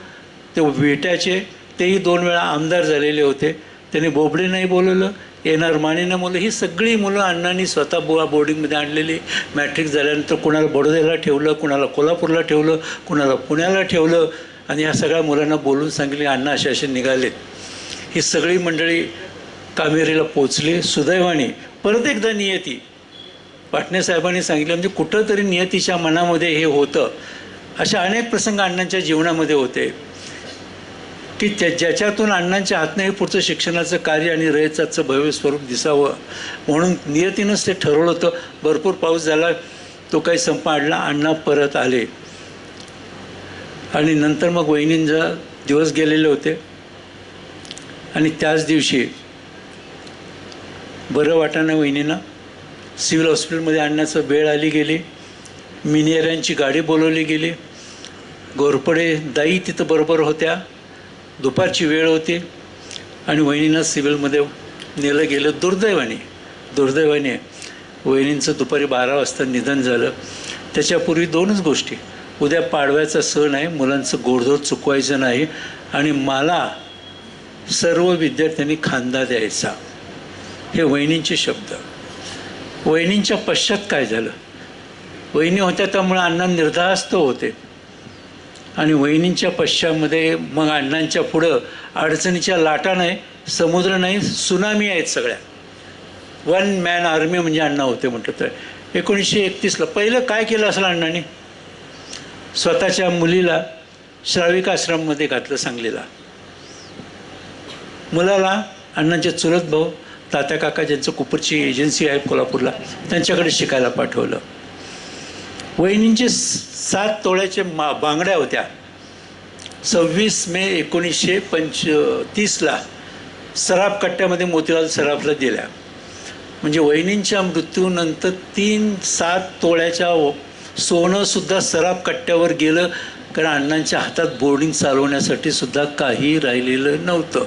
ते भेटायचे, तेही 2 वेळा आमदार झालेले होते. त्यांनी बोबडेंनाही बोलवलं, येणार मानेनं मुलं, ही सगळी मुलं अण्णांनी स्वतः बोर्डिंगमध्ये आणलेली. मॅट्रिक झाल्यानंतर कुणाला बडोद्याला ठेवलं, कुणाला कोल्हापूरला ठेवलं, कुणाला पुण्याला ठेवलं, आणि ह्या सगळ्या मुलांना बोलून सांगितले अण्णा असे निघालेत. ही सगळी मंडळी कामेरीला पोचली. सुदैवाने परत एकदा नियती, पाटणे साहेबांनी सांगितलं, म्हणजे कुठंतरी नियतीच्या मनामध्ये हे होतं. अशा अनेक प्रसंग अण्णांच्या जीवनामध्ये होते. की ज्याच्यातून अण्णांच्या हातनं हे पुढचं शिक्षणाचं कार्य आणि रयताचं भव्य स्वरूप दिसावं म्हणून नियतीनंच ते ठरवलं होतं. भरपूर पाऊस झाला, तो काही संपाडला, अण्णा परत आले आणि नंतर मग वहिनींचा दिवस गेलेले होते आणि त्याच दिवशी बरं वाटाणं वहिनींना सिव्हिल हॉस्पिटलमध्ये आणण्याचं वेळ आली गेली. मिनियरांची गाडी बोलवली गेली. घोरपडे दाई तिथं बरोबर होत्या. दुपारची वेळ होती आणि वहिनींना सिव्हिलमध्ये नेलं गेलं. दुर्दैवाने वहिनींचं दुपारी 12 वाजता निधन झालं. त्याच्यापूर्वी 2च गोष्टी. उद्या पाडव्याचा सण आहे, मुलांचं गोडधोड चुकवायचं नाही आणि मला सर्व विद्यार्थ्यांनी खांदा द्यायचा. हे वहिनींचे शब्द. वहिनींच्या पश्चात काय झालं? वहिनी होत्या त्यामुळे अण्णा निर्धास्त होते आणि वहिनींच्या पश्चामध्ये मग अण्णांच्या पुढं अडचणीच्या लाटा नाही, समुद्र नाही, सुनामी आहेत सगळ्या. 1 मॅन आर्मी म्हणजे अण्णा होते म्हटलं तर. 1931ला पहिलं काय केलं असेल अण्णांनी? स्वतःच्या मुलीला श्राविक आश्रममध्ये घातलं सांगलीला. मुलाला अण्णांचे चुलत भाऊ तात्या काका ज्यांचं कुपरची एजन्सी आहे कोल्हापूरला, त्यांच्याकडे शिकायला पाठवलं. वहिनींचे 7 तोळ्याचे बांगड्या होत्या. 26 मे 1935ला सराफ कट्ट्यामध्ये मोतीलाल सराफला दिल्या. म्हणजे वहिनींच्या मृत्यूनंतर 7 तोळ्याच्या सोनंसुद्धा सराफ कट्ट्यावर गेलं, कारण अण्णांच्या हातात बोर्डिंग चालवण्यासाठी सुद्धा काही राहिलेलं नव्हतं.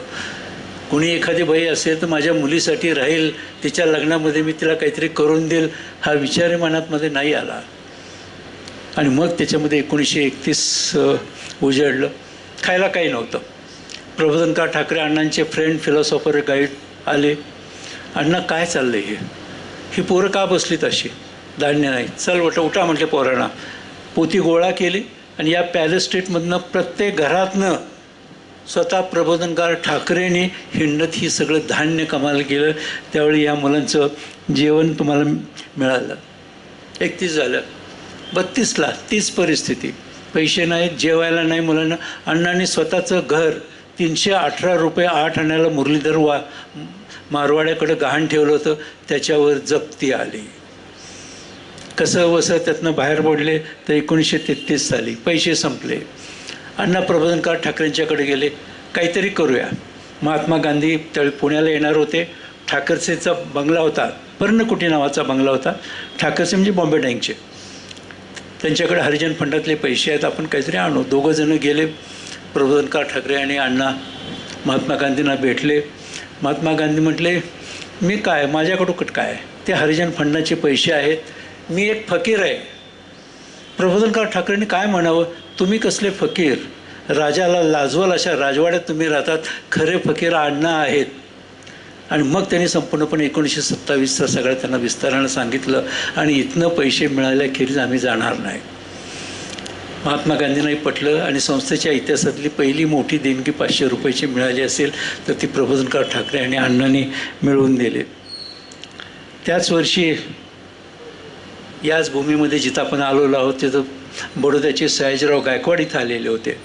कोणी एखादी बाई असेल तर माझ्या मुलीसाठी राहील, तिच्या लग्नामध्ये मी तिला काहीतरी करून देईल, हा विचार मनातमध्ये नाही आला. आणि मग त्याच्यामध्ये 1931 उजळलं. खायला काही नव्हतं. Prabodhankar Thackeray अण्णांचे friend, philosopher, guide आले. अण्णा काय चाललं आहे? ही पोरं का बसलीत अशी? धान्य नाही. चल उठा म्हटले पोरांना. पोती गोळा केली आणि या पॅलेस स्ट्रीटमधनं प्रत्येक घरातनं स्वतः प्रबोधनकार ठाकरेंनी हिंडत ही सगळं धान्य कमाल केलं. त्यावेळी या मुलांचं जेवण तुम्हाला मिळालं. 31 झालं. 32ला तीच परिस्थिती. पैसे नाहीत, जेवायला नाही मुलांना. अण्णांनी स्वतःचं घर 318 रुपये 8 आण्याला मुरलीधर मारवाड्याकडं गहाण ठेवलं होतं. त्याच्यावर जप्ती आली. कसं वसं त्यातनं बाहेर पडले तर 1933 साली पैसे संपले. अण्णा प्रबोधनकार ठाकरेंच्याकडे गेले, काहीतरी करूया. महात्मा गांधी त्यावेळी पुण्याला येणार होते. ठाकरसेचा बंगला होता, पर्णकुटी नावाचा बंगला होता. ठाकरसे म्हणजे बॉम्बे बँकचे. त्यांच्याकडे हरिजन फंडातले पैसे आहेत, आपण काहीतरी आणू. 2 जण गेले. प्रबोधनकार ठाकरे आणि अण्णा महात्मा गांधींना भेटले. महात्मा गांधी म्हटले, मी काय, माझ्याकडं काय, ते हरिजन फंडाचे पैसे आहेत, मी एक फकीर आहे. प्रबोधनकार ठाकरेंनी काय म्हणावं, तुम्ही कसले फकीर, राजाला लाजवाल अशा राजवाड्यात तुम्ही राहतात, खरे फकीर अण्णा आहेत. आणि मग त्यांनी संपूर्णपणे 1927चा सगळं त्यांना विस्तारानं सांगितलं आणि इथनं पैसे मिळाल्याखेरीज आम्ही जाणार नाही. महात्मा गांधींनाही पटलं आणि संस्थेच्या इतिहासातली पहिली मोठी देणगी 500 रुपयाची मिळाली असेल तर ती प्रबोधनकार ठाकरे आणि अण्णांनी मिळवून दिले. त्याच वर्षी याच भूमीमध्ये जिथं आपण आलेलो आहोत तिथं बडोद्याचे सयाजीराव गायकवाड इथं आलेले होते.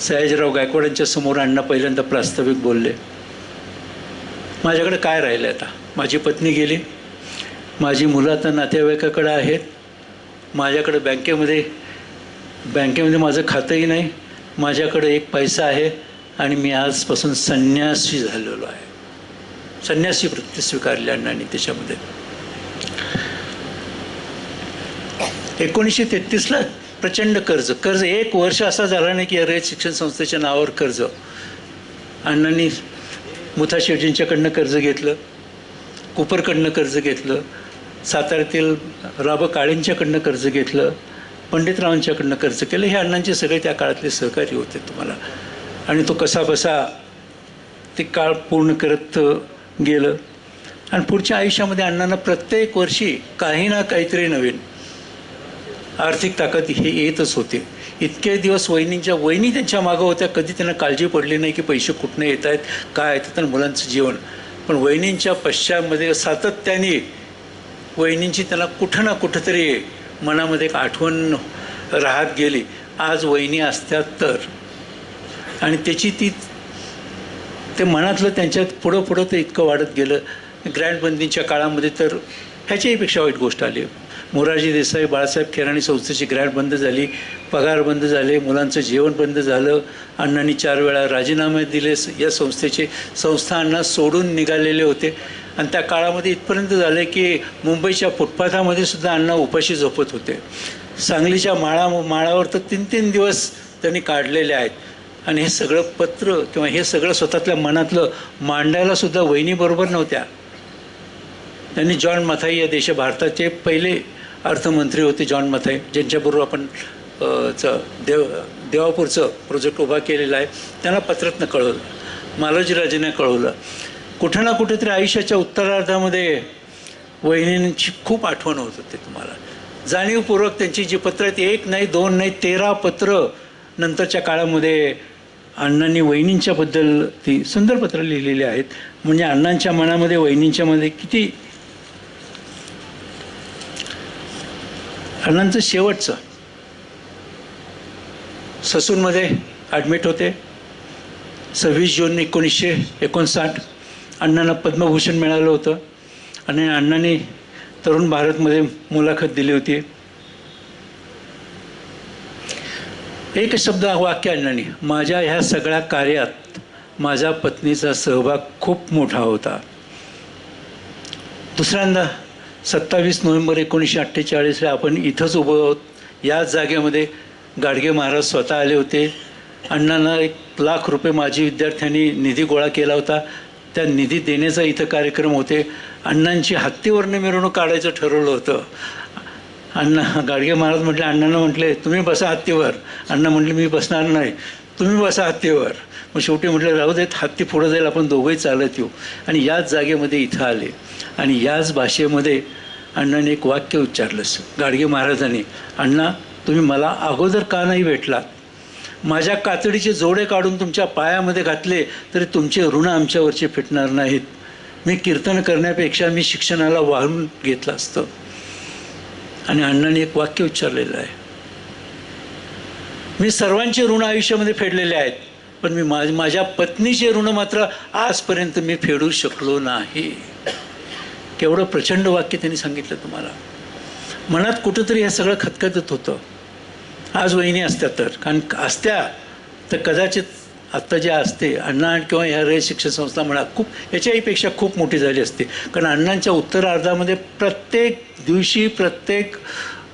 सयाजीराव गायकवाडांच्या समोर अण्णा पहिल्यांदा प्रास्ताविक बोलले, माझ्याकडे काय राहिलं आता, माझी पत्नी गेली, माझी मुलं आता नातेवाईकाकडे आहेत, माझ्याकडे बँकेमध्ये माझं खातंही नाही, माझ्याकडे 1 पैसा आहे आणि मी आजपासून संन्यासी झालेलो आहे. संन्यासी वृत्ती स्वीकारली अण्णांनी त्याच्यामध्ये. 1933ला प्रचंड कर्ज 1 वर्ष असा झाला नाही की रयत शिक्षण संस्थेच्या नावावर कर्ज. अण्णांनी मुथा शेटजींच्याकडनं कर्ज घेतलं, कुपरकडनं कर्ज घेतलं, साताऱ्यातील राब काळेंच्याकडनं कर्ज घेतलं, पंडितरावांच्याकडनं कर्ज केलं. हे अण्णांचे सगळे त्या काळातले सहकारी होते तुम्हाला. आणि तो कसाबसा ते काळ पूर्ण करत गेलं. आणि पुढच्या आयुष्यामध्ये अण्णांना प्रत्येक वर्षी काही ना काहीतरी नवीन आर्थिक ताकद हे येतच होते. इतके दिवस वहिनी त्यांच्या मागं होत्या, कधी त्यांना काळजी पडली नाही की पैसे कुठनं येत आहेत, काय येतात आणि मुलांचं जीवन. पण वहिनींच्या पश्चामध्ये सातत्याने वहिनींची त्यांना कुठं ना कुठंतरी मनामध्ये एक आठवण राहत गेली. आज वहिनी असत्या तर आणि त्याची ते मनातलं त्यांच्यात पुढं पुढं ते इतकं वाढत गेलं. ग्रँडबंदीच्या काळामध्ये तर ह्याच्याहीपेक्षा वाईट गोष्ट आली. मोरारजी देसाई बाळासाहेब खेराणी संस्थेची ग्रँट बंद झाली, पगार बंद झाले, मुलांचं जेवण बंद झालं. अण्णांनी 4 वेळा राजीनामे दिले या संस्थेचे. संस्था अण्णा सोडून निघालेले होते आणि त्या काळामध्ये इथपर्यंत झाले की मुंबईच्या फुटपाथामध्ये सुद्धा अण्णा उपाशी झोपत होते. सांगलीच्या माळावर तर 3-3 दिवस त्यांनी काढलेले आहेत. आणि हे सगळं पत्र किंवा हे सगळं स्वतःतल्या मनातलं मांडायला सुद्धा वहिनीबरोबर नव्हत्या. त्यांनी जॉन मथाई या भारताचे पहिले अर्थमंत्री होते, जॉन मथाई, ज्यांच्याबरोबर आपण देवापूरचं प्रोजेक्ट उभा केलेला आहे. त्यांना पत्रातनं कळवलं, मालोजीराजेंना कळवलं. कुठं ना कुठेतरी आयुष्याच्या उत्तरार्धामध्ये वहिनींची खूप आठवण होत होते तुम्हाला. जाणीवपूर्वक त्यांची जी पत्र आहेत, 1 नाही 2 नाही 13 पत्र नंतरच्या काळामध्ये अण्णांनी वहिनींच्याबद्दल ती सुंदर पत्र लिहिलेली आहेत. म्हणजे अण्णांच्या मनामध्ये वहिनींच्यामध्ये किती. अण्णांचं शेवटचं ससूनमध्ये ॲडमिट होते. 26 जून 1959 अण्णांना पद्मभूषण मिळालं होतं. आणि अण्णांनी तरुण भारतमध्ये मुलाखत दिली होती. एक शब्द वाक्य अण्णांनी, माझ्या ह्या सगळ्या कार्यात माझ्या पत्नीचा सहभाग खूप मोठा होता. दुसऱ्यांदा 27 नोव्हेंबर 1948 आपण इथंच उभं आहोत. याच जागेमध्ये गाडगे महाराज स्वतः आले होते. अण्णांना 1 लाख रुपये माजी विद्यार्थ्यांनी निधी गोळा केला होता. त्या निधी देण्याचा इथं कार्यक्रम होते. अण्णांची हत्तीवरनं मिरवणूक काढायचं ठरवलं होतं. अण्णा गाडगे महाराज म्हटले, अण्णांना म्हटले तुम्ही बसा हत्तीवर. अण्णा म्हटले मी बसणार नाही, तुम्ही बसा हत्तीवर. मग शेवटी म्हटलं राहू देत, हत्ती पुढं जाईल, आपण दोघंही चालत येऊ. आणि याच जागेमध्ये इथं आले आणि याच भाषेमध्ये अण्णांनी एक वाक्य उच्चारलं गाडगे महाराजांनी, अण्णा तुम्ही मला अगोदर का नाही भेटलात? माझ्या कातडीचे जोडे काढून तुमच्या पायामध्ये घातले तरी तुमचे ऋण आमच्यावरचे फिटणार नाहीत. मी कीर्तन करण्यापेक्षा मी शिक्षणाला वाहून घेतलं असतं. आणि अण्णांनी एक वाक्य उच्चारलेलं आहे, मी सर्वांचे ऋण आयुष्यामध्ये फेडलेले आहेत, पण मी माझ्या पत्नीचे ऋण मात्र आजपर्यंत मी फेडू शकलो नाही. केवढं प्रचंड वाक्य त्यांनी सांगितलं तुम्हाला. मनात कुठंतरी हे सगळं खतखतत होतं. आज वहिनी असत्या तर, कारण असत्या तर कदाचित आत्ता जे असते अण्णा किंवा ह्या रयत शिक्षण संस्था म्हणा खूप याच्याहीपेक्षा खूप मोठी झाली असते. कारण अण्णांच्या उत्तरार्धामध्ये प्रत्येक दिवशी प्रत्येक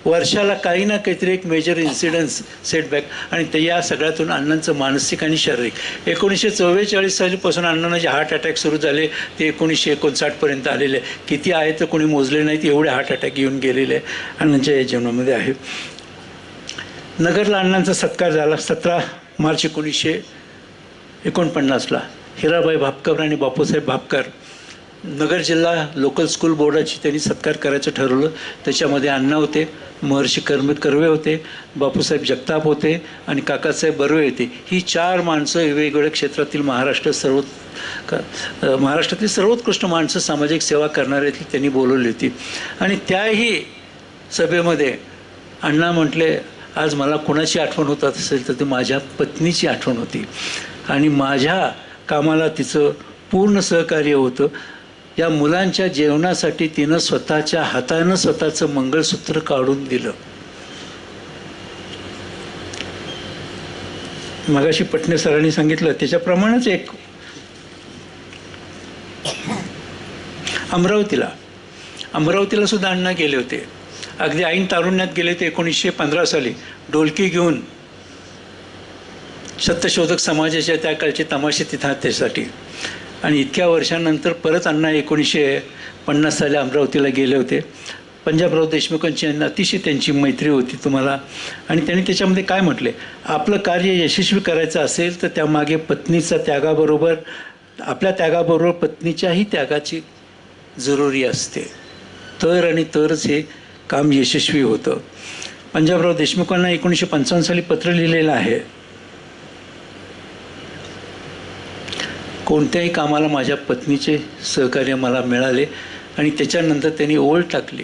वर्षाला काही ना काहीतरी एक मेजर इन्सिडन्स सेटबॅक. आणि ते या सगळ्यातून अण्णांचं मानसिक आणि शारीरिक 1944 सालीपासून अण्णांना जे हार्ट अटॅक सुरू झाले ते 1959पर्यंत आलेले. किती आहे तर कोणी मोजले नाहीत, एवढे हार्ट अटॅक येऊन गेलेले अण्णांच्या या जीवनामध्ये आहे. नगरला अण्णांचा सत्कार झाला 17 मार्च 1949ला. हिराबाई भापकर आणि बापूसाहेब भापकर नगर जिल्हा लोकल स्कूल बोर्डाची त्यांनी सत्कार करायचं ठरवलं. त्याच्यामध्ये अण्णा होते, महर्षी कर्वे होते, बापूसाहेब जगताप होते आणि काकासाहेब बर्वे होते. ही 4 माणसं वेगवेगळ्या क्षेत्रातील महाराष्ट्रातील सर्वोत्कृष्ट माणसं सामाजिक सेवा करणारी त्यांनी बोलवली होती. आणि त्याही सभेमध्ये अण्णा म्हटले, आज मला कोणाची आठवण होत असेल तर ती माझ्या पत्नीची आठवण होती आणि माझ्या कामाला तिचं पूर्ण सहकार्य होतं. या मुलांच्या जेवणासाठी तिनं स्वतःच्या हातानं स्वतःचं मंगळसूत्र काढून दिलं. मगाशी पटणे सरांनी सांगितलं त्याच्याप्रमाणेच एक अमरावतीला सुद्धा अण्णा गेले होते. अगदी ऐन तारुण्यात गेले होते 1915 साली ढोलकी घेऊन. सत्यशोधक समाजाच्या त्या काळचे तमाशे तिथं त्यासाठी. आणि इतक्या वर्षांनंतर परत अण्णा 1950 साली अमरावतीला गेले होते. पंजाबराव देशमुखांची अतिशय त्यांची मैत्री होती तुम्हाला. आणि त्यांनी त्याच्यामध्ये काय म्हटले, आपलं कार्य यशस्वी करायचं असेल तर त्यामागे पत्नीचा त्यागाबरोबर आपल्या त्यागाबरोबर पत्नीच्याही त्यागाची जरुरी असते, तर आणि तरच हे काम यशस्वी होतं. पंजाबराव देशमुखांना 1955 साली पत्र लिहिलेलं आहे, कोणत्याही कामाला माझ्या पत्नीचे सहकार्य मला मिळाले. आणि त्याच्यानंतर त्यांनी ओळ टाकली,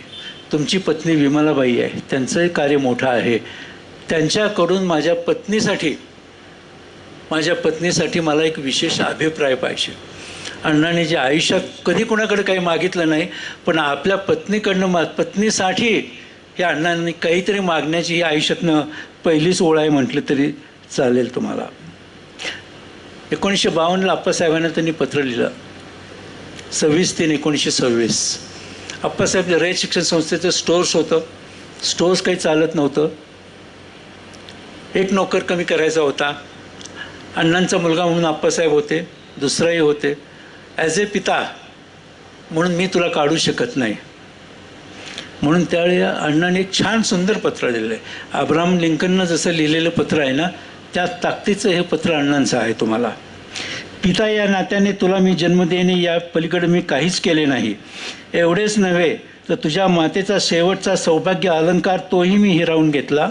तुमची पत्नी विमलाबाई आहे, त्यांचंही कार्य मोठं आहे, त्यांच्याकडून माझ्या पत्नीसाठी माझ्या पत्नीसाठी मला एक विशेष अभिप्राय पाहिजे. अण्णांनी जे आयुष्यात कधी कोणाकडे काही मागितलं नाही, पण आपल्या पत्नीकडनं पत्नीसाठी या अण्णांनी काहीतरी मागण्याची ही आयुष्यातनं पहिलीच ओळ आहे म्हटलं तरी चालेल तुम्हाला. 1952 आप्पासाहेबांना त्यांनी पत्र लिहिलं, 26/3/1926. आप्पासाहेब रयत शिक्षण संस्थेचं स्टोअर्स होतं. स्टोअर्स काही चालत नव्हतं. एक नोकर कमी करायचा होता. अण्णांचा मुलगा म्हणून आप्पासाहेब होते, दुसराही होते. ॲज ए पिता म्हणून मी तुला काढू शकत नाही. म्हणून त्यावेळी अण्णांनी एक छान सुंदर पत्र लिहिलं आहे. अब्राहम लिंकननं जसं लिहिलेलं पत्र आहे ना, त्या ताकदीचं हे पत्र अण्णांचं आहे तुम्हाला. पिता या नात्याने तुला मी जन्म देणे या पलीकडे मी काहीच केले नाही. एवढेच नव्हे तर तुझ्या मातेचा शेवटचा सौभाग्य अलंकार तोही मी हिरावून घेतला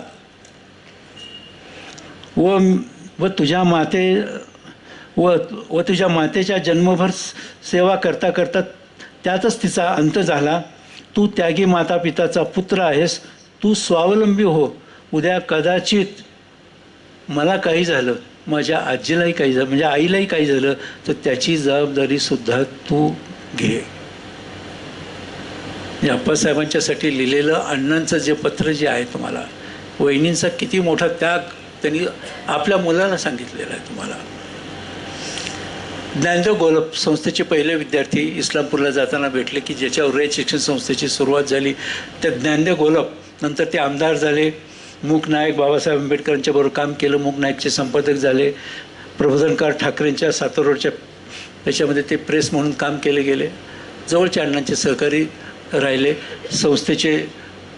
व तुझ्या मातेच्या जन्मभर सेवा करता करता त्यातच तिचा अंत झाला. तू त्यागी माता पिताचा पुत्र आहेस. तू स्वावलंबी हो. उद्या कदाचित मला काही झालं, माझ्या आजीलाही काही झालं, म्हणजे आईलाही काही झालं, तर त्याची जबाबदारीसुद्धा तू घे. आप्पासाहेबांच्यासाठी लिहिलेलं अण्णांचं जे पत्र जे आहे तुम्हाला, वहिनींचा किती मोठा त्याग त्यांनी आपल्या मुलाला सांगितलेला आहे तुम्हाला. ज्ञानदेव गोलप संस्थेचे पहिले विद्यार्थी इस्लामपूरला जाताना भेटले की ज्याच्यावर रयत शिक्षण संस्थेची सुरुवात झाली. त्या ज्ञानदेव गोलप नंतर ते आमदार झाले. मूक नायक बाबासाहेब आंबेडकरांच्याबरोबर काम केलं. मूक नायकचे संपादक झाले. प्रबोधनकार ठाकरेंच्या सातारोडच्या त्याच्यामध्ये ते प्रेस म्हणून काम केले गेले. जवळच्या अण्णांचे सहकारी राहिले. संस्थेचे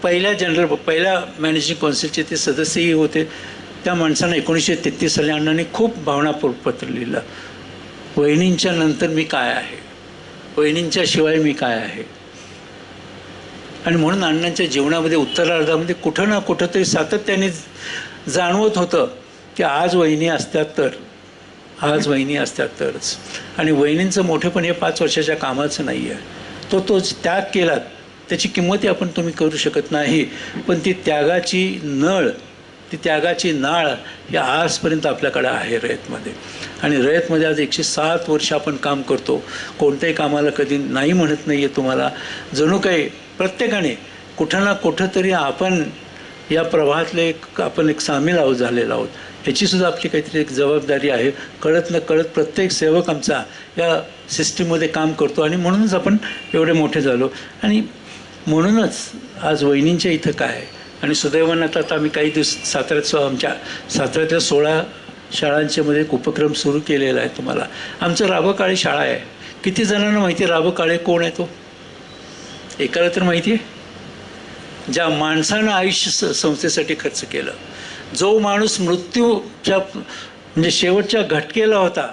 पहिल्या मॅनेजिंग काउन्सिलचे ते सदस्यही होते. त्या माणसांना 1933 साली अण्णांनी खूप भावनापूर्वक पत्र लिहिलं. वहिनींच्या नंतर मी काय आहे, वहिनींच्या शिवाय मी काय आहे. आणि म्हणून अण्णांच्या जीवनामध्ये उत्तरार्धामध्ये कुठं ना कुठं तरी सातत्याने जाणवत होतं की आज वहिनी असत्यात तर, आज वहिनी असत्यात तरच. आणि वहिनींचं मोठेपण हे 5 वर्षाच्या कामाचं नाही आहे. तो त्याग केला त्याची किंमतही आपण तुम्ही करू शकत नाही. पण ती त्यागाची नाळ ही आजपर्यंत आपल्याकडे आहे रयतमध्ये. आणि रयतमध्ये आज 107 वर्ष आपण काम करतो. कोणत्याही कामाला कधी नाही म्हणत नाही आहे तुम्हाला. जणू काही प्रत्येकाने कुठं ना कुठं तरी आपण या प्रवाहातले आपण एक सामील झालेलो आहोत. ह्याचीसुद्धा आपली काहीतरी एक जबाबदारी आहे. कळत न कळत प्रत्येक सेवक आमचा या सिस्टीममध्ये काम करतो. आणि म्हणूनच आपण एवढे मोठे झालो. आणि म्हणूनच आज वहिनींच्या इथं काय. आणि सुदैवानं आता आम्ही काही दिवस आमच्या साताऱ्यातल्या 16 शाळांच्यामध्ये एक उपक्रम सुरू केलेला आहे तुम्हाला. आमचं राबकाळे शाळा आहे. किती जणांना माहिती आहे राबकाळे कोण आहे? तो एकाला तर माहिती आहे, ज्या माणसानं आयुष्य संस्थेसाठी खर्च केलं. जो माणूस मृत्यूच्या म्हणजे शेवटच्या घटकेला होता,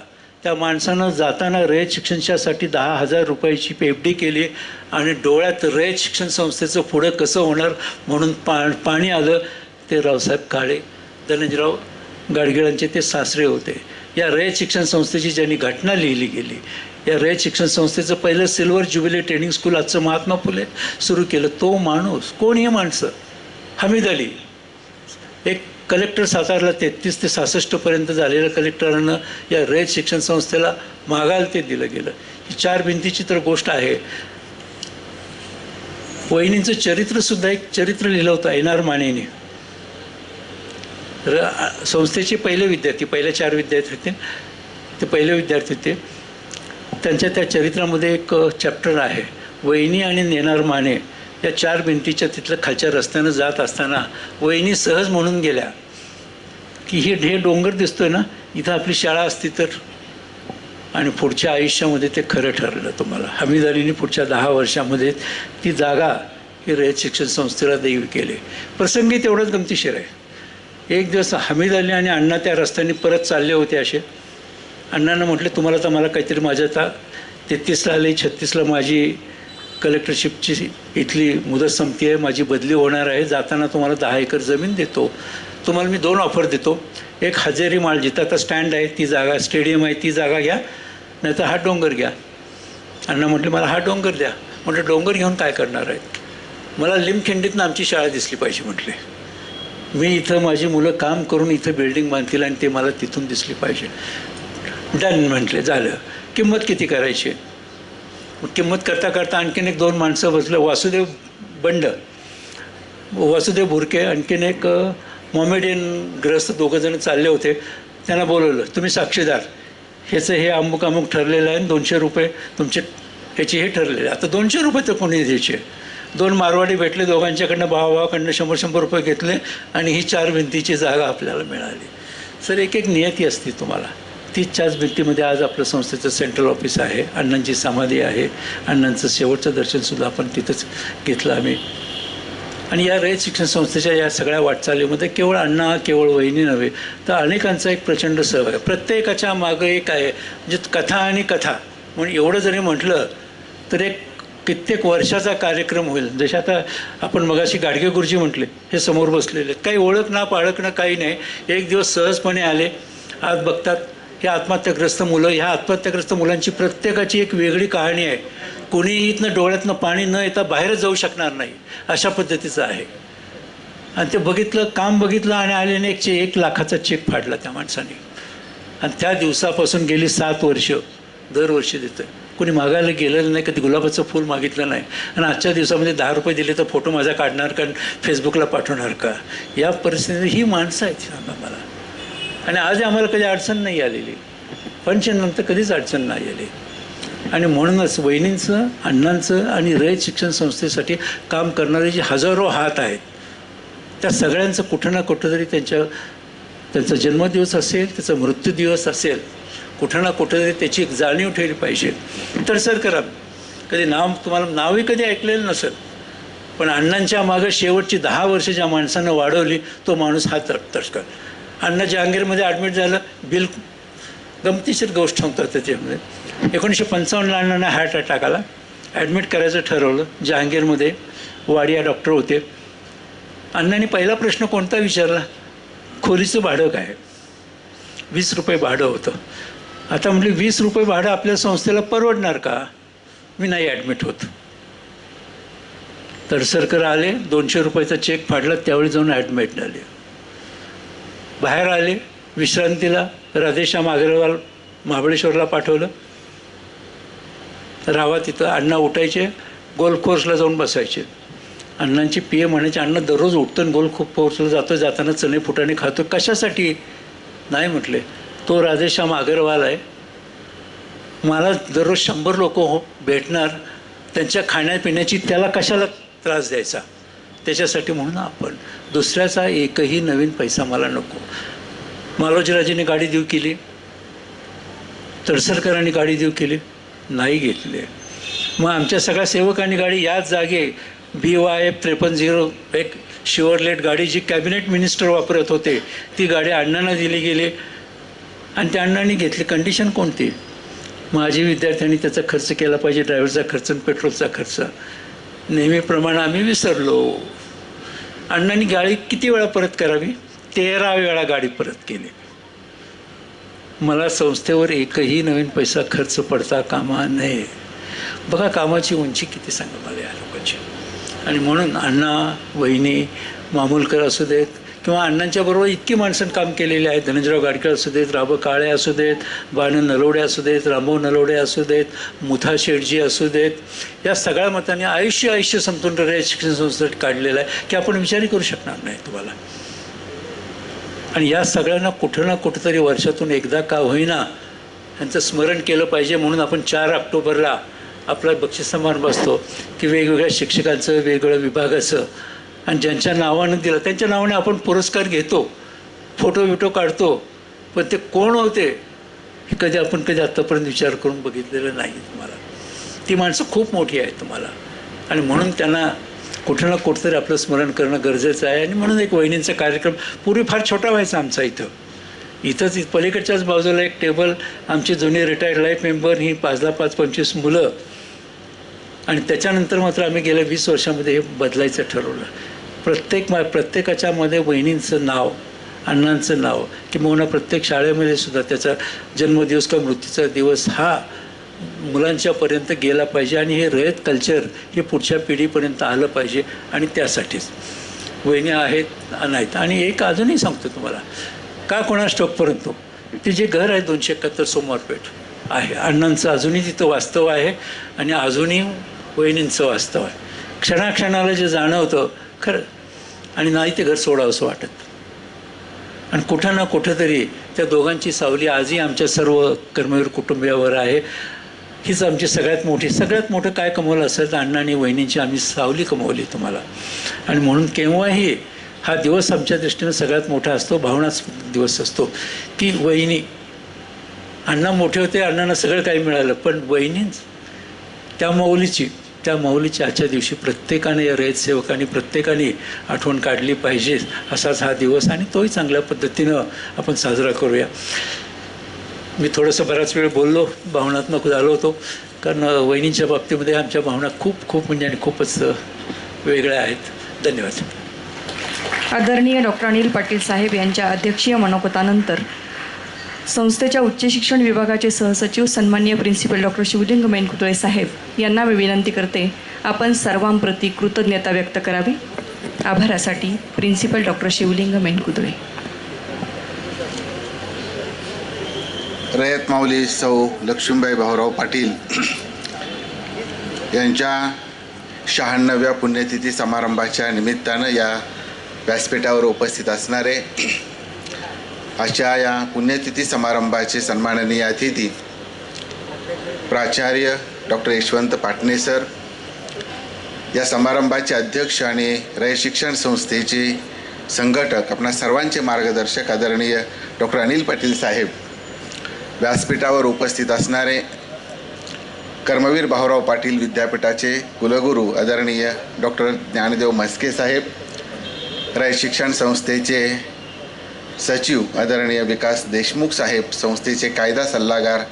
त्या माणसानं जाताना रयत शिक्षणासाठी 10,000 रुपयाची FD केली. आणि डोळ्यात रयत शिक्षण संस्थेचं पुढं कसं होणार म्हणून पाणी आलं. ते रावसाहेब काळे, धनंजयराव गाडगिळांचे ते सासरे होते. या रयत शिक्षण संस्थेची ज्यांनी घटना लिहिली गेली, या रयत शिक्षण संस्थेचं पहिलं सिल्वर ज्युबिली ट्रेनिंग स्कूल आजचं महात्मा फुले सुरू केलं. तो माणूस कोण? हे माणसं. हमीद अली, एक कलेक्टर सातारला 33 ते 66 झालेल्या कलेक्टरांना या रयत शिक्षण संस्थेला मागायला ते दिलं गेलं. ही 4 भिंतीची तर गोष्ट आहे. वहिनींचं चरित्रसुद्धा एक चरित्र लिहिलं होतं NR मानेने. संस्थेचे पहिले विद्यार्थी, पहिल्या 4 विद्यार्थी होते, ते पहिले विद्यार्थी होते. त्यांच्या त्या चरित्रामध्ये एक चॅप्टर आहे, वहिनी आणि NR माने या 4 भिंतीच्या तिथल्या खालच्या रस्त्यानं जात असताना वहिनी सहज म्हणून गेल्या की हे डोंगर दिसतोय ना, इथं आपली शाळा असती तर. आणि पुढच्या आयुष्यामध्ये ते खरं ठरलं तुम्हाला. हमीद अलीने पुढच्या 10 वर्षामध्ये ती जागा ही रयत शिक्षण संस्थेला देऊ केली. प्रसंगी तेवढंच गमतीशीर आहे. एक दिवस हमीद अली आणि अण्णा त्या रस्त्याने परत चालले होते. असे अण्णांना म्हटले, तुम्हाला तर मला काहीतरी माझ्या आता 33ला आली, 36ला माझी कलेक्टरशिपची इथली मुदत संपती आहे, माझी बदली होणार आहे. जाताना तुम्हाला 10 एकर जमीन देतो. तुम्हाला मी 2 ऑफर देतो. एक हजेरी माळ, जिथं आता स्टँड आहे ती जागा, स्टेडियम आहे ती जागा घ्या, नाही तर हा डोंगर घ्या. अण्णा म्हटले, मला हा डोंगर द्या. म्हटलं, डोंगर घेऊन काय करणार आहेत? मला लिमखिंडीतनं आमची शाळा दिसली पाहिजे म्हटले. मी इथं माझी मुलं काम करून इथं बिल्डिंग बांधतील आणि ते मला तिथून दिसली पाहिजे. डन म्हटले, झालं. किंमत किती करायची? किंमत करता करता आणखीन एक 2 माणसं बसलं, वासुदेव बंड, वासुदेव भुरके, आणखीन एक मोमेडियन ग्रस्त, 2 जण चालले होते. त्यांना बोलवलं, तुम्ही साक्षीदार, ह्याचं हे अमुक अमुक ठरलेलं आहे, 200 रुपये तुमचे ह्याची हे ठरलेले. आता 200 रुपये तर कोणी द्यायचे? 2 मारवाडी भेटले, दोघांच्याकडनं भावाभावाकडनं 100-100 रुपये घेतले आणि ही 4 भिंतीची जागा आपल्याला मिळाली. सर, एक एक नियती असते तुम्हाला. तीच 4 भिंतीमध्ये आज आपलं संस्थेचं सेंट्रल ऑफिस आहे, अण्णांची समाधी आहे, अण्णांचं शेवटचं दर्शनसुद्धा आपण तिथंच घेतलं आम्ही. आणि या रयत शिक्षण संस्थेच्या या सगळ्या वाटचालीमध्ये केवळ अण्णा, केवळ वहिनी नव्हे, तर अनेकांचा एक प्रचंड सहभाग आहे. प्रत्येकाच्या मागं एक आहे, म्हणजे कथा आणि कथा म्हणून एवढं जरी म्हटलं तर एक कित्येक वर्षाचा कार्यक्रम होईल. जसे आता आपण मगाशी गाडगे गुरुजी म्हटले, हे समोर बसलेले, काही ओळख ना पाळख ना काही नाही, एक दिवस सहजपणे आले. आज बघतात हे आत्महत्याग्रस्त मुलं, ह्या आत्महत्याग्रस्त मुलांची प्रत्येकाची एक वेगळी कहाणी आहे. कोणीही इथनं डोळ्यातनं पाणी न येता बाहेरच जाऊ शकणार नाही, अशा पद्धतीचं आहे. आणि ते बघितलं, काम बघितलं आणि आल्याने 1 लाखाचा चेक फाडला त्या माणसाने. आणि त्या दिवसापासून गेली 7 वर्ष दरवर्षी देतं. कोणी मागायला गेलेलं नाही, कधी गुलाबाचं फूल मागितलं नाही. आणि आजच्या दिवसामध्ये 10 रुपये दिले तर फोटो माझा काढणार का, फेसबुकला पाठवणार का? या परिस्थितीत ही माणसं आहेत, सांगा मला. आणि आज आम्हाला कधी अडचण नाही आलेली, पंचनंतर कधीच अडचण नाही आली. आणि म्हणूनच वहिनींचं, अण्णांचं आणि रयत शिक्षण संस्थेसाठी काम करणारे जे हजारो हात आहेत, त्या सगळ्यांचं कुठं ना कुठं तरी त्यांचा जन्मदिवस असेल, त्याचा मृत्यूदिवस असेल, कुठं ना कुठं तरी त्याची एक जाणीव ठेवली पाहिजे. तर सर करा, कधी तुम्हाला नावही कधी ऐकलेलं नसेल, पण अण्णांच्या मागं शेवटची 10 वर्ष ज्या माणसानं वाढवली, तो माणूस हा तटकर. अण्णा जहांगीरमध्ये ॲडमिट झालं, बिल गमतीशीर गोष्ट सांगतात त्याच्यामध्ये. 1955ला अण्णांना हार्ट अटॅक आला, ॲडमिट करायचं ठरवलं. जहांगीरमध्ये वाडिया डॉक्टर होते. अण्णांनी पहिला प्रश्न कोणता विचारला? खोलीचं भाडं काय? 20 रुपये भाडं होतं. आता म्हटलं 20 रुपये भाडं आपल्या संस्थेला परवडणार का? मी नाही ॲडमिट होत. तडसरकर आले, 200 रुपयाचा चेक फाडला, त्यावेळी जाऊन ॲडमिट झाले. बाहेर आले विश्रांतीला, राधेश्याम अग्रवाल महाबळेश्वरला पाठवलं. राहा तिथं. अण्णा उठायचे, गोल्फ कोर्सला जाऊन बसायचे. अण्णांची पी ए म्हणायचे, अण्णा दररोज उठतं गोल्फ कोर्सला जातो, जाताना चणे फुटाणे खातो, कशासाठी? नाही म्हटले, तो राधेश्याम अग्रवाल आहे, मला दररोज 100 लोक भेटणार, त्यांच्या खाण्यापिण्याची त्याला कशाला त्रास द्यायचा? त्याच्यासाठी म्हणून आपण दुसऱ्याचा एकही नवीन पैसा मला नको. मालोजीराजेंनी गाडी देऊ केली, तडसरकरांनी गाडी देऊ केली, नाही घेतले. मग आमच्या सगळ्या सेवकांनी गाडी याच जागे BYF 5301 शिवरलेट गाडी जी कॅबिनेट मिनिस्टर वापरत होते, ती गाडी अण्णांना दिली गेली आणि त्या अण्णांनी घेतली. कंडिशन कोणती? माजी विद्यार्थ्यांनी त्याचा खर्च केला पाहिजे, ड्रायव्हरचा खर्च आणि पेट्रोलचा खर्च. नेहमीप्रमाणे आम्ही विसरलो. अण्णांनी गाडी किती वेळा परत करावी? 13 वेळा गाडी परत केली. मला संस्थेवर एकही नवीन पैसा खर्च पडता कामा नये. बघा कामाची उंची किती, सांगा मला या लोकांची. आणि म्हणून अण्णा, वहिनी, मामूलकर असू देत किंवा अण्णांच्या बरोबर इतकी माणसं काम केलेली आहेत, धनंजयराव गाडकर असू देत, राब काळे असू देत, बाणू नलवडे असू देत, रामभाऊ नलवडे असू देत, मुथा शेठजी असू देत, या सगळ्या मतांनी आयुष्य संपूर्ण रयत शिक्षण संस्थेसाठी काढलेलं आहे की आपण विचारही करू शकणार नाही तुम्हाला. आणि या सगळ्यांना कुठं ना कुठंतरी वर्षातून एकदा का होईना यांचं स्मरण केलं पाहिजे. म्हणून आपण 4 ऑक्टोबरला आपला बक्षीस समारंभ असतो की वेगवेगळ्या शिक्षकांचं, वेगवेगळ्या विभागाचं, आणि ज्यांच्या नावानं दिलं त्यांच्या नावाने आपण पुरस्कार घेतो, फोटो काढतो, पण ते कोण होते हे कधी आत्तापर्यंत विचार करून बघितलेलं नाही तुम्हाला. ती माणसं खूप मोठी आहेत तुम्हाला, आणि म्हणून त्यांना कुठं ना कुठंतरी आपलं स्मरण करणं गरजेचं आहे. आणि म्हणून एक वहिनींचा कार्यक्रम पूर्वी फार छोटा व्हायचा आमचा इथंच पलीकडच्याच बाजूला एक टेबल, आमची जुनी रिटायर्ड लाईफ मेंबर ही 5-25 मुलं. आणि त्याच्यानंतर मात्र आम्ही गेल्या 20 वर्षामध्ये हे बदलायचं ठरवलं. प्रत्येकाच्या मध्ये वहिनींचं नाव, अण्णांचं नाव, किंवा प्रत्येक शाळेमध्ये सुद्धा त्याचा जन्मदिवस किंवा मृत्यूचा दिवस हा मुलांच्यापर्यंत गेला पाहिजे. आणि हे रयत कल्चर हे पुढच्या पिढीपर्यंत आलं पाहिजे. आणि त्यासाठीच वहिनी आहेत नाहीत. आणि एक अजूनही सांगतो तुम्हाला, का कोणास ठाऊक, परंतु ते जे घर आहे 271 सोमवारपेठ आहे, अण्णांचं अजूनही तिथं वास्तव आहे आणि अजूनही वहिनींचं वास्तव आहे. क्षणाक्षणाला जे जाणवतं खरं, आणि नाही ते घर सोडावंसं वाटत. आणि कुठं ना कुठं तरी त्या दोघांची सावली आजही आमच्या सर्व कर्मवीर कुटुंबियावर आहे. हीच आमची सगळ्यात मोठं काय कमवलं असेल तर अण्णा आणि वहिनींची आम्ही सावली कमवली तुम्हाला. आणि म्हणून केव्हाही हा दिवस आमच्या दृष्टीनं सगळ्यात मोठा असतो, भावनाच दिवस असतो की वहिनी, अण्णा मोठे होते, अण्णांना सगळं काही मिळालं, पण वहिनीच त्या माऊलीची आजच्या दिवशी प्रत्येकाने, या रयत सेवकांनी प्रत्येकाने आठवण काढली पाहिजे. असाच हा दिवस, आणि तोही चांगल्या पद्धतीनं आपण साजरा करूया. मी थोडंसं बराच वेळ बोललो, भावनात्मक झालो होतो, कारण वहिनींच्या बाबतीमध्ये आमच्या भावना खूप म्हणजे आणि खूपच वेगळ्या आहेत. धन्यवाद. आदरणीय डॉक्टर अनिल पाटील साहेब यांच्या अध्यक्षीय मनोगतानंतर संस्थेच्या उच्च शिक्षण विभागाचे सहसचिव सन्माननीय प्रिन्सिपल डॉक्टर शिवलिंग मेनकुतळे साहेब यांना मी विनंती करते, आपण सर्वांप्रती कृतज्ञता व्यक्त करावी. आभारासाठी प्रिन्सिपल डॉक्टर शिवलिंग मेनकुतळे. रयत माऊली सौ लक्ष्मीबाई भाऊराव पाटील यांच्या 96व्या पुण्यतिथी समारंभाच्या निमित्तानं या व्यासपीठावर उपस्थित असणारे आजच्या या पुण्यतिथी समारंभाचे सन्माननीय अतिथी प्राचार्य डॉक्टर यशवंत पाटणे सर, या समारंभाचे अध्यक्ष आणि रयत शिक्षण संस्थेचे संघटक, आपणा सर्वांचे मार्गदर्शक आदरणीय डॉक्टर अनिल पाटील साहेब, व्यासपीठावर उपस्थित असणारे कर्मवीर भाऊराव पाटील विद्यापीठाचे कुलगुरू आदरणीय डॉक्टर ज्ञानदेव म्हस्के साहेब, रयत शिक्षण संस्थेचे सचिव आदरणीय विकास देशमुख साहेब, संस्थेचे कायदा सल्लागार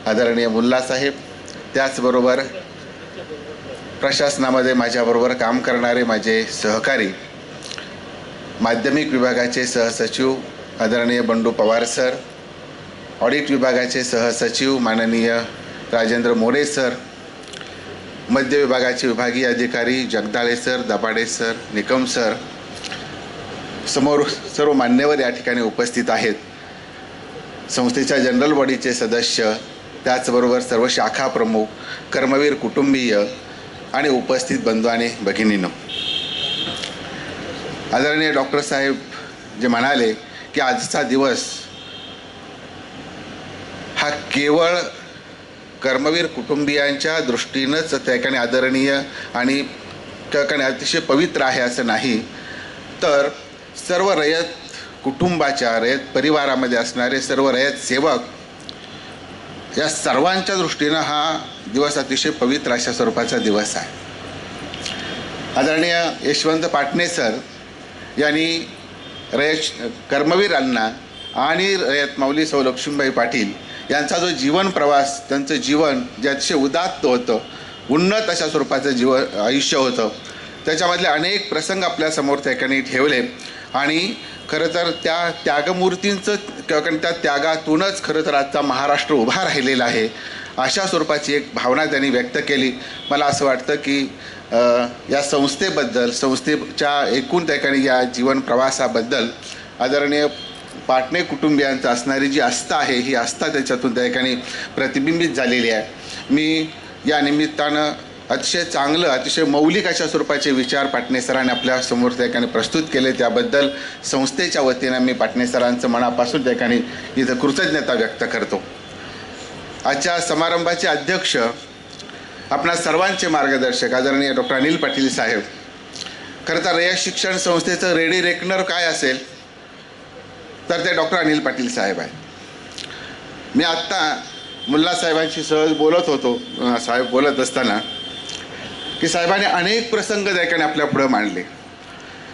आदरणीय मुल्ला साहेब, त्याचबरोबर प्रशासनामध्ये माझ्याबरोबर काम करणारे माझे सहकारी, माध्यमिक विभागाचे सहसचिव आदरणीय बंडू पवार सर, ऑडिट विभागाचे सहसचिव माननीय राजेंद्र मोरे सर, मध्य विभागाचे विभागीय अधिकारी Jagdale sir, Dabade sir, Nikam sir, समोर सर्व मान्यवर या ठिकाणी उपस्थित आहेत, संस्थेच्या जनरल बॉडीचे सदस्य, त्याचबरोबर सर्व शाखा प्रमुख, कर्मवीर कुटुंबीय आणि उपस्थित बंधू आणि भगिनींनो, आदरणीय डॉक्टर साहेब जे म्हणाले की आजचा दिवस हा केवळ कर्मवीर कुटुंबियांच्या दृष्टीनंच त्या ठिकाणी आदरणीय आणि त्या ठिकाणी अतिशय पवित्र आहे असं नाही, तर सर्व रयत कुटुंबाच्या, रयत परिवारामध्ये असणारे सर्व रयत सेवक या सर्वांच्या दृष्टीनं हा दिवस अतिशय पवित्र अशा स्वरूपाचा दिवस आहे. आदरणीय यशवंत पाटणे सर यांनी कर्मवीर अण्णा आणि रयत माऊली सौ लक्ष्मीबाई पाटील यांचा जो जीवन प्रवास, त्यांचं जीवन जे अतिशय उदात्त होतं, उन्नत अशा स्वरूपाचं आयुष्य होतं, त्याच्यामधले अनेक प्रसंग आपल्यासमोर त्या ठिकाणी ठेवले आणि खरं तर त्या त्यागमूर्तींचं किंवा त्या त्यागातूनच खरं तर आजचा महाराष्ट्र उभा राहिलेला आहे, अशा स्वरूपाची एक भावना त्यांनी व्यक्त केली. मला असं वाटतं की या संस्थेबद्दल, संस्थेच्या एकूण त्या ठिकाणी या जीवन प्रवासाबद्दल आदरणीय पाटणे कुटुंबियांचं असणारी जी आस्था आहे, ही आस्था त्याच्यातून त्या ठिकाणी प्रतिबिंबित झालेली आहे. मी या निमित्तानं अतिशय चांगलं, अतिशय मौलिक अशा स्वरूपाचे विचार पाटणे सरांनी आपल्यासमोर त्या ठिकाणी प्रस्तुत केले, त्याबद्दल संस्थेच्या वतीनं मी पाटणे सरांचं मनापासून त्या ठिकाणी इथं कृतज्ञता व्यक्त करतो. आजच्या समारंभाचे अध्यक्ष, आपणा सर्वांचे मार्गदर्शक आदरणीय डॉक्टर अनिल पाटील साहेब. खरं तर रयत शिक्षण संस्थेचं रेडी रेकनर काय असेल तर ते डॉक्टर अनिल पाटील साहेब आहेत. मी आत्ता मुल्ला साहेबांशी सहज बोलत होतो, साहेब बोलत असताना की साहेबांनी अनेक प्रसंग त्या ठिकाणी आपल्या पुढं मांडले.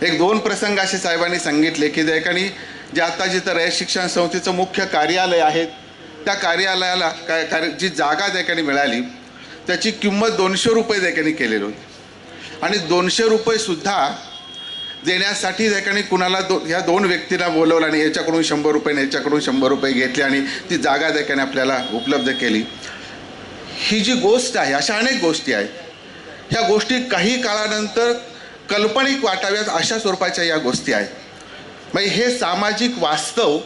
एक दोन प्रसंग असे साहेबांनी सांगितले की त्या ठिकाणी जे आता जिथं रयत शिक्षण संस्थेचं मुख्य कार्यालय आहे, त्या कार्यालयाला जी जागा त्या ठिकाणी मिळाली त्याची किंमत 200 रुपये त्या ठिकाणी केलेली होती आणि 200 रुपयेसुद्धा देण्यासाठी त्या ठिकाणी कुणाला ह्या दोन व्यक्तींना बोलवलं आणि याच्याकडून 100 रुपये आणि याच्याकडून 100 रुपये घेतले आणि ती जागा त्या ठिकाणी आपल्याला उपलब्ध केली. ही जी गोष्ट आहे, अशा अनेक गोष्टी आहेत. ह्या गोष्टी काही काळानंतर काल्पनिक वाटाव्यात अशा स्वरूपाच्या या गोष्टी आहेत. म्हणजे हे सामाजिक वास्तव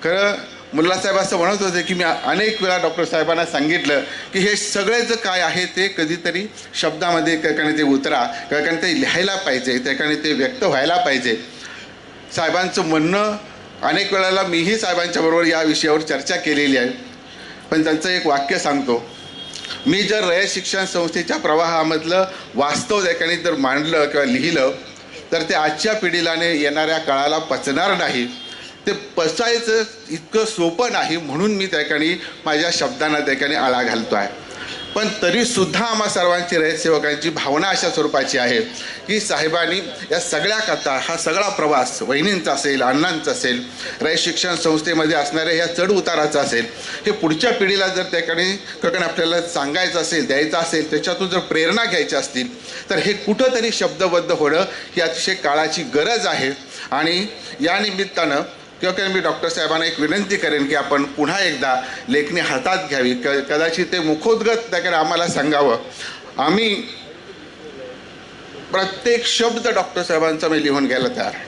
खरं मुल्लासाहेब असं म्हणत होते की मी अनेक वेळा डॉक्टर साहेबांना सांगितलं की हे सगळे जे काय आहे ते कधीतरी शब्दामध्ये एकाने ते उतरा, एकाने ते लिहायला पाहिजे, एकाने ते व्यक्त व्हायला पाहिजे. साहेबांचं म्हणणं अनेक वेळेला मीही साहेबांच्याबरोबर या विषयावर चर्चा केलेली आहे. पण त्यांचं एक वाक्य सांगतो, मी जर रयत शिक्षण संस्थेच्या प्रवाहामधलं वास्तव एकाने जर मांडलं किंवा लिहिलं तर ते आजच्या पिढीलाने येणाऱ्या काळाला पचणार नाही. ते पचायचं इतकं सोपं नाही, म्हणून मी त्या ठिकाणी माझ्या शब्दांना त्या ठिकाणी आळा घालतो आहे. पण तरीसुद्धा आम्हा सर्वांची रयत सेवकांची भावना अशा स्वरूपाची आहे की साहेबांनी या सगळ्या कथा, हा सगळा प्रवास वहिनींचा असेल, अण्णांचा असेल, रयत शिक्षण संस्थेमध्ये असणाऱ्या ह्या चढ उताराचा असेल, हे पुढच्या पिढीला जर त्या ठिकाणी आपल्याला सांगायचं असेल, द्यायचं असेल, त्याच्यातून जर प्रेरणा घ्यायच्या असतील तर हे कुठंतरी शब्दबद्ध होणं ही अतिशय काळाची गरज आहे. आणि या निमित्तानं किंवा मी डॉक्टर साहेबांना एक विनंती करेन की आपण पुन्हा एकदा लेखणी हातात घ्यावी, कदाचित ते मुखोद्गत त्याकडे आम्हाला सांगावं. आम्ही प्रत्येक शब्द डॉक्टर साहेबांचा मी लिहून घ्यायला तयार आहे.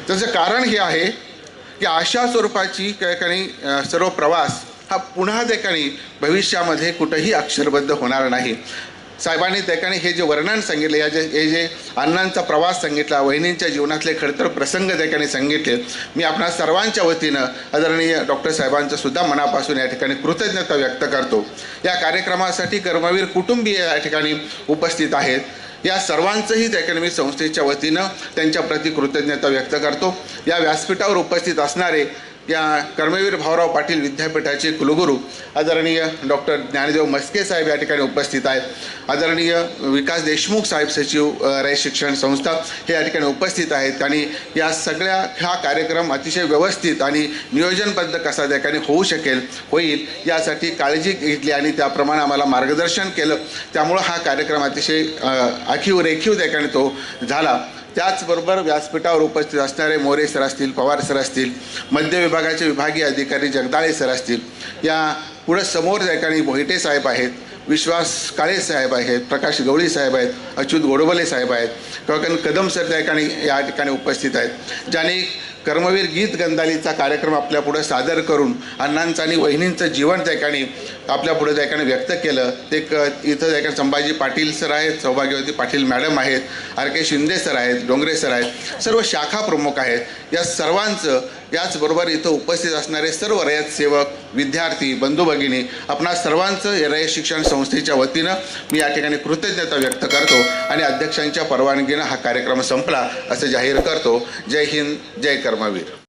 त्याचं कारण हे आहे की अशा स्वरूपाची काही सर्व प्रवास हा पुन्हा त्याकडे भविष्यामध्ये कुठंही अक्षरबद्ध होणार नाही. साहेबांनी त्याकडे हे जे वर्णन सांगितले, हे जे अण्णांचा प्रवास सांगितला, वहिनींच्या जीवनातले खडतर प्रसंग त्याकडे सांगितले, मी आपणा सर्वांच्या वतीनं आदरणीय डॉक्टर साहेबांचं सुद्धा मनापासून या ठिकाणी कृतज्ञता व्यक्त करतो. या कार्यक्रमासाठी कर्मवीर कुटुंबीय या ठिकाणी उपस्थित आहेत. या सर्वांचंही त्याकडे मी संस्थेच्या वतीनं त्यांच्याप्रती कृतज्ञता व्यक्त करतो. या व्यासपीठावर उपस्थित असणारे या कर्मवीर भाऊराव पाटील विद्यापीठाचे कुलगुरू आदरणीय डॉक्टर ज्ञानदेव मस्के साहेब या ठिकाणी उपस्थित आहेत. आदरणीय विकास देशमुख साहेब सचिव रयत शिक्षण संस्था हे या ठिकाणी उपस्थित आहेत. आणि या सगळ्या हा कार्यक्रम अतिशय व्यवस्थित आणि नियोजनबद्ध कसा त्या ठिकाणी होईल यासाठी काळजी घेतली आणि त्याप्रमाणे आम्हाला मार्गदर्शन केलं. त्यामुळं हा कार्यक्रम अतिशय आखीव रेखीव त्या ठिकाणी तो झाला. त्याचबरोबर व्यासपीठावर उपस्थित असणारे मोरे सर असतील, पवार सर असतील, मध्य विभागाचे विभागीय अधिकारी जगदाळे सर असतील, या पुढं समोर त्या ठिकाणी मोहिते साहेब आहेत, विश्वास काळे साहेब आहेत, प्रकाश गवळी साहेब आहेत, अच्युत गोडबोले साहेब आहेत, किंवा कदम सर त्या ठिकाणी या ठिकाणी उपस्थित आहेत, ज्यांनी कर्मवीर गीत गंधालीचा कार्यक्रम आपल्यापुढं सादर करून अण्णांचं आणि वहिनींचं जीवन त्या ठिकाणी आपल्यापुढे त्या ठिकाणी व्यक्त केलं. ते इथं त्या ठिकाणी संभाजी पाटील सर आहेत, सौभाग्यवती पाटील मॅडम आहेत, R.K. शिंदे सर आहेत, डोंगरे सर आहेत, सर्व शाखा प्रमुख आहेत. या सर्वांचं, याचबरोबर इथं उपस्थित असणारे सर्व रयत सेवक, विद्यार्थी, बंधू भगिनी, आपणा सर्वांचं रयत शिक्षण संस्थेच्या वतीनं मी या ठिकाणी कृतज्ञता व्यक्त करतो आणि अध्यक्षांच्या परवानगीनं हा कार्यक्रम संपला असं जाहीर करतो. जय हिंद, जय कर्मवीर.